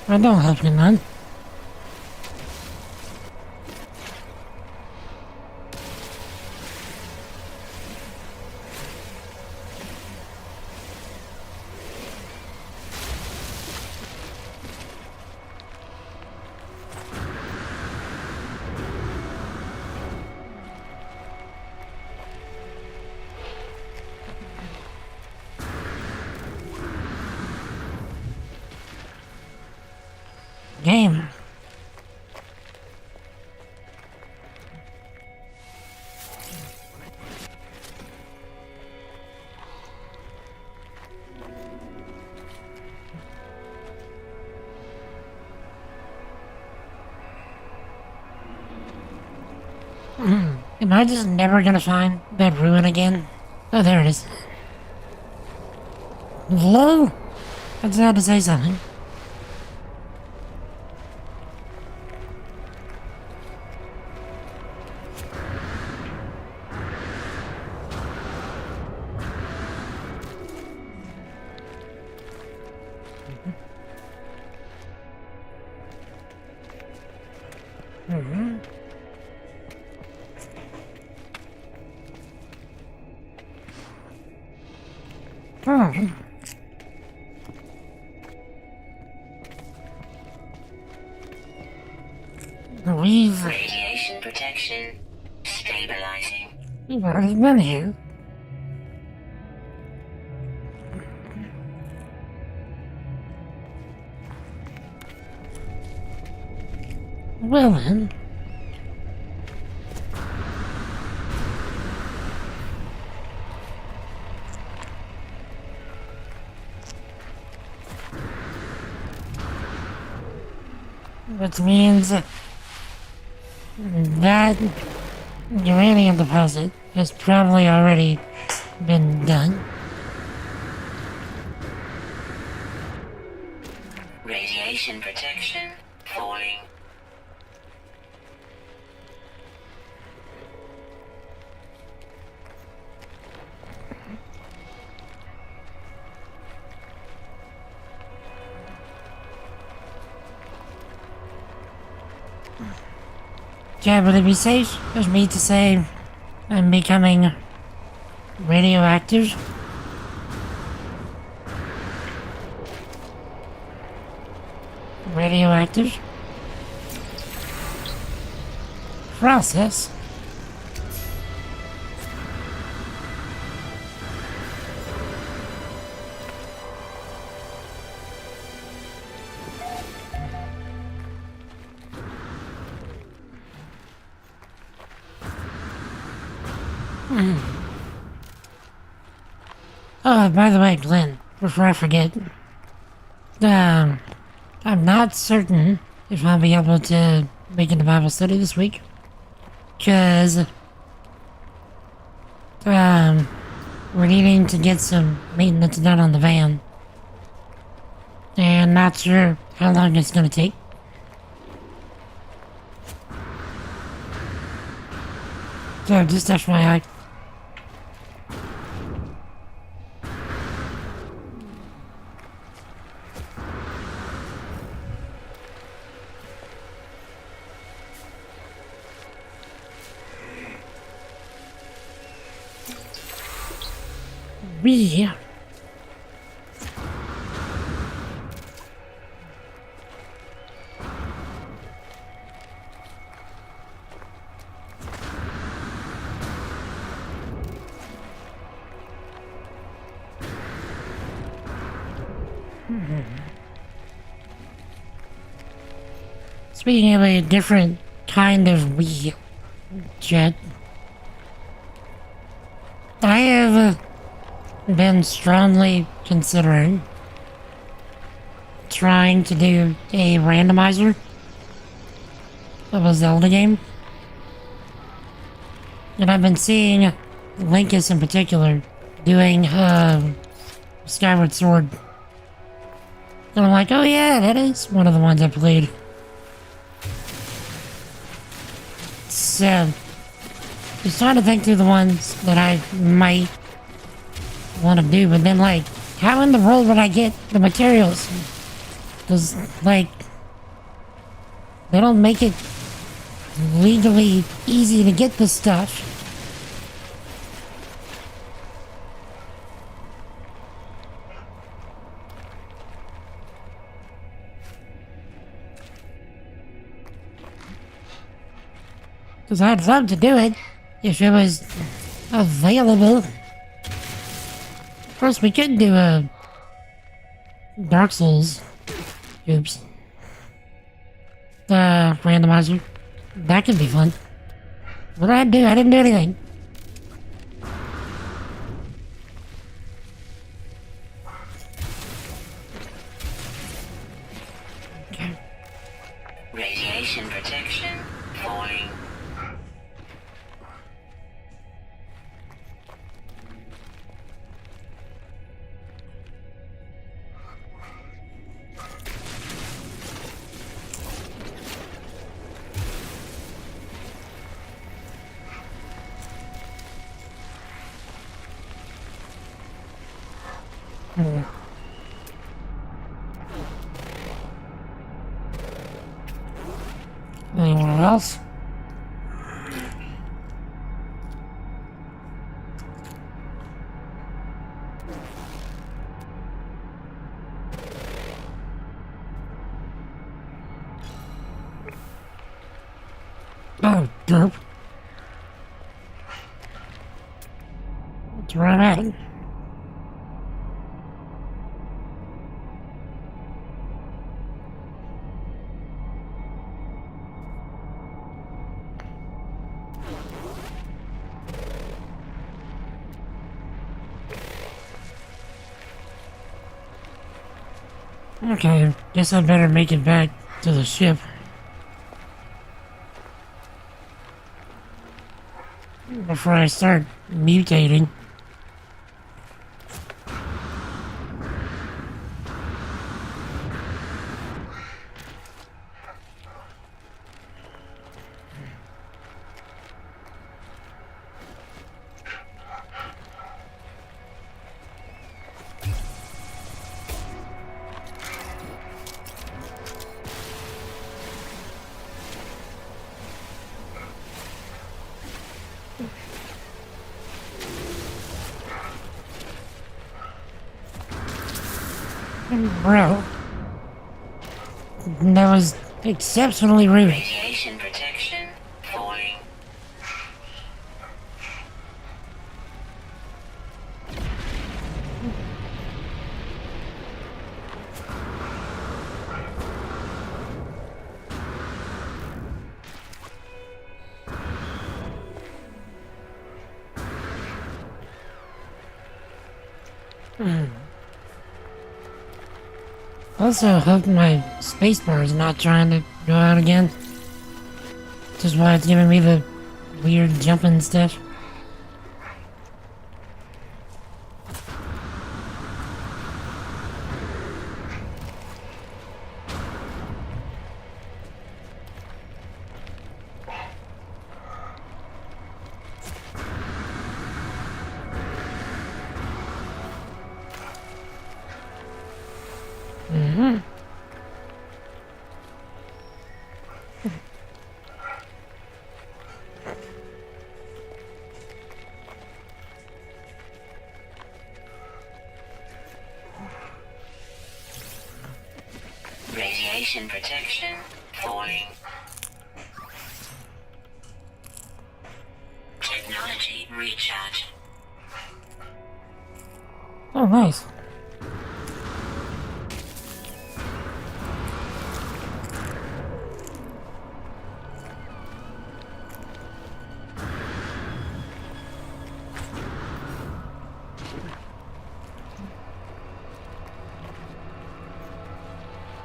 I don't have you none. Game. Am I just never gonna find that ruin again? Oh, there it is. Hello? I just had to say something. Mhm. Oh. We've Radiation protection stabilizing. already been here. Well then. Which means that uranium deposit has probably already been done. Radiation protection falling. Yeah, would it be safe for me to say I'm becoming radioactive? Radioactive? Process? Oh, by the way, Glenn, before I forget, I'm not certain if I'll be able to make it to Bible study this week, because, we're needing to get some maintenance done on the van, and not sure how long it's gonna take. So, just FYI. We Speaking of a different kind of wheel, Jet, I have been strongly considering trying to do a randomizer of a Zelda game. And I've been seeing Linkus in particular doing Skyward Sword. And I'm like, oh yeah, that is one of the ones I played. So, just trying to think through the ones that I might want to do, but then like, how in the world would I get the materials? Because like, they don't make it legally easy to get this stuff. Because I'd love to do it if it was available. Of course, we could do a Dark Souls. Oops. Randomizer. That could be fun. What did I do? I didn't do anything. Okay. Radiation protection falling. else. Oh, derp. That's where I'm at. Okay, guess I better make it back to the ship. Before I start mutating. Bro, that was exceptionally rude. Radiation protection falling. Also, hope my spacebar is not trying to go out again. Just why it's giving me the weird jumping stuff. Radiation protection falling. Technology recharge. Oh, nice.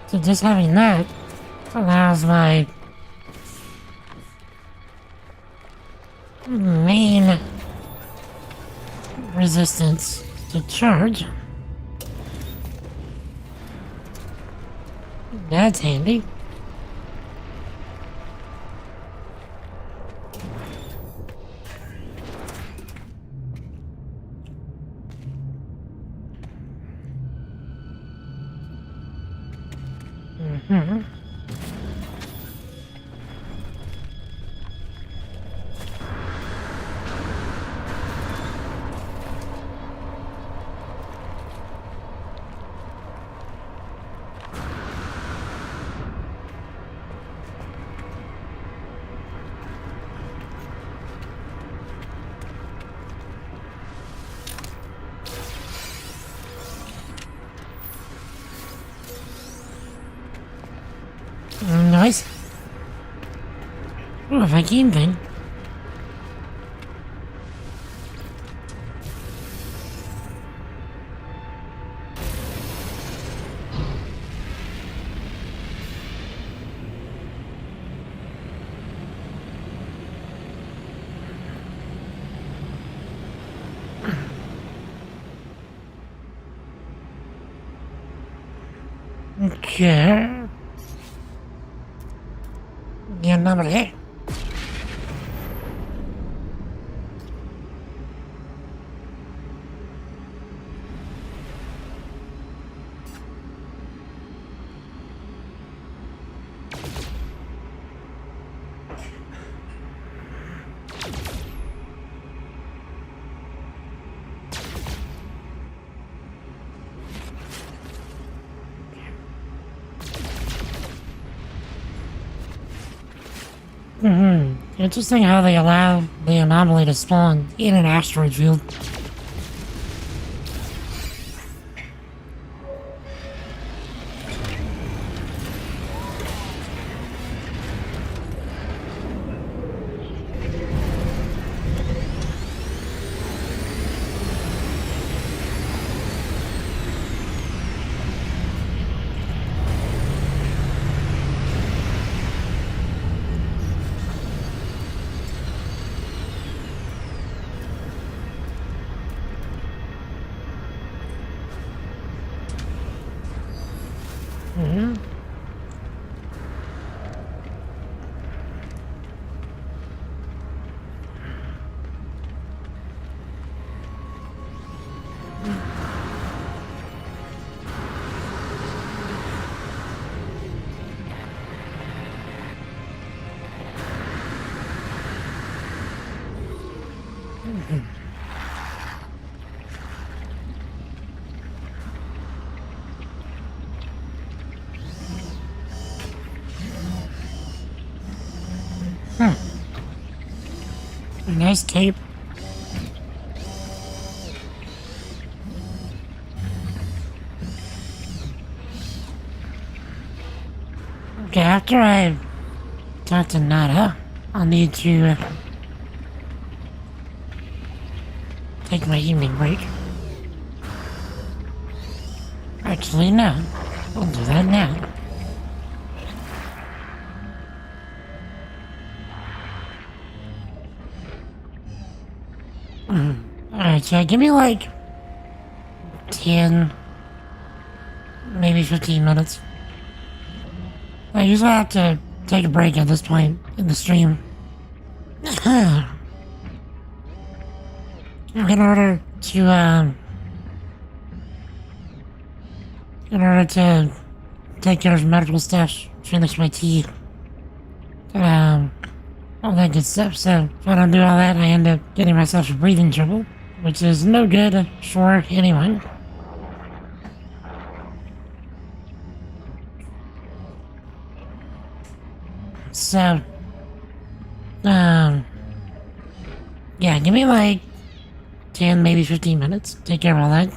So just having that allows my main resistance to charge. That's handy. Nice. Oh, if I can thing. Okay. Dia nombre. Interesting how they allow the anomaly to spawn in an asteroid field. A nice cape. Okay, after I talk to Nada, I'll need to take my evening break. Actually, no. I'll do that now. Alright, so give me like 10, maybe 15 minutes. I usually have to take a break at this point in the stream. In order to take care of medical stuff, finish my tea, all that good stuff. So if I don't do all that, I end up getting myself a breathing trouble, which is no good for anyone. So, yeah, give me like 10, maybe 15 minutes. Take care of all that.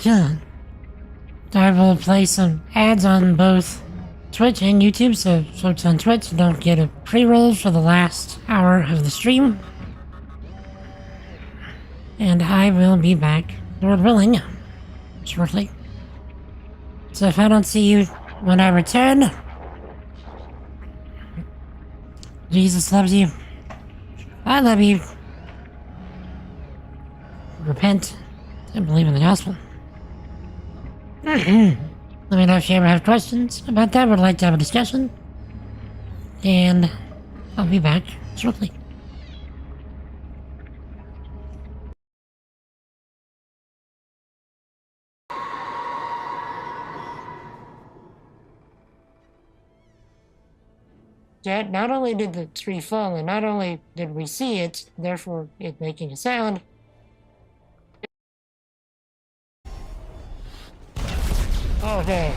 Yeah. I will play some ads on both Twitch and YouTube, so folks on Twitch don't get a pre-roll for the last hour of the stream. And I will be back, Lord willing, shortly. So if I don't see you when I return, Jesus loves you. I love you. Repent and believe in the gospel. Let me know if you ever have questions about that, would like to have a discussion. And I'll be back shortly. Jet, not only did the tree fall, and not only did we see it, therefore it making a sound. Okay.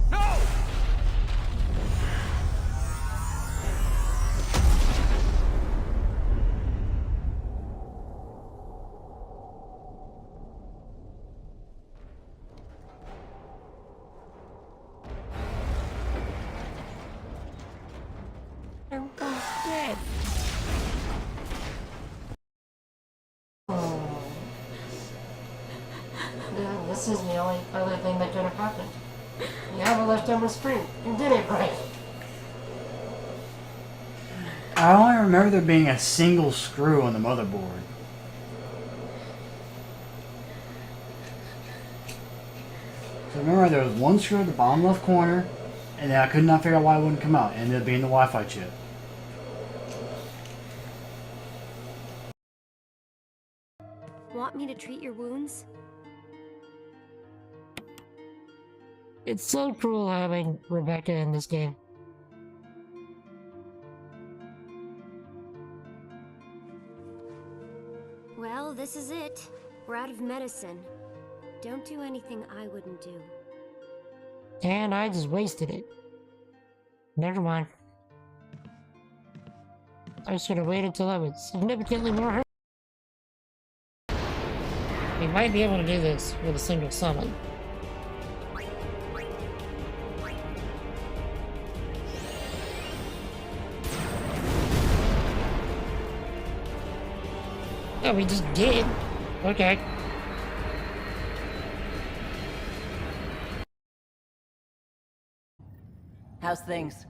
No! Dead. Yeah, this is the only other thing that could have happened. You have a leftover screw. You did it right. I only remember there being a single screw on the motherboard. So remember there was one screw at the bottom left corner, and then I could not figure out why it wouldn't come out. It ended up being the Wi-Fi chip. Want me to treat your wounds? It's so cruel having Rebecca in this game. Well, this is it. We're out of medicine. Don't do anything I wouldn't do. And I just wasted it. Never mind. I should have waited till I was significantly more hurt. We might be able to do this with a single summon. Oh, we just did. Okay. How's things?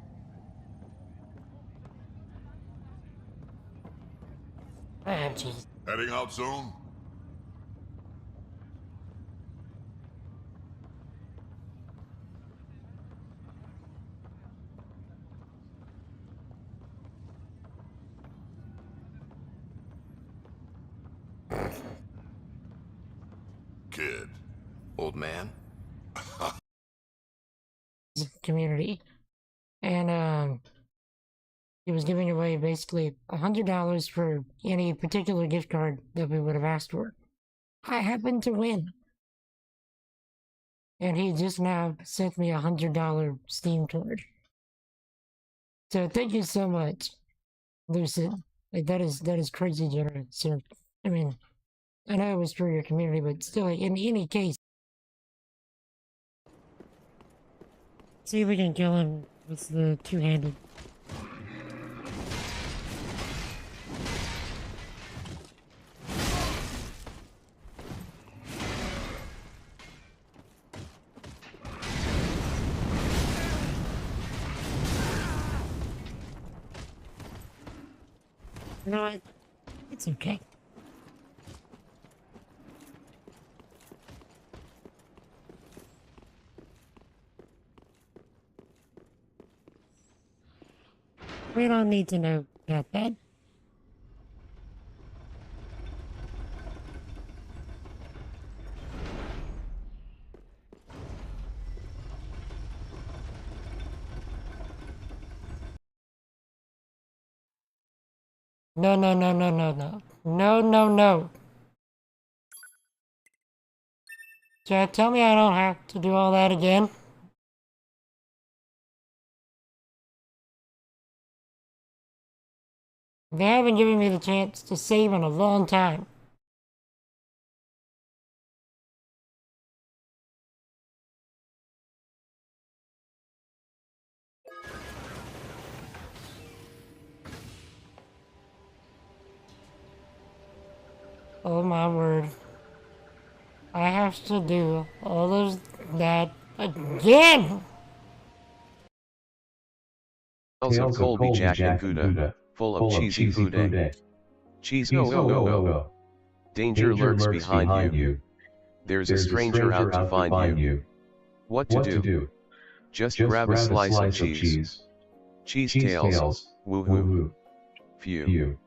Oh, jeez. Heading out soon? Kid. Old man? Community. And, he was giving away basically $100 for any particular gift card that we would have asked for. I happened to win. And he just now sent me $100 Steam card. So thank you so much, Lucid. Like, that is crazy generous. So, I mean, I know it was for your community, but still, in any case. See if we can kill him with the two-handed. You know what? It's okay. We don't need to know about that. No, no, no, no, no, no. No, no, no. Chad, tell me I don't have to do all that again. They haven't given me the chance to save in a long time. Oh my word. I have to do all of that again! Tales of Colby, Jack, and Gouda, full of cheesy food. Cheese, oh. Danger lurks behind you. There's a stranger out to find you. What to do? Just grab a slice of cheese. Cheese tails, woohoo. Phew.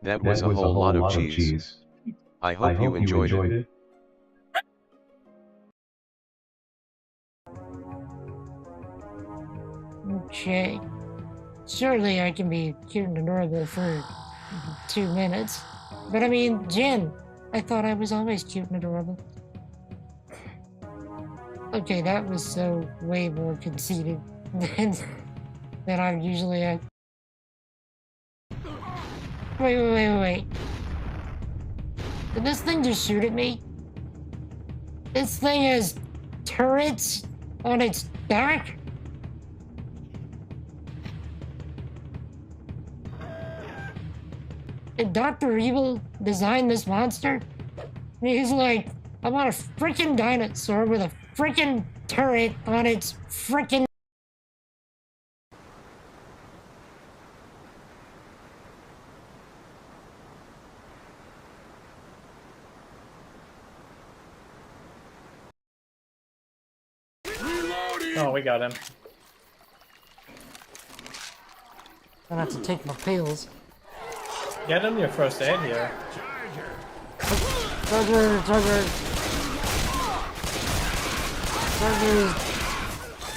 That was a whole lot of cheese. I hope you enjoyed it. Okay. Surely I can be cute and adorable for 2 minutes. But I mean, Jen, I thought I was always cute and adorable. Okay, that was so way more conceited than I usually am. Wait. Did this thing just shoot at me? This thing has turrets on its back? Did Dr. Evil design this monster? He's like, I want a freaking dinosaur with a freaking turret on its freaking. Oh, we got him. I have to take my pills. Get him your first aid here. Charger.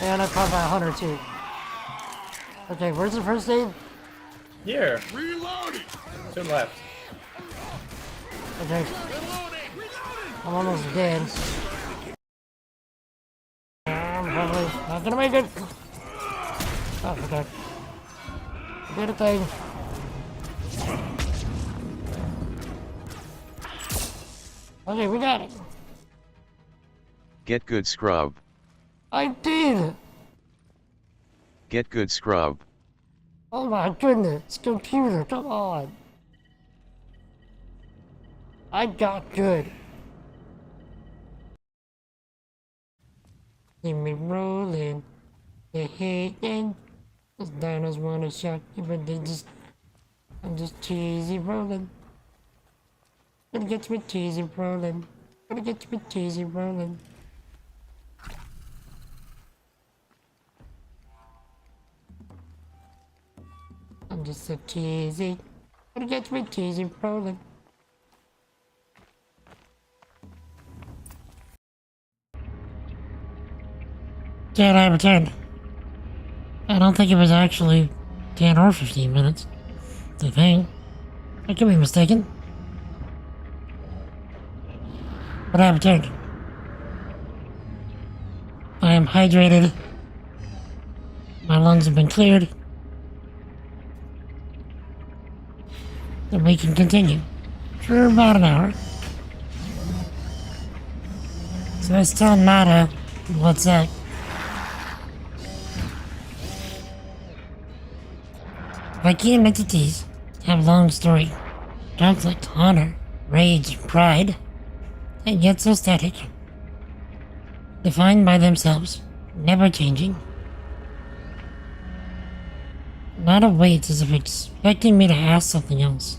And I caught by 100 too. Okay, where's the first aid? Here. Reloading! To the left. Okay. I'm almost dead. I'm probably not gonna make it. Oh, okay. Did a thing. Okay, we got it. Get good scrub. I did. Get good scrub. Oh my goodness, computer, come on. I got good. Keep me rolling. They're hating. Those dinos wanna shock you, but I'm just cheesy rolling. Gonna get me cheesy rolling. Gonna get me cheesy rolling. I'm just so cheesy. Gonna get me cheesy rolling. Dad, I returned. I don't think it was actually 10 or 15 minutes. The thing. I could be mistaken. But I returned. I am hydrated. My lungs have been cleared. Then we can continue for about an hour. So let's tell Nada what's up. Vy'keen entities have long story, conflict, honor, rage, pride, and yet so static. Defined by themselves, never changing. Nada waits as if expecting me to ask something else.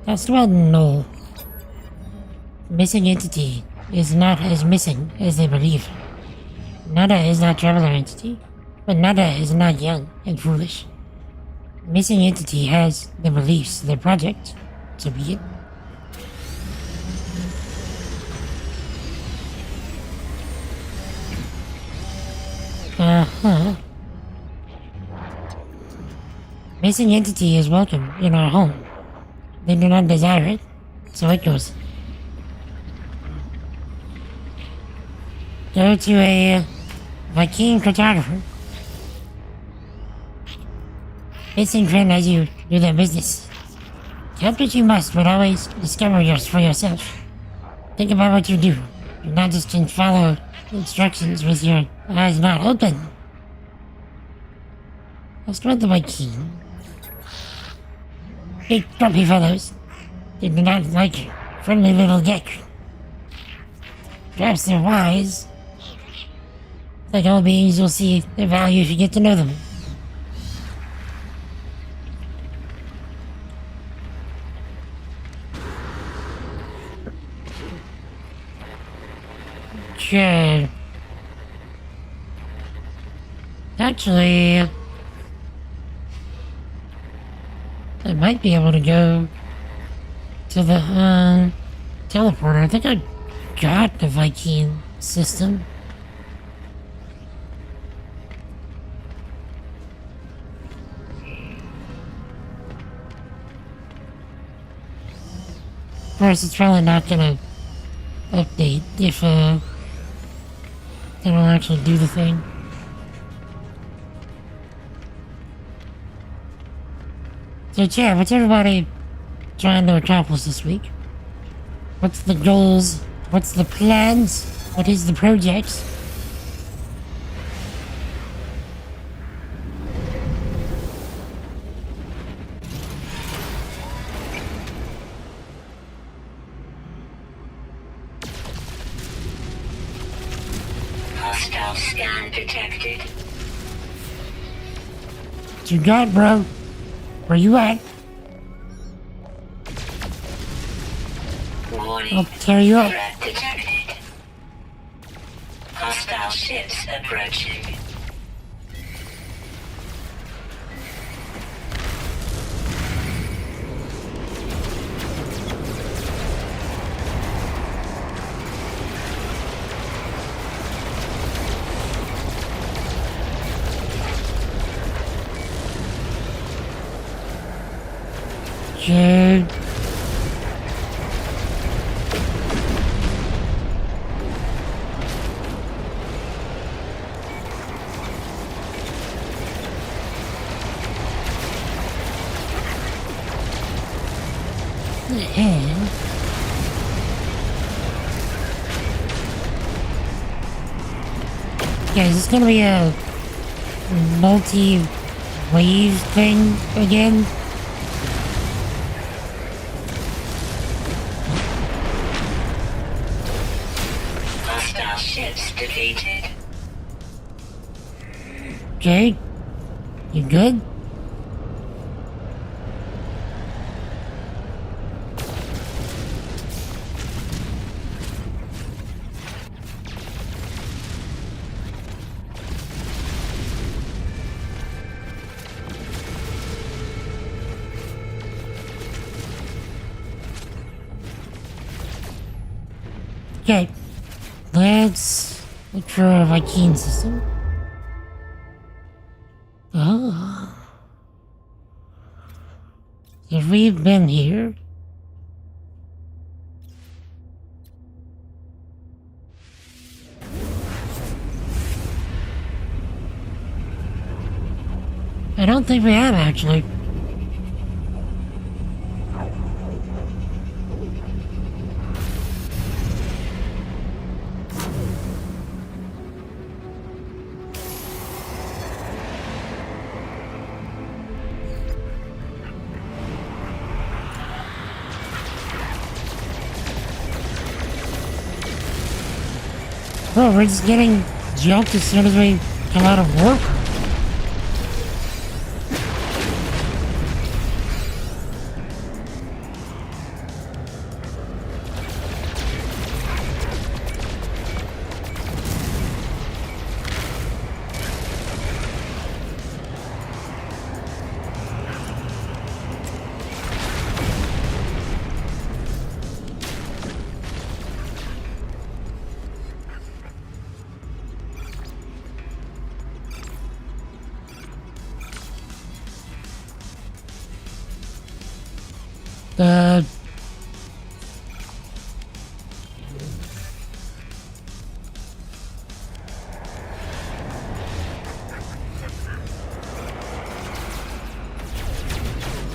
That's well, no. Missing entity is not as missing as they believe. Nada is not traveler entity, but Nada is not young and foolish. Missing entity has the beliefs, the project, so be it. Uh-huh. Missing entity is welcome in our home. They do not desire it, so it goes. Go to a Vy'keen cartographer. Missing friend as you do their business. Help what you must, but always discover yours for yourself. Think about what you do. Do not just follow instructions with your eyes not open. Let's start the Vy'keen. Big grumpy fellows. They do not like friendly little geck. Perhaps they're wise. Like all beings, you'll see their value if you get to know them. Sure. Actually, I might be able to go to the teleporter. I think I got the Vy'keen system. Of course, it's probably not gonna update if they don't actually do the thing. So, Chad, what's everybody trying to accomplish this week? What's the goals? What's the plans? What is the project? Hostile scan detected. What you got, bro? Where you at? Warning. I'll tear you up. Threat detected. Hostile ships approaching. Dude. can. Yeah, is this gonna be a multi-wave thing again? Hostile ships defeated. Jade? You good? Okay, let's look for a Vy'keen system. Oh. If we've been here. I don't think we have, actually. Bro, we're just getting jumped as soon as we come out of work.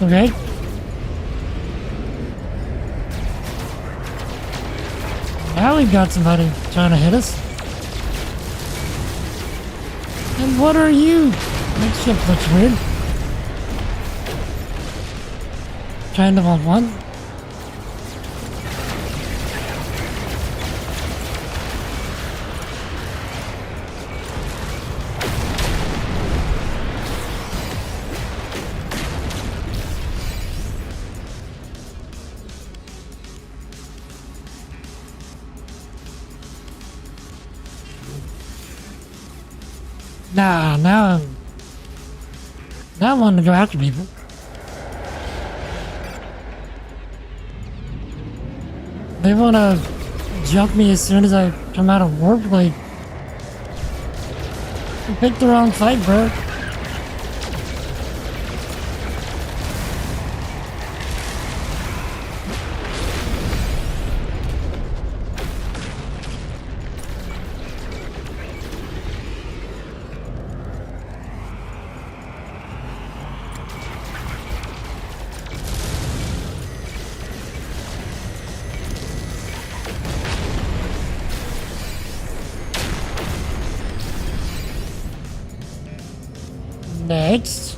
Okay. Now we've got somebody trying to hit us. And what are you? That ship looks weird. Trying to want one. Nah, now I want to go after people. They want to jump me as soon as I come out of work, like... You picked the wrong fight, bro. Next.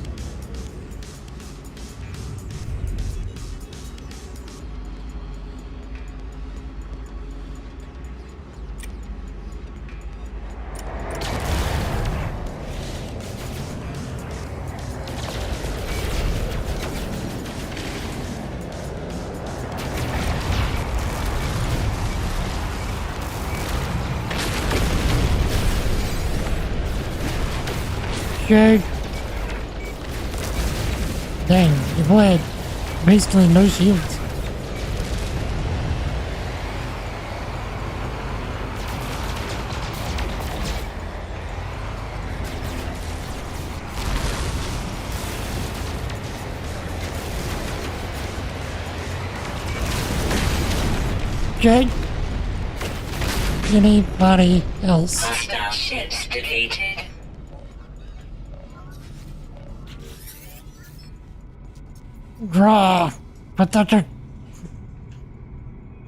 Okay. Dang, your boy had basically no shields. Okay. Anybody else? Hostile ships defeated. Draw. Pathetic.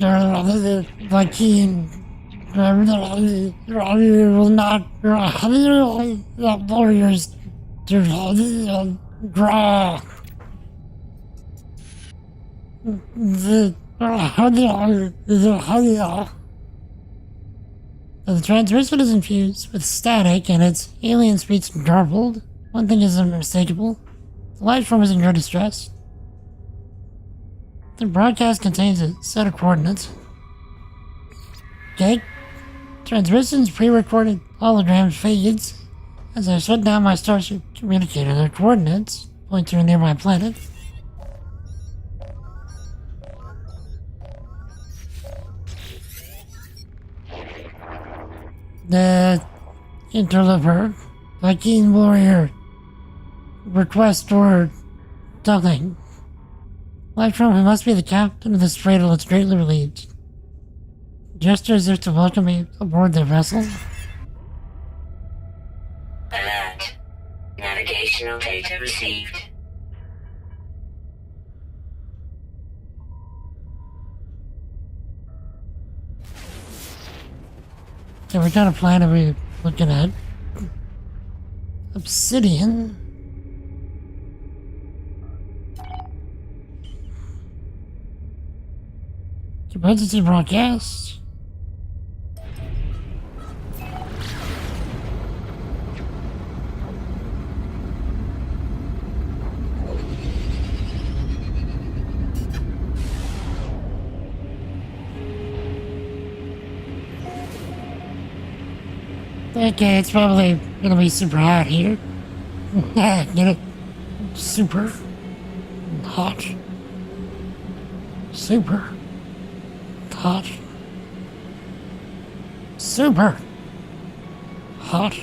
Joaquin will not the warriors to draw the transmission is infused with static and its alien speech garbled. One thing is unmistakable. The life form is in great distress. The broadcast contains a set of coordinates. Okay. Transmission's pre-recorded hologram fades as I shut down my starship communicator. The coordinates point to a nearby planet. The interloper, Viking warrior, request or something. Life from him must be the captain of this cradle. It's greatly relieved. Gesture as if to welcome me aboard their vessel. Alert. Navigational data received. So what kind of planet are we looking at? Obsidian? Emergency broadcast? Okay, it's probably gonna be super hot here. Get it? Super hot. Super hot. Super hot.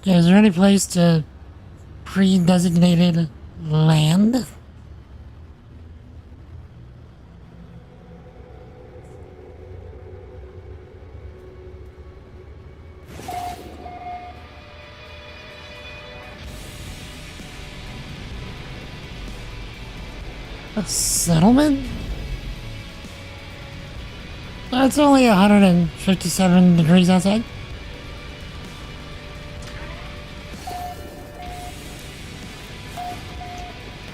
Okay, is there any place to pre-designated land? A settlement? It's only 157 degrees outside.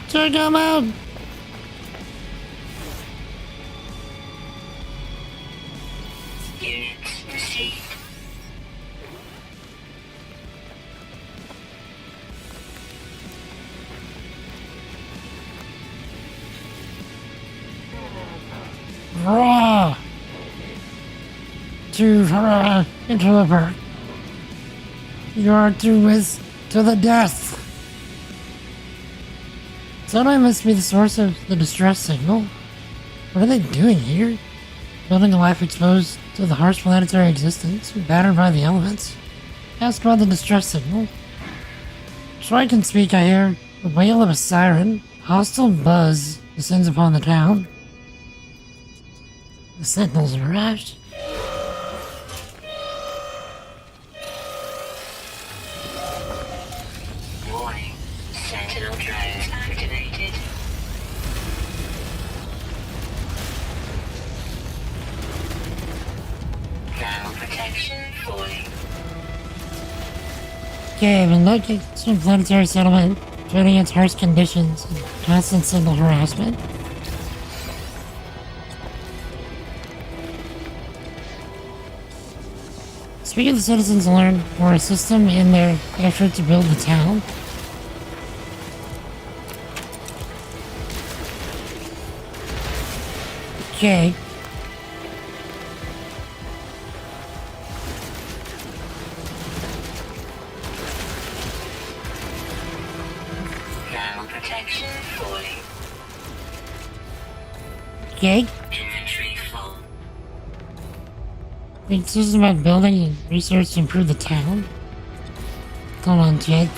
Check them out! Units received. Raw! To interloper. You are to the death. Sunlight must be the source of the distress signal. What are they doing here? Building a life exposed to the harsh planetary existence, battered by the elements. Ask about the distress signal. So I can speak, I hear the wail of a siren. Hostile buzz descends upon the town. The sentinels arrived. Warning. Sentinel drones activated. Now protection falling. Okay, I've been looking at some planetary settlement, fighting its harsh conditions and constant signal harassment. Speak of the citizens learn or assist them in their effort to build the town. Okay. Now protection falling. Okay. Inventory full. This is about building and research to improve the town. Hold on, Jed.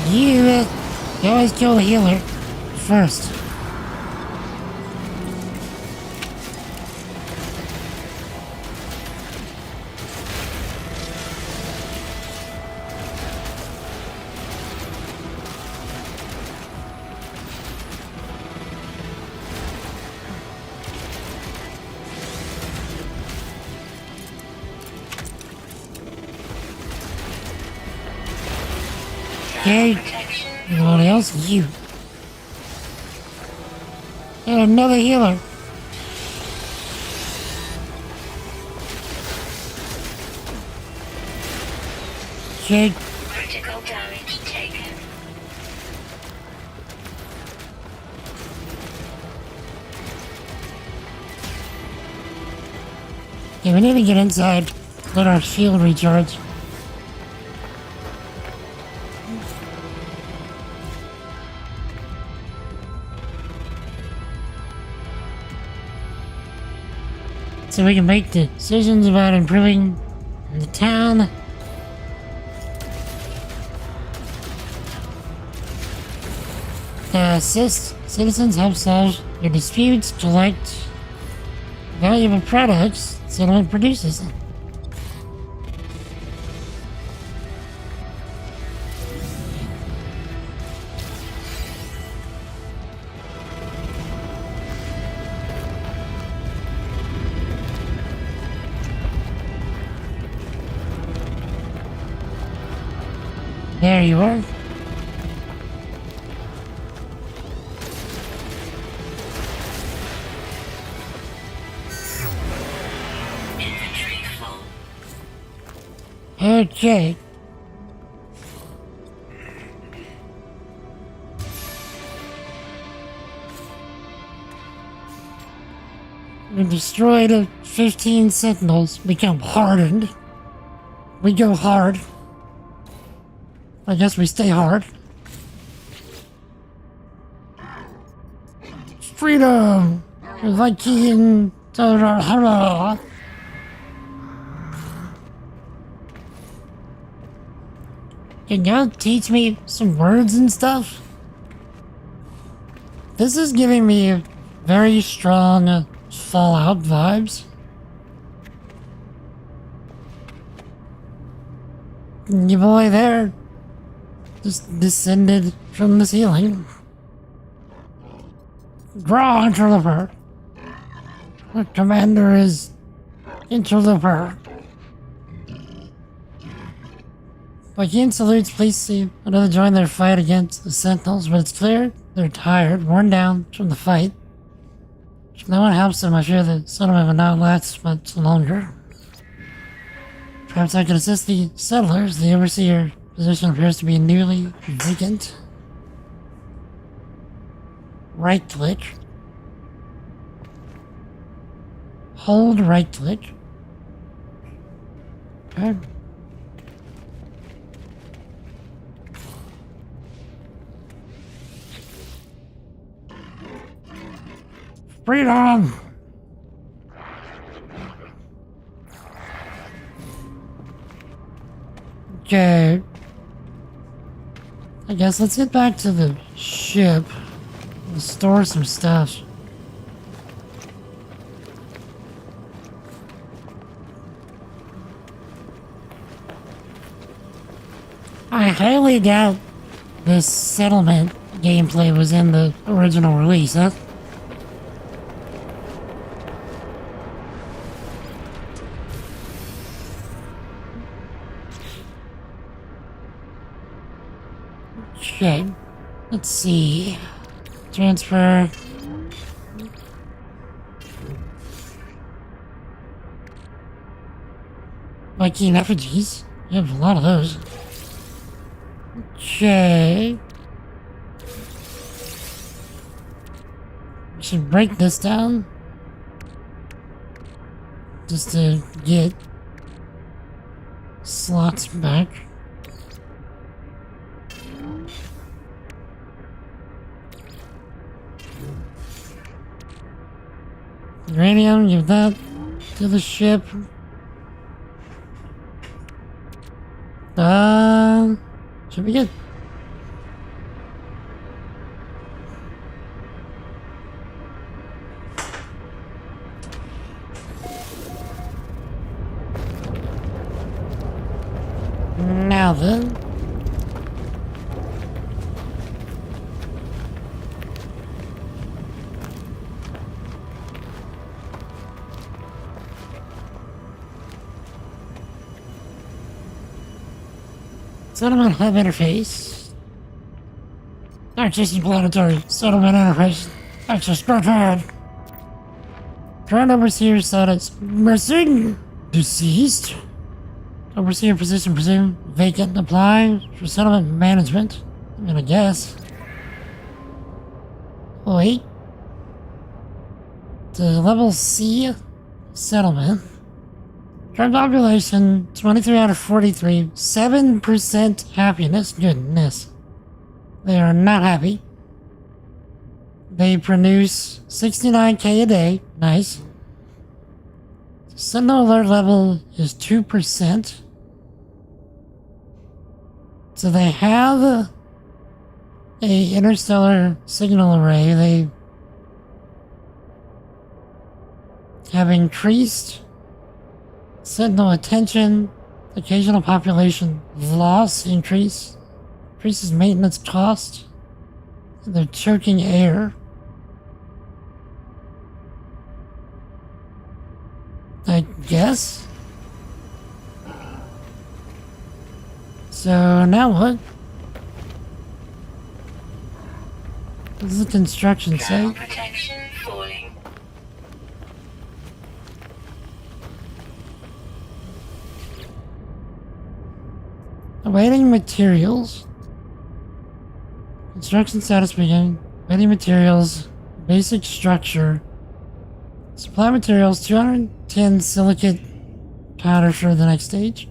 You always kill the healer first. Okay. Protection What else? You. And another healer. Okay. critical damage taken. Okay, we need to get inside. Let our shield recharge. So we can make decisions about improving the town. Assist citizens help solve your disputes, collect valuable products settlement produces. There you are. Inventory full. Okay. We destroyed 15 sentinels, become hardened. We go hard. I guess we stay hard. Freedom! Viking! Can y'all teach me some words and stuff? This is giving me very strong Fallout vibes. Your boy there just descended from the ceiling. Draw interloper. The commander is interloper. Joaquin salutes, please see another join their fight against the Sentinels, but it's clear they're tired, worn down from the fight. If no one helps them, I fear the settlement will not last much longer. Perhaps I can assist the settlers. The overseer position appears to be newly vacant. Right click. Hold right click. Okay. Freedom! Okay. I guess let's get back to the ship and store some stuff. I highly doubt this settlement gameplay was in the original release, huh? Okay, let's see. Transfer. Viking effigies. You have a lot of those. Okay. We should break this down. Just to get slots back. Uranium, give that to the ship. Should be good. Now then. Settlement hub interface. RTC Planetary Settlement Interface. Access granted. Current overseer status missing. Deceased. Overseer position presumed vacant. Apply for settlement management. I'm gonna guess. Wait. The level C settlement. Current population 23 out of 43. 7% happiness. Goodness. They are not happy. They produce 69k a day. Nice. Sentinel alert level is 2%. So they have a interstellar signal array. They have increased Sentinel attention, occasional population loss increases maintenance cost. They're choking air. I guess. So now what? What does the construction say? Protection falling. Awaiting materials. Construction status beginning. Awaiting materials. Basic structure. Supply materials. 210 silicate powder for the next stage.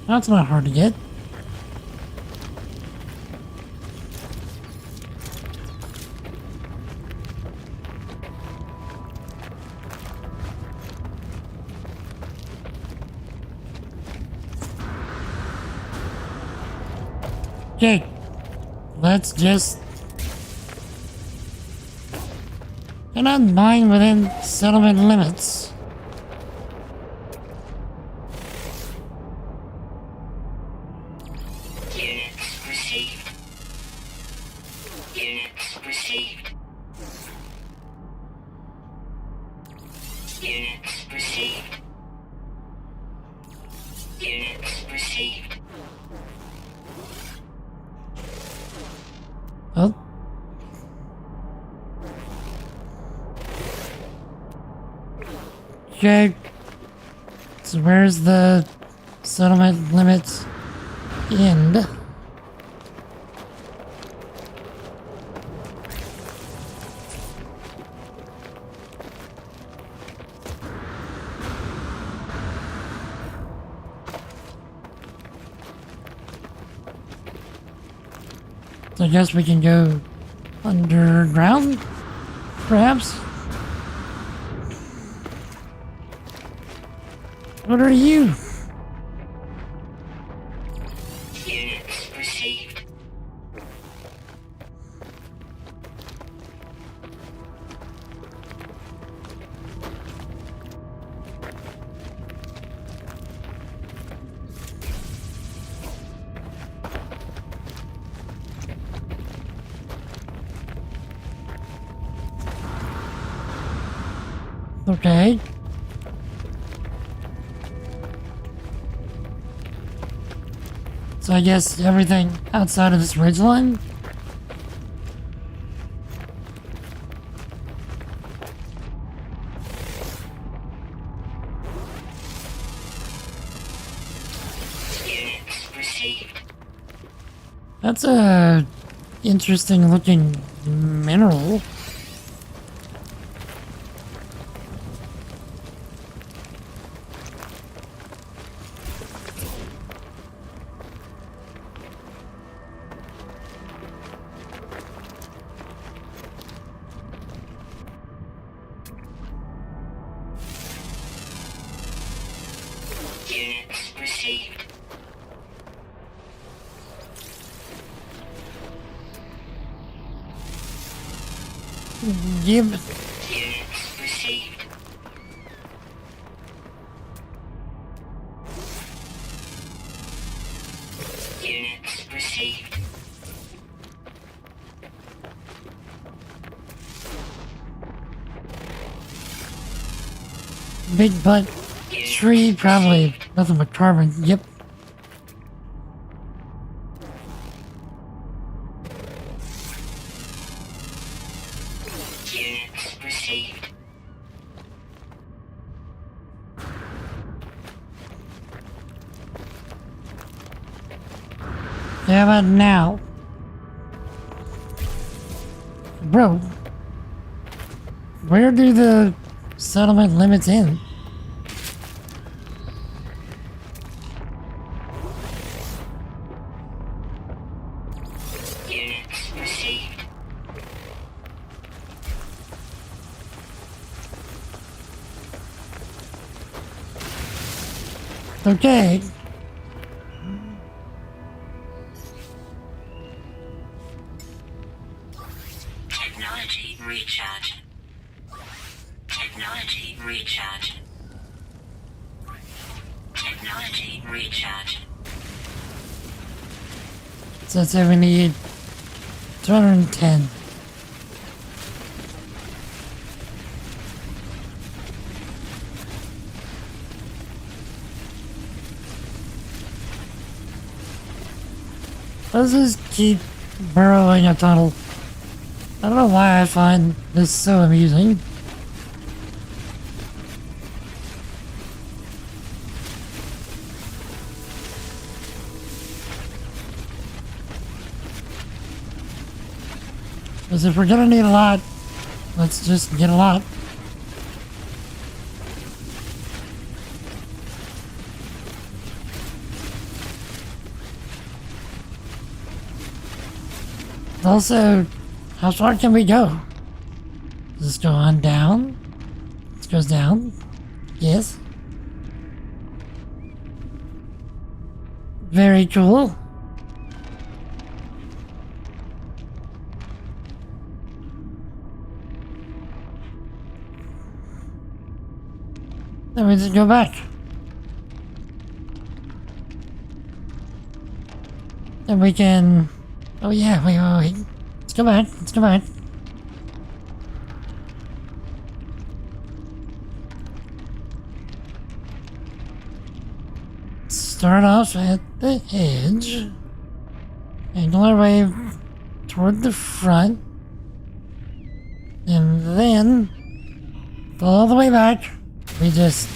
That's not hard to get. Okay, let's just cannot mine within settlement limits. Units received. Units received. Units received. Units received. Oh. Okay. So where's the settlement limits end? So I guess we can go underground, perhaps? What are you? Units received. Okay. So I guess everything outside of this ridgeline? Units received. That's a interesting looking mineral. Units received. Give. Units received. Units received. Big butt tree, probably nothing but carbon. Yep. Units received. How about now? Bro, where do the settlement limits end? Units received. Okay. Technology recharge. Technology recharge. Technology recharge. So it's 78, 210. Let's just keep burrowing a tunnel. I don't know why I find this so amusing. Because if we're gonna need a lot, let's just get a lot. Also, how far can we go? Does this go on down? This goes down? Yes. Very cool. Then we just go back. Then we can... Oh yeah, wait. Let's go back, let's go back. Start off at the edge. Angle our way toward the front. And then... go all the way back. We just...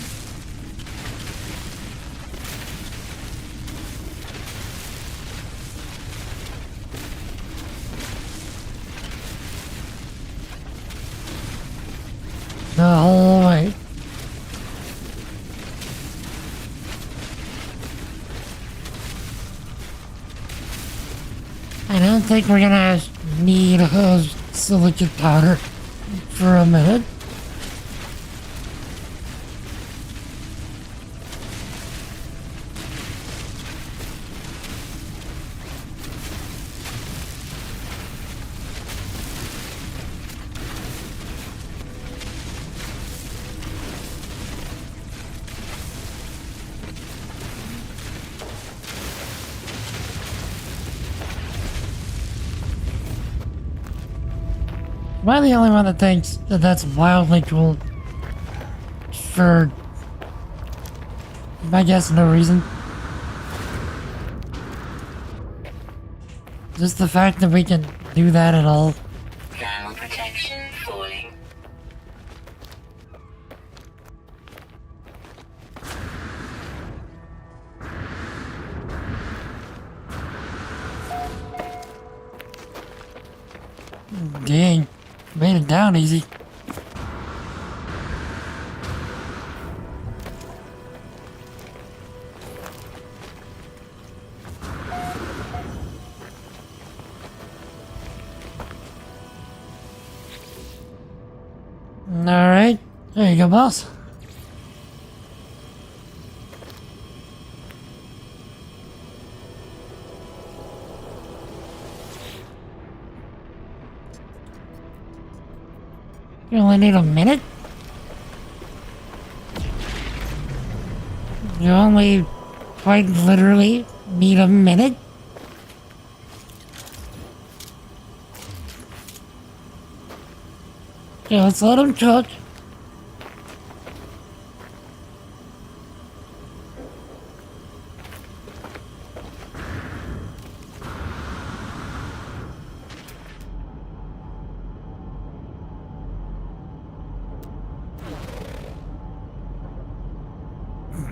the whole way. I don't think we're gonna need a silicate powder for a minute. Am I the only one that thinks that that's wildly cool? For, I guess, no reason. Just the fact that we can do that at all. Thermal protection falling. Dang, made it down easy. Alright, there you go, boss. You only need a minute? You only quite literally need a minute? Yeah, let's let him cook.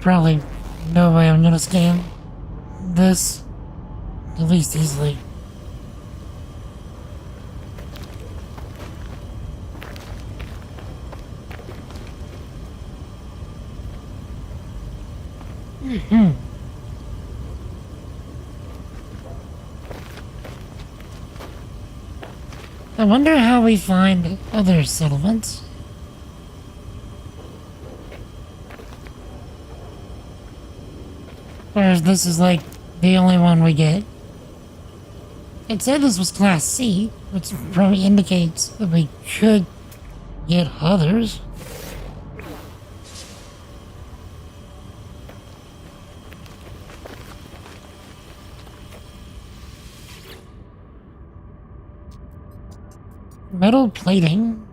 probably no way I'm gonna scan this at least easily. I wonder how we find other settlements. Or if this is like the only one we get. It said this was Class C, which probably indicates that we could get others. Metal plating.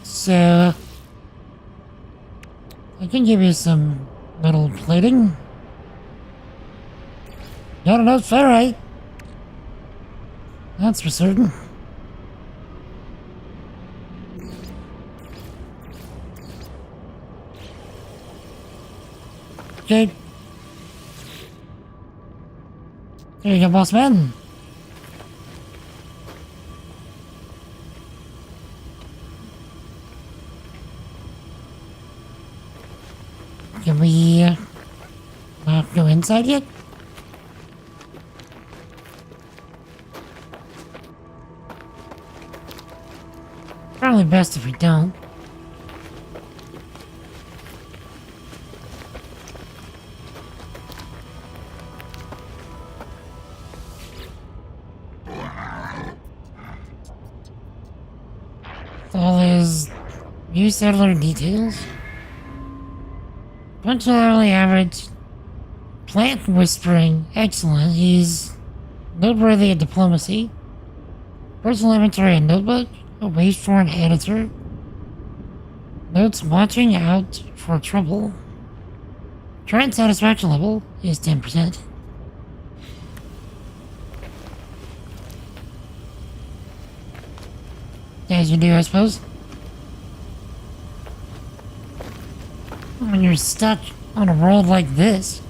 So I can give you some metal plating. Not enough ferrite. That's for certain. Okay. There you go, boss man. Can we not go inside yet? Probably best if we don't. All these new settler details. Punctually average. Plant whispering. Excellent. He's noteworthy at diplomacy. Personal inventory and notebook. A waveform editor. Notes watching out for trouble. Current satisfaction level is 10%. As you do, I suppose. When you're stuck on a world like this.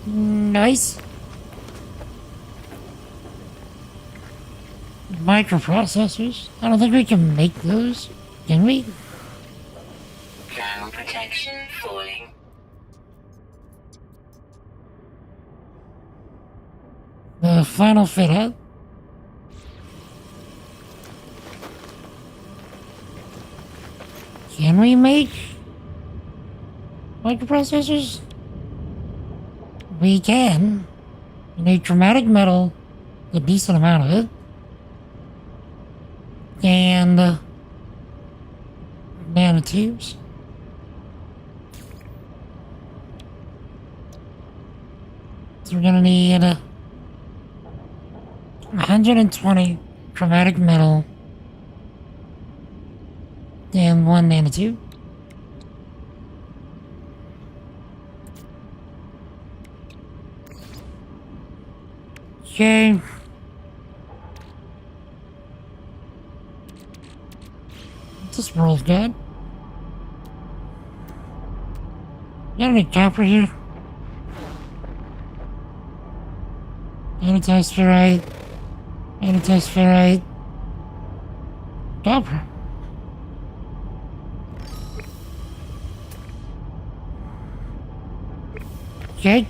Nice. Microprocessors? I don't think we can make those, can we? Thermal protection falling. The final fit out. Can we make microprocessors? We can. You need chromatic metal, a decent amount of it. And nanotubes. So we're gonna need 120 chromatic metal and 1 nanotube. Okay. This world's good. Got any copper here? Anti-ferrite. Anti-ferrite. Copper. Okay.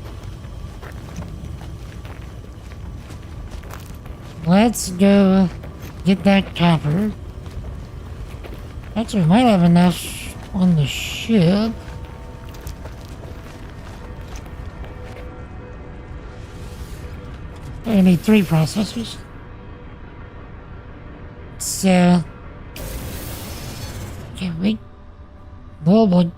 Let's go get that copper. Actually, we might have enough on the ship. I need 3 processors. So... Can we... Oh boy.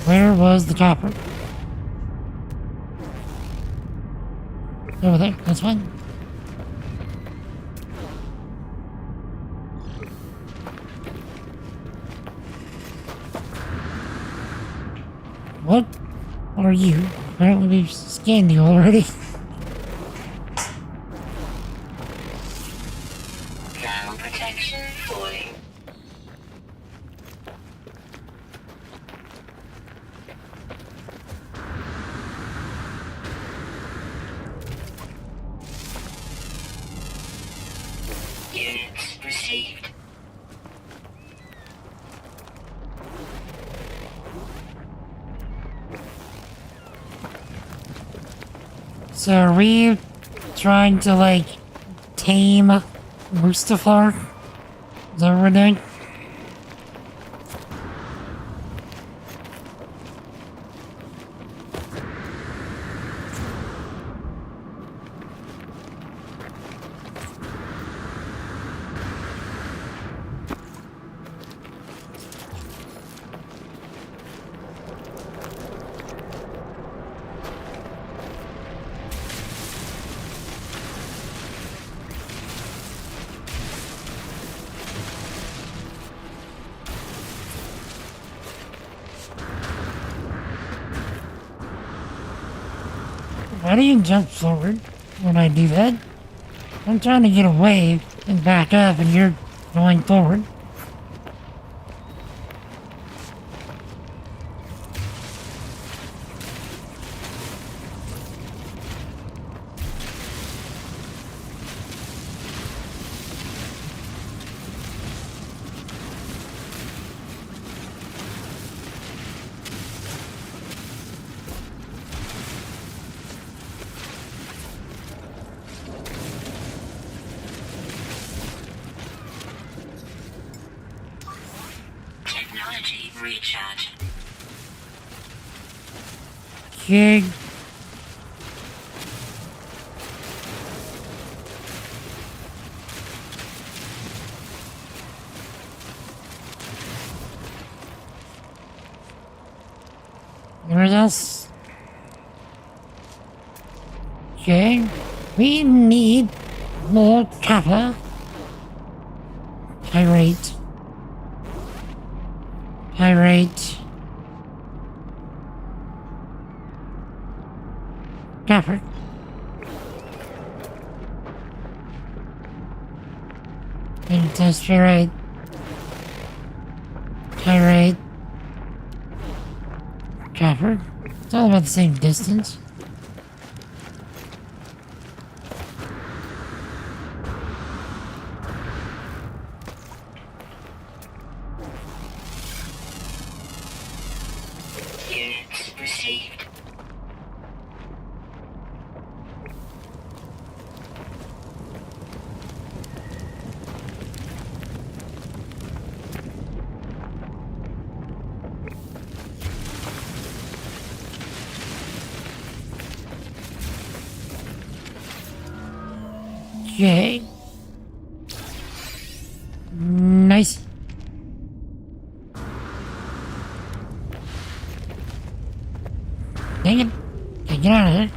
Where was the chopper? Over there, that's fine. What are you? Apparently we've scanned you already. Ground protection falling. Units received. So are we trying to, like, tame Mustafar? Is that what we're doing? Why do you jump forward when I do that? I'm trying to get away and back up and you're going forward. Technology recharge. Okay. Where else? Okay. We need more copper. Pyrite. Pyrite. Copper. And test pyrite. Pyrite. Copper. It's all about the same distance. Units received. Okay. Nice. Dang it. Okay, get out of here.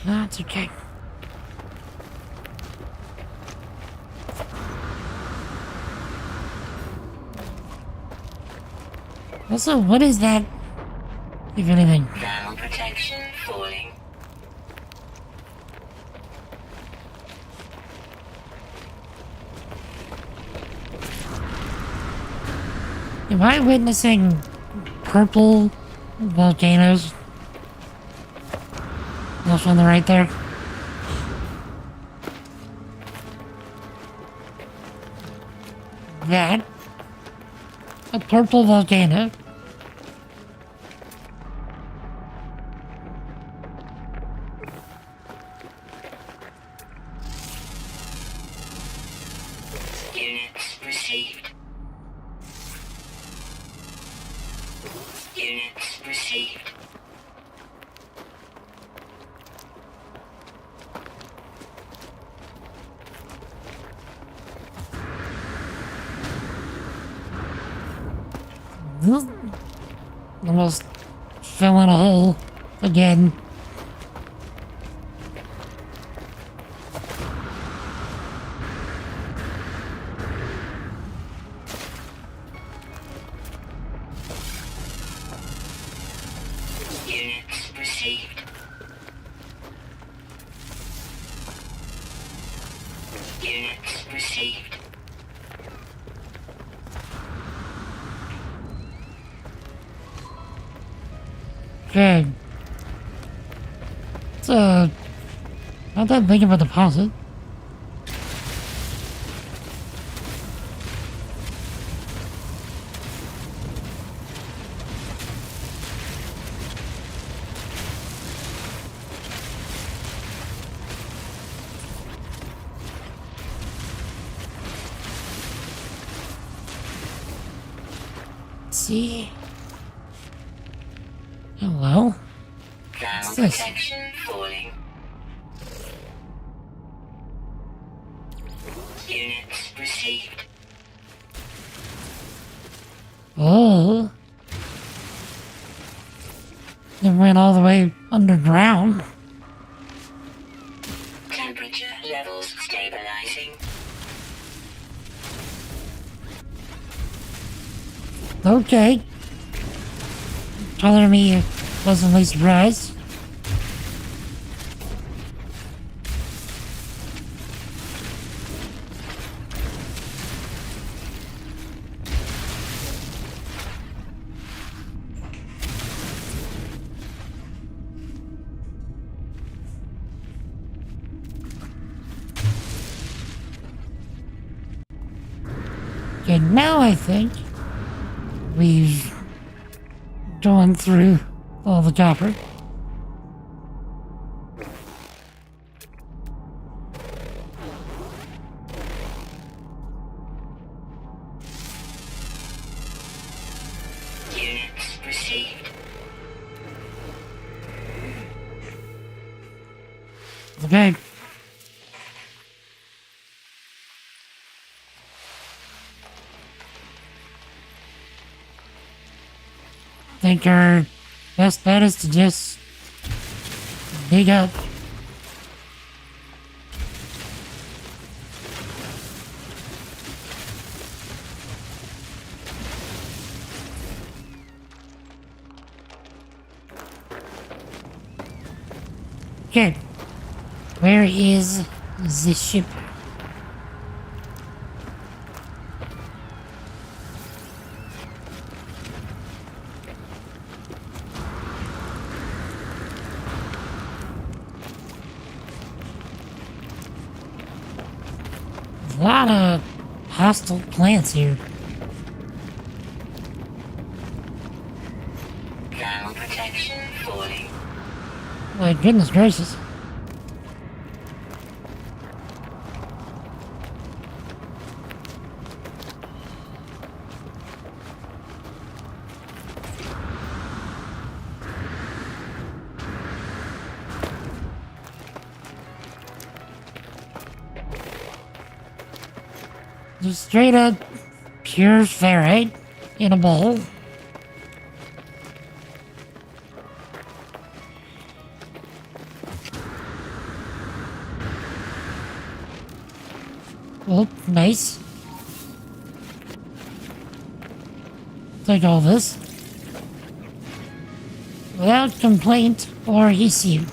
That's okay. Also, what is that? If anything. Ground protection falling. Am I witnessing purple volcanoes? Those on the right there. That. A purple volcano. Units received. Units received. Almost fell in a hole again. Units received. Units received. Okay. So, not that big of a deposit. See? Hello? Thermal What's this? protection falling. Units received. Oh. It went all the way underground. Temperature levels stabilizing. Okay. Telling me pleasantly surprised. Okay, now I think we've gone through all the copper. Units received. Okay. I think our best bet is to just dig up. Okay. Where is the ship? A lot of hostile plants here. Thermal protection falling. My goodness gracious. Just straight up pure ferrite in a bowl. Oh, nice. Take all this. Without complaint or issue.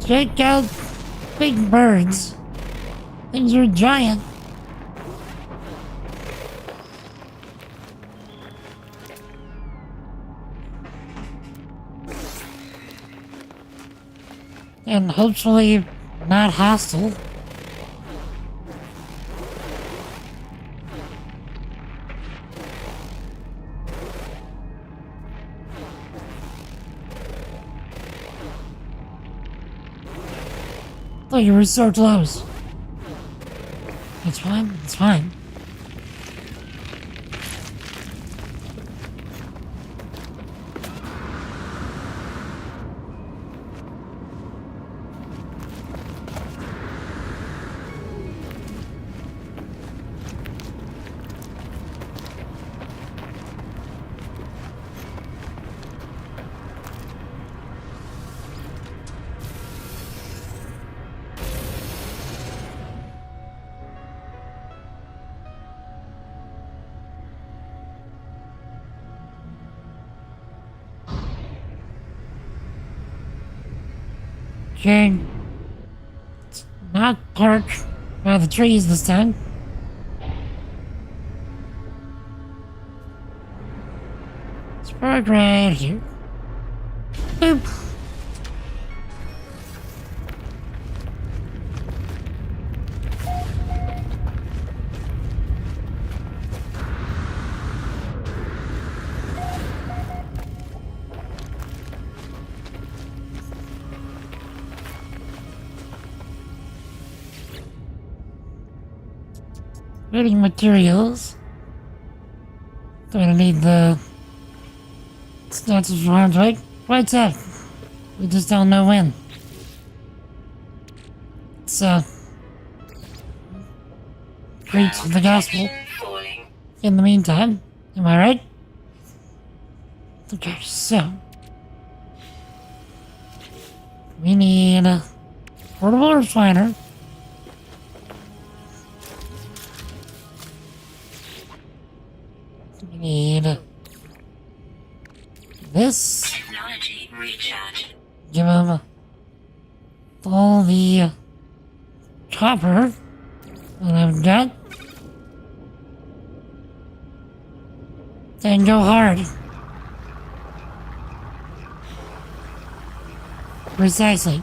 Check out big birds. Things are giant. And hopefully not hostile. Look, you were so close. It's fine, it's fine. Okay. It's not parked by the trees this time. It's parked right here. Boop. Reading materials. Gonna need the stats of round, right? What's up? We just don't know when. So, preach the gospel. In the meantime, am I right? Okay, so we need a portable refiner. We need this. Technology recharge. Give him all the copper that I've got. And go hard. Precisely.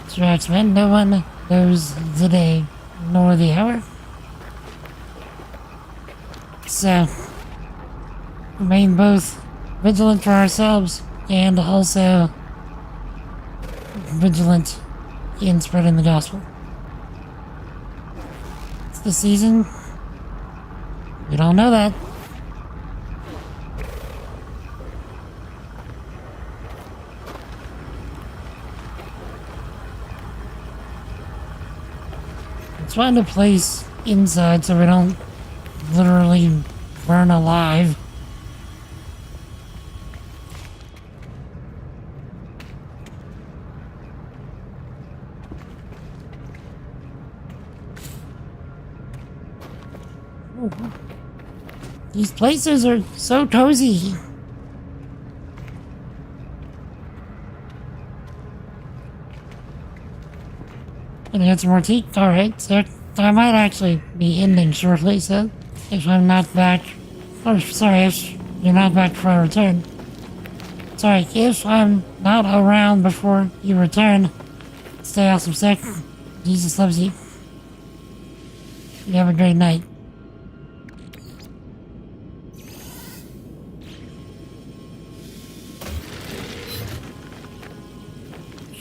Scratchman, no one knows the day nor the hour. So, remain both vigilant for ourselves and also vigilant in spreading the gospel. It's the season. We don't know that. Let's find a place inside so we don't literally burn alive. These places are so cozy. Gonna get some more tea? Alright, so I might actually be ending shortly, so if I'm not back, or sorry, if you're not back before I return. Sorry, if I'm not around before you return, stay awesome, sick. Jesus loves you. You have a great night.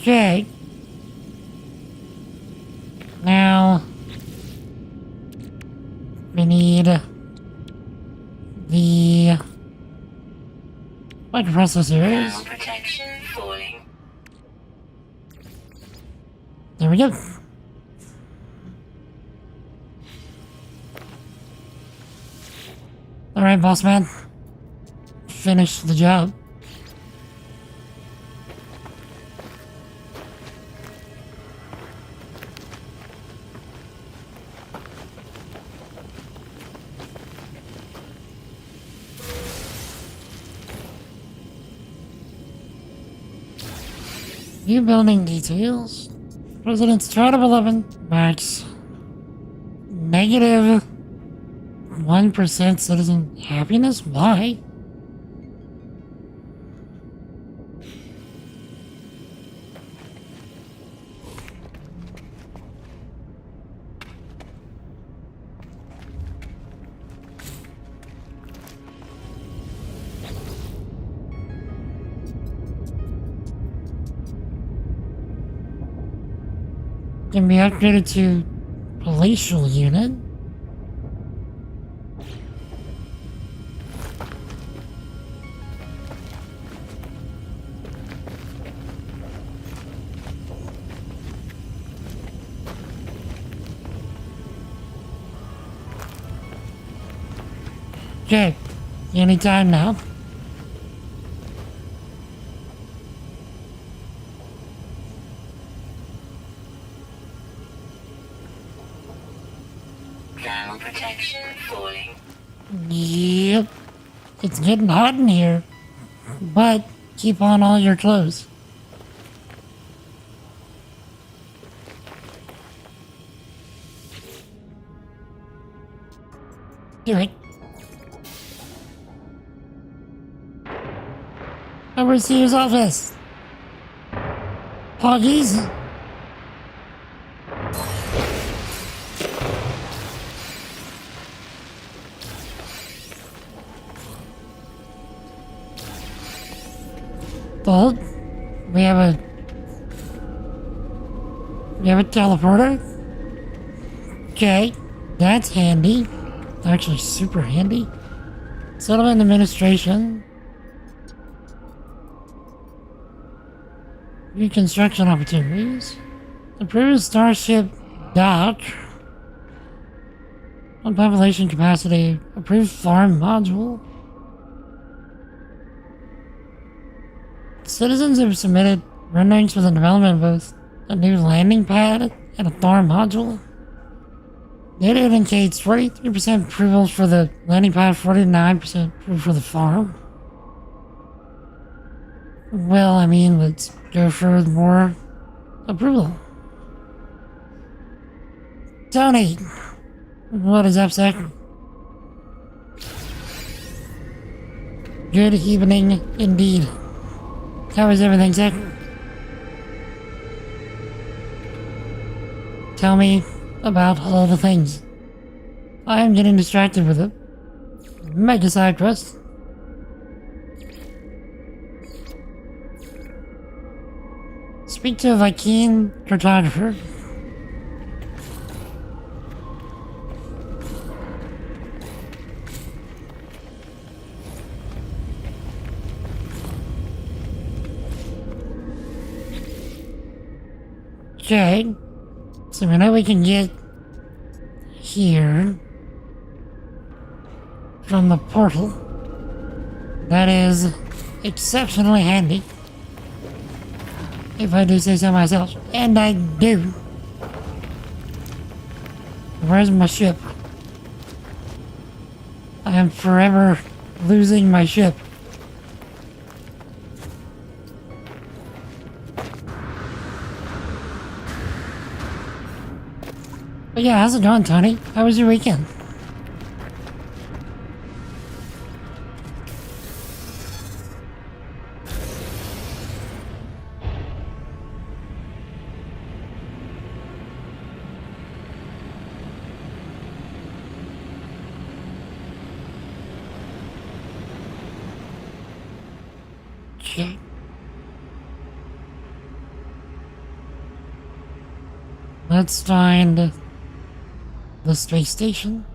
Okay. Now, we need the microprocessors. Protection falling. There we go. Alright, boss man. Finish the job. New building details. President's Chart of 11. Max. Negative 1% citizen happiness? Why? Can be upgraded to palatial unit. Okay, anytime now. Thermal protection falling. Yep. It's getting hot in here. But keep on all your clothes. do it. Overseer's office. Poggies. Well, we have a teleporter. Okay, that's handy. Actually, super handy. Settlement administration. Reconstruction opportunities. Improved starship dock. On population capacity. Approved farm module. Citizens have submitted renderings for the development of both a new landing pad and a farm module. Data indicates 43% approval for the landing pad, 49% approval for the farm. Well, I mean, let's go for more approval. Tony, what is up, sir? Good evening indeed. How is everything, sir? Tell me about all the things. I am getting distracted with a mega side quest. Speak to a Vy'keen cartographer. Okay, so we know we can get here from the portal. That is exceptionally handy, if I do say so myself, and I do. Where's my ship? I am forever losing my ship. But yeah, how's it going, Tony? How was your weekend? Okay. Let's find the space station.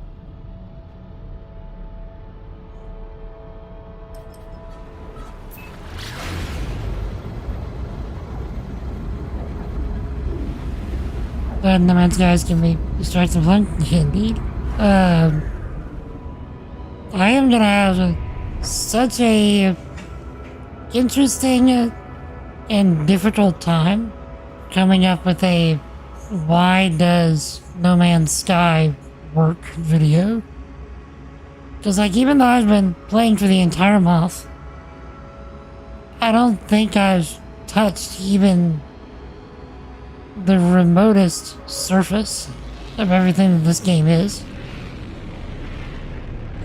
And the man's guys can be distracted from indeed. I am gonna have such a interesting and difficult time coming up with a why does No Man's Sky work video. Because like even though I've been playing for the entire month, I don't think I've touched even the remotest surface of everything that this game is.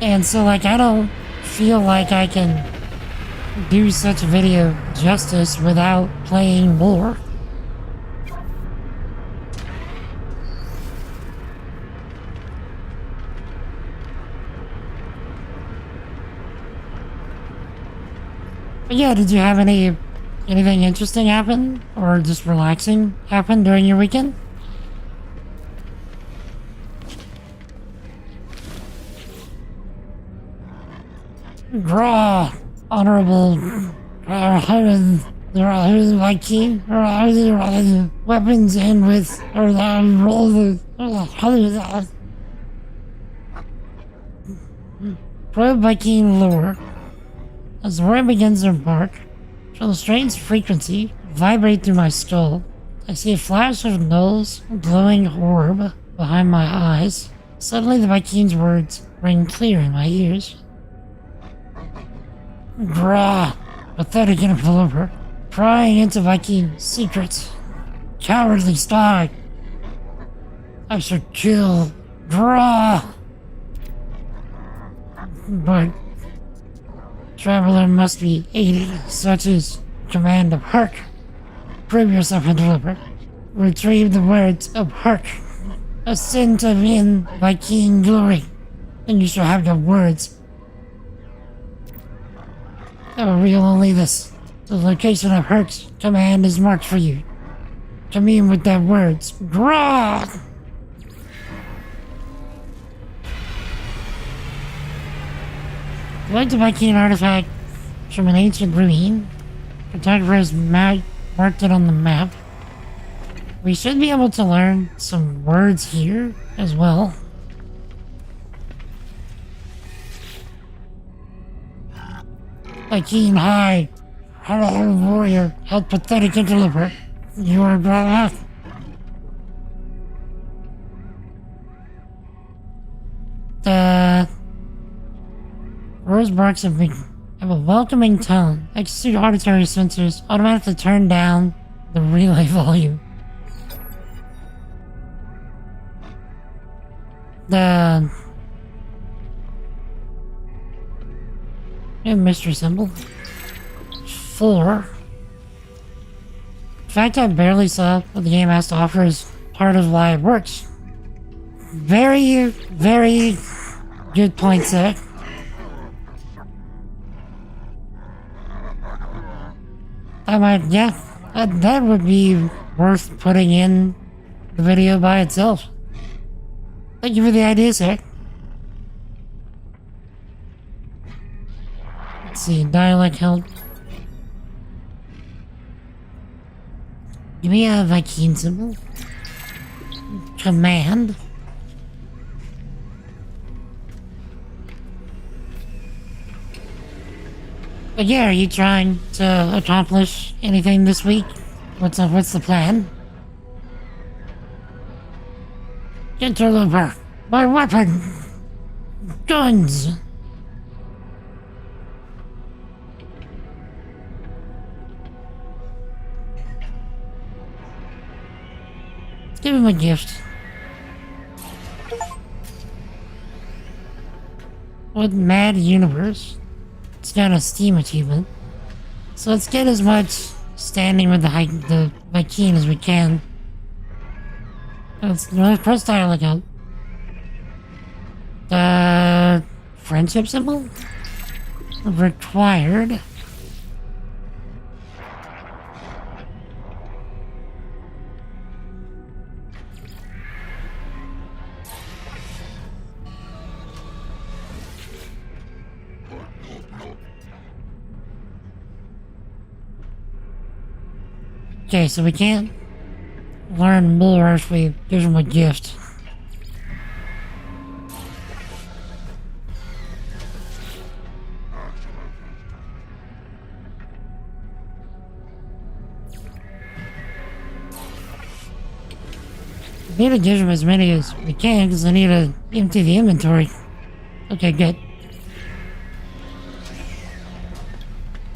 And so like I don't feel like I can do such a video justice without playing more. But yeah, did you have anything interesting happen or just relaxing happen during your weekend? Graw, honorable Vy'keen, weapons and with roll the probe Vy'keen lure. As the roar begins to embark, feel a strange frequency vibrate through my skull. I see a flash of Null's glowing orb behind my eyes. Suddenly the Vy'keen's words ring clear in my ears. Grah, pathetic interloper, prying into Vy'keen secrets. Cowardly stag. I should kill. Grah. but traveler must be aided, such as command of Hark. Prove yourself a deliver. Retrieve the words of Hark. Ascend to in by King Glory, and you shall have the words. I will reveal only this. The location of Hark's command is marked for you. Commune with the words. Grog! Collect the Vy'keen artifact from an ancient ruin. Photographer has marked it on the map. We should be able to learn some words here as well. Vy'keen high. Hello, warrior. How pathetic and deliberate. You are brought up. The Rose barks have a welcoming tone. Execute auditory sensors automatically turn down the relay volume. The new mystery symbol. 4. In fact, I barely saw what the game has to offer as part of why it works. Very, very good points there. That would be worth putting in the video by itself. Thank you for the idea, sir. Let's see, dialect help. Give me a Vy'keen symbol. Command. But yeah, are you trying to accomplish anything this week? What's the plan? Interloper. My weapon. Guns. Give him a gift. What mad universe? It's got a Steam achievement. So let's get as much standing with the Vy'keen as we can. Let's press dialogue out. The friendship symbol? Required. Okay, so we can't learn more if we give him a gift. We need to give him as many as we can because I need to empty the inventory. Okay, good.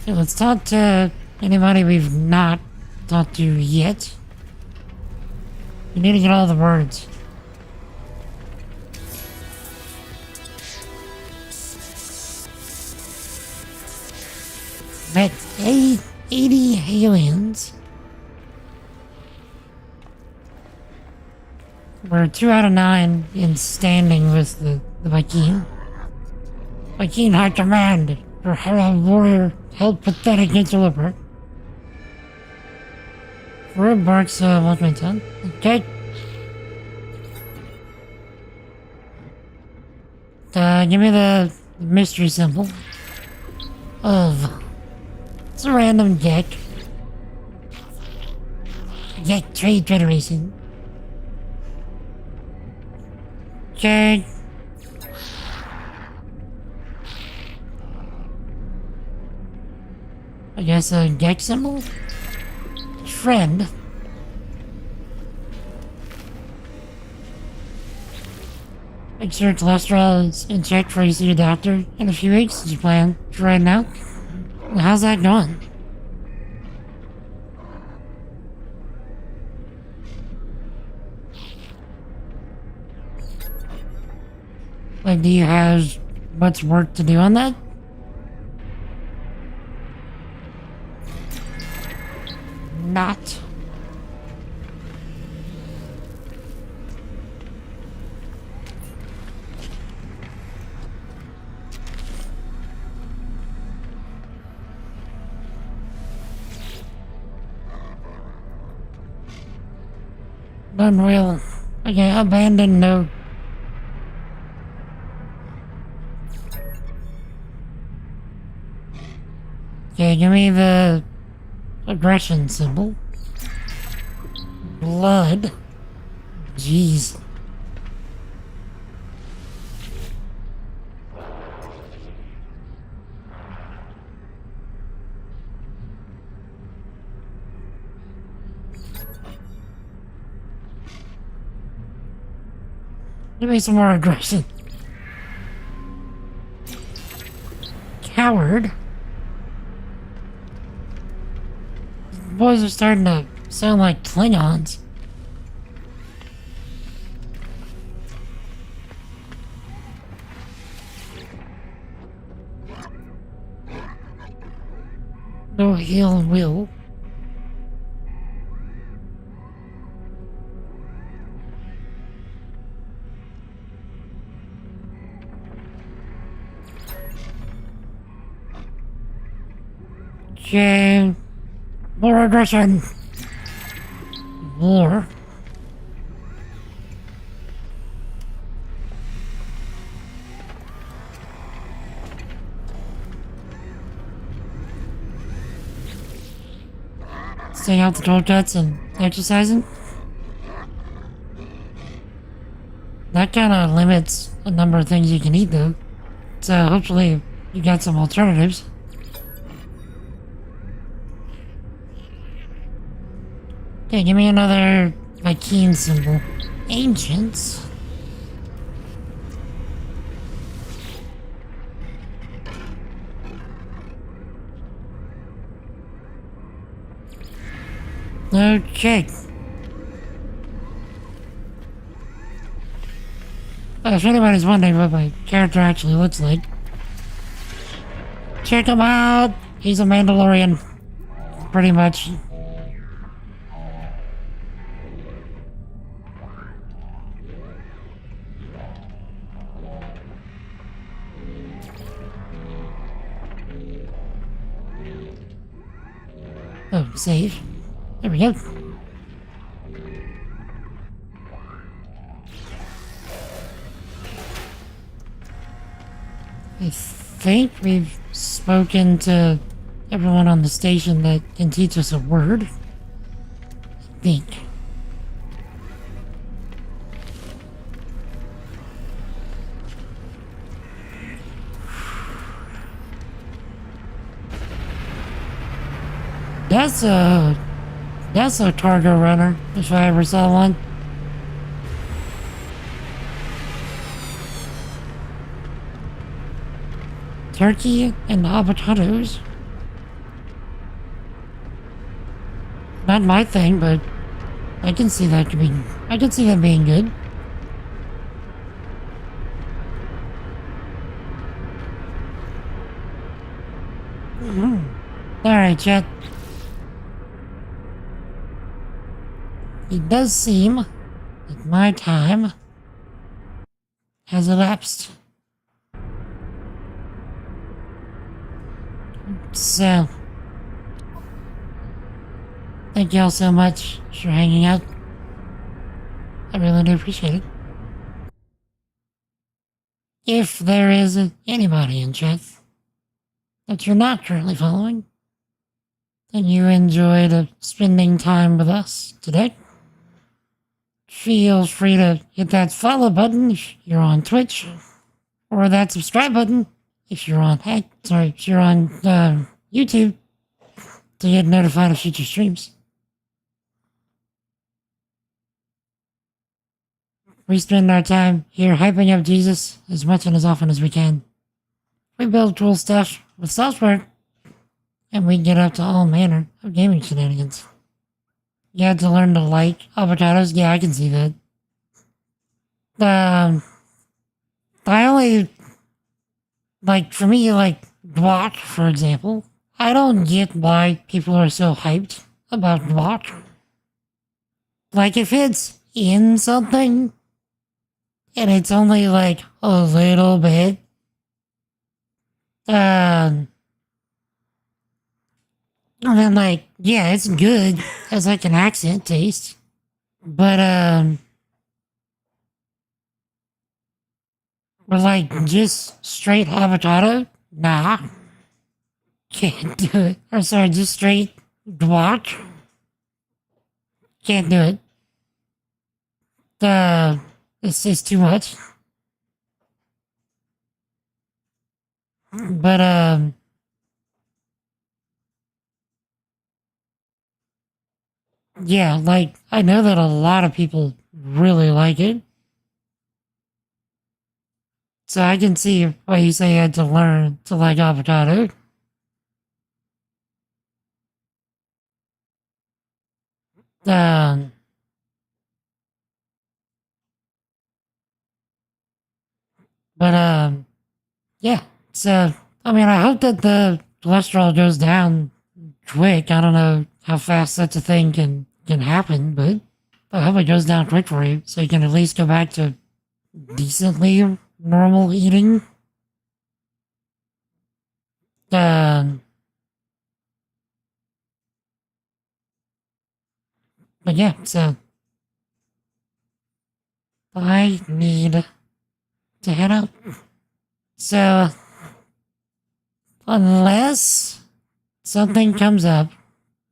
Okay, let's talk to anybody we've not talked to yet. We need to get all the words. Met 80 aliens. We're 2 out of 9 in standing with the Vy'keen. Vy'keen High Command. For Hello Warrior, held pathetic and deliberate. Red barks, welcome to okay. Give me the mystery symbol of. It's a random deck. Deck Trade Federation. Okay. I guess a deck symbol? Friend. Make sure cholesterol is in check before you see your doctor in a few weeks. Did you plan for right now? How's that going? Like, do you have much work to do on that. Not. Unreal. Okay, abandoned node. Okay, give me the aggression symbol. Blood. Jeez. Give me some more aggression. Coward. Boys are starting to sound like Klingons. No heal will. Okay. More aggression. More. Staying out the cold cuts and exercising. That kind of limits the number of things you can eat though. So hopefully you got some alternatives. Okay, give me another Vy'keen symbol. Ancients. Okay. If anybody's wondering what my character actually looks like, check him out! He's a Mandalorian. Pretty much. Oh, save. There we go. I think we've spoken to everyone on the station that can teach us a word. I think. That's a cargo runner, if I ever saw one. Turkey and avocados. Not my thing, but I can see that being good. Alright, chat. It does seem that my time has elapsed. So, thank you all so much for hanging out. I really do appreciate it. If there is anybody in chat that you're not currently following, and you enjoyed spending time with us today, feel free to hit that follow button if you're on Twitch, or that subscribe button if you're on YouTube to get notified of future streams. We spend our time here hyping up Jesus as much and as often as we can. We build cool stuff with software, and we get up to all manner of gaming shenanigans. You had to learn to like avocados? Yeah, I can see that. like, for me, like, Dwok, for example, I don't get why people are so hyped about Dwok. Like, if it's in something, and it's only, like, a little bit, and then, like, yeah, it's good as, like, an accent taste. But, like, just straight avocado? Nah. Can't do it. Or, sorry, just straight Dwok? Can't do it. It's just too much. But, yeah, like, I know that a lot of people really like it. So I can see why you say you had to learn to like avocado. Um, but, yeah. So, I mean, I hope that the cholesterol goes down quick. I don't know how fast such a thing can happen, but I hope it goes down quick for you so you can at least go back to decently normal eating. But yeah, so I need to head out. So, unless something comes up,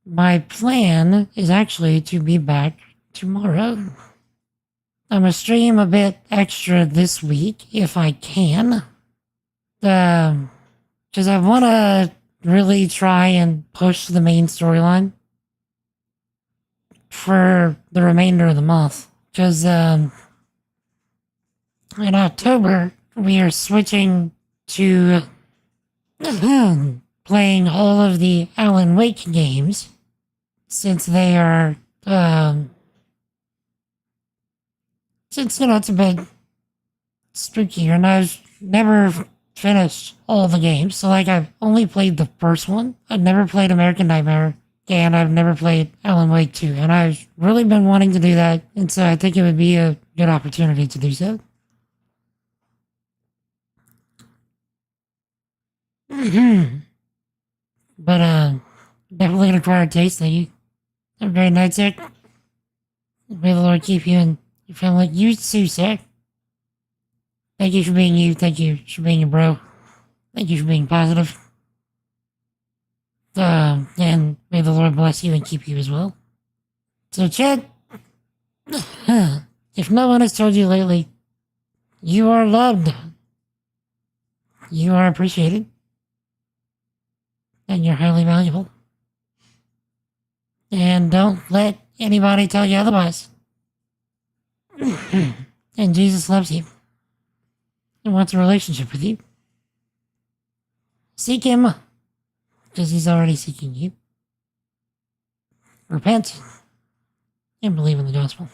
my plan is actually to be back tomorrow. I'm gonna stream a bit extra this week if I can. Because I want to really try and push the main storyline for the remainder of the month. Because in October, we are switching to playing all of the Alan Wake games, since they are, since, you know, it's a bit spookier, and I've never finished all the games. So, like, I've only played the first one. I've never played American Nightmare, and I've never played Alan Wake 2, and I've really been wanting to do that, and so I think it would be a good opportunity to do so. But, definitely an acquired taste. Thank you. Have a great night, sir. May the Lord keep you and your family. You too, sir. Thank you for being you. Thank you for being a bro. Thank you for being positive. And may the Lord bless you and keep you as well. So, Chad, if no one has told you lately, you are loved. You are appreciated. And you're highly valuable. And don't let anybody tell you otherwise. And Jesus loves you. And wants a relationship with you. Seek him, because he's already seeking you. Repent and believe in the gospel.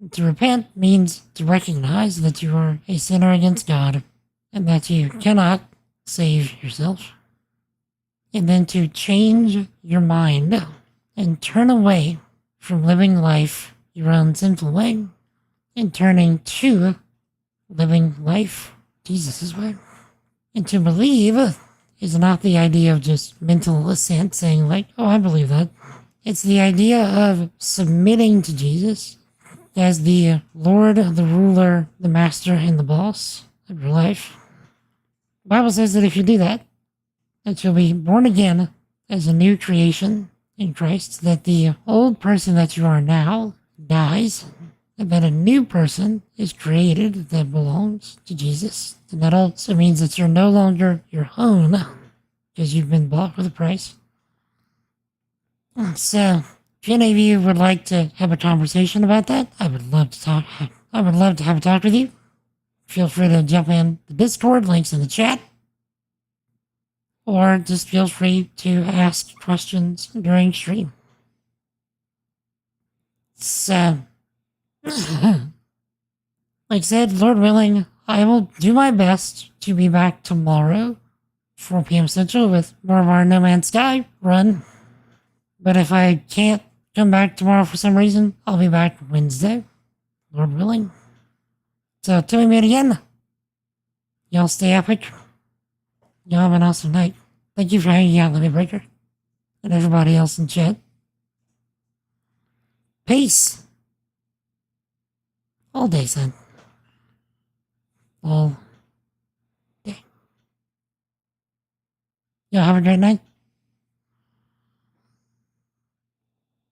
To repent means to recognize that you are a sinner against God and that you cannot save yourself. And then to change your mind and turn away from living life your own sinful way and turning to living life Jesus' way. And to believe is not the idea of just mental assent, saying like, oh, I believe that. It's the idea of submitting to Jesus as the Lord, the ruler, the master, and the boss of your life. The Bible says that if you do that you'll be born again as a new creation in Christ, that the old person that you are now dies, and that a new person is created that belongs to Jesus. And that also means that you're no longer your own, because you've been bought with a price. So, if any of you would like to have a conversation about that, I would love to talk. I would love to have a talk with you. Feel free to jump in the Discord, links in the chat. Or just feel free to ask questions during stream. So, like I said, Lord willing, I will do my best to be back tomorrow, 4 p.m. Central, with more of our No Man's Sky run. But if I can't come back tomorrow for some reason, I'll be back Wednesday, Lord willing. So, till we meet again, y'all stay epic. Y'all have an awesome night. Thank you for hanging out, Limit Breaker, and everybody else in chat. Peace. All day, son. All day. Y'all have a great night.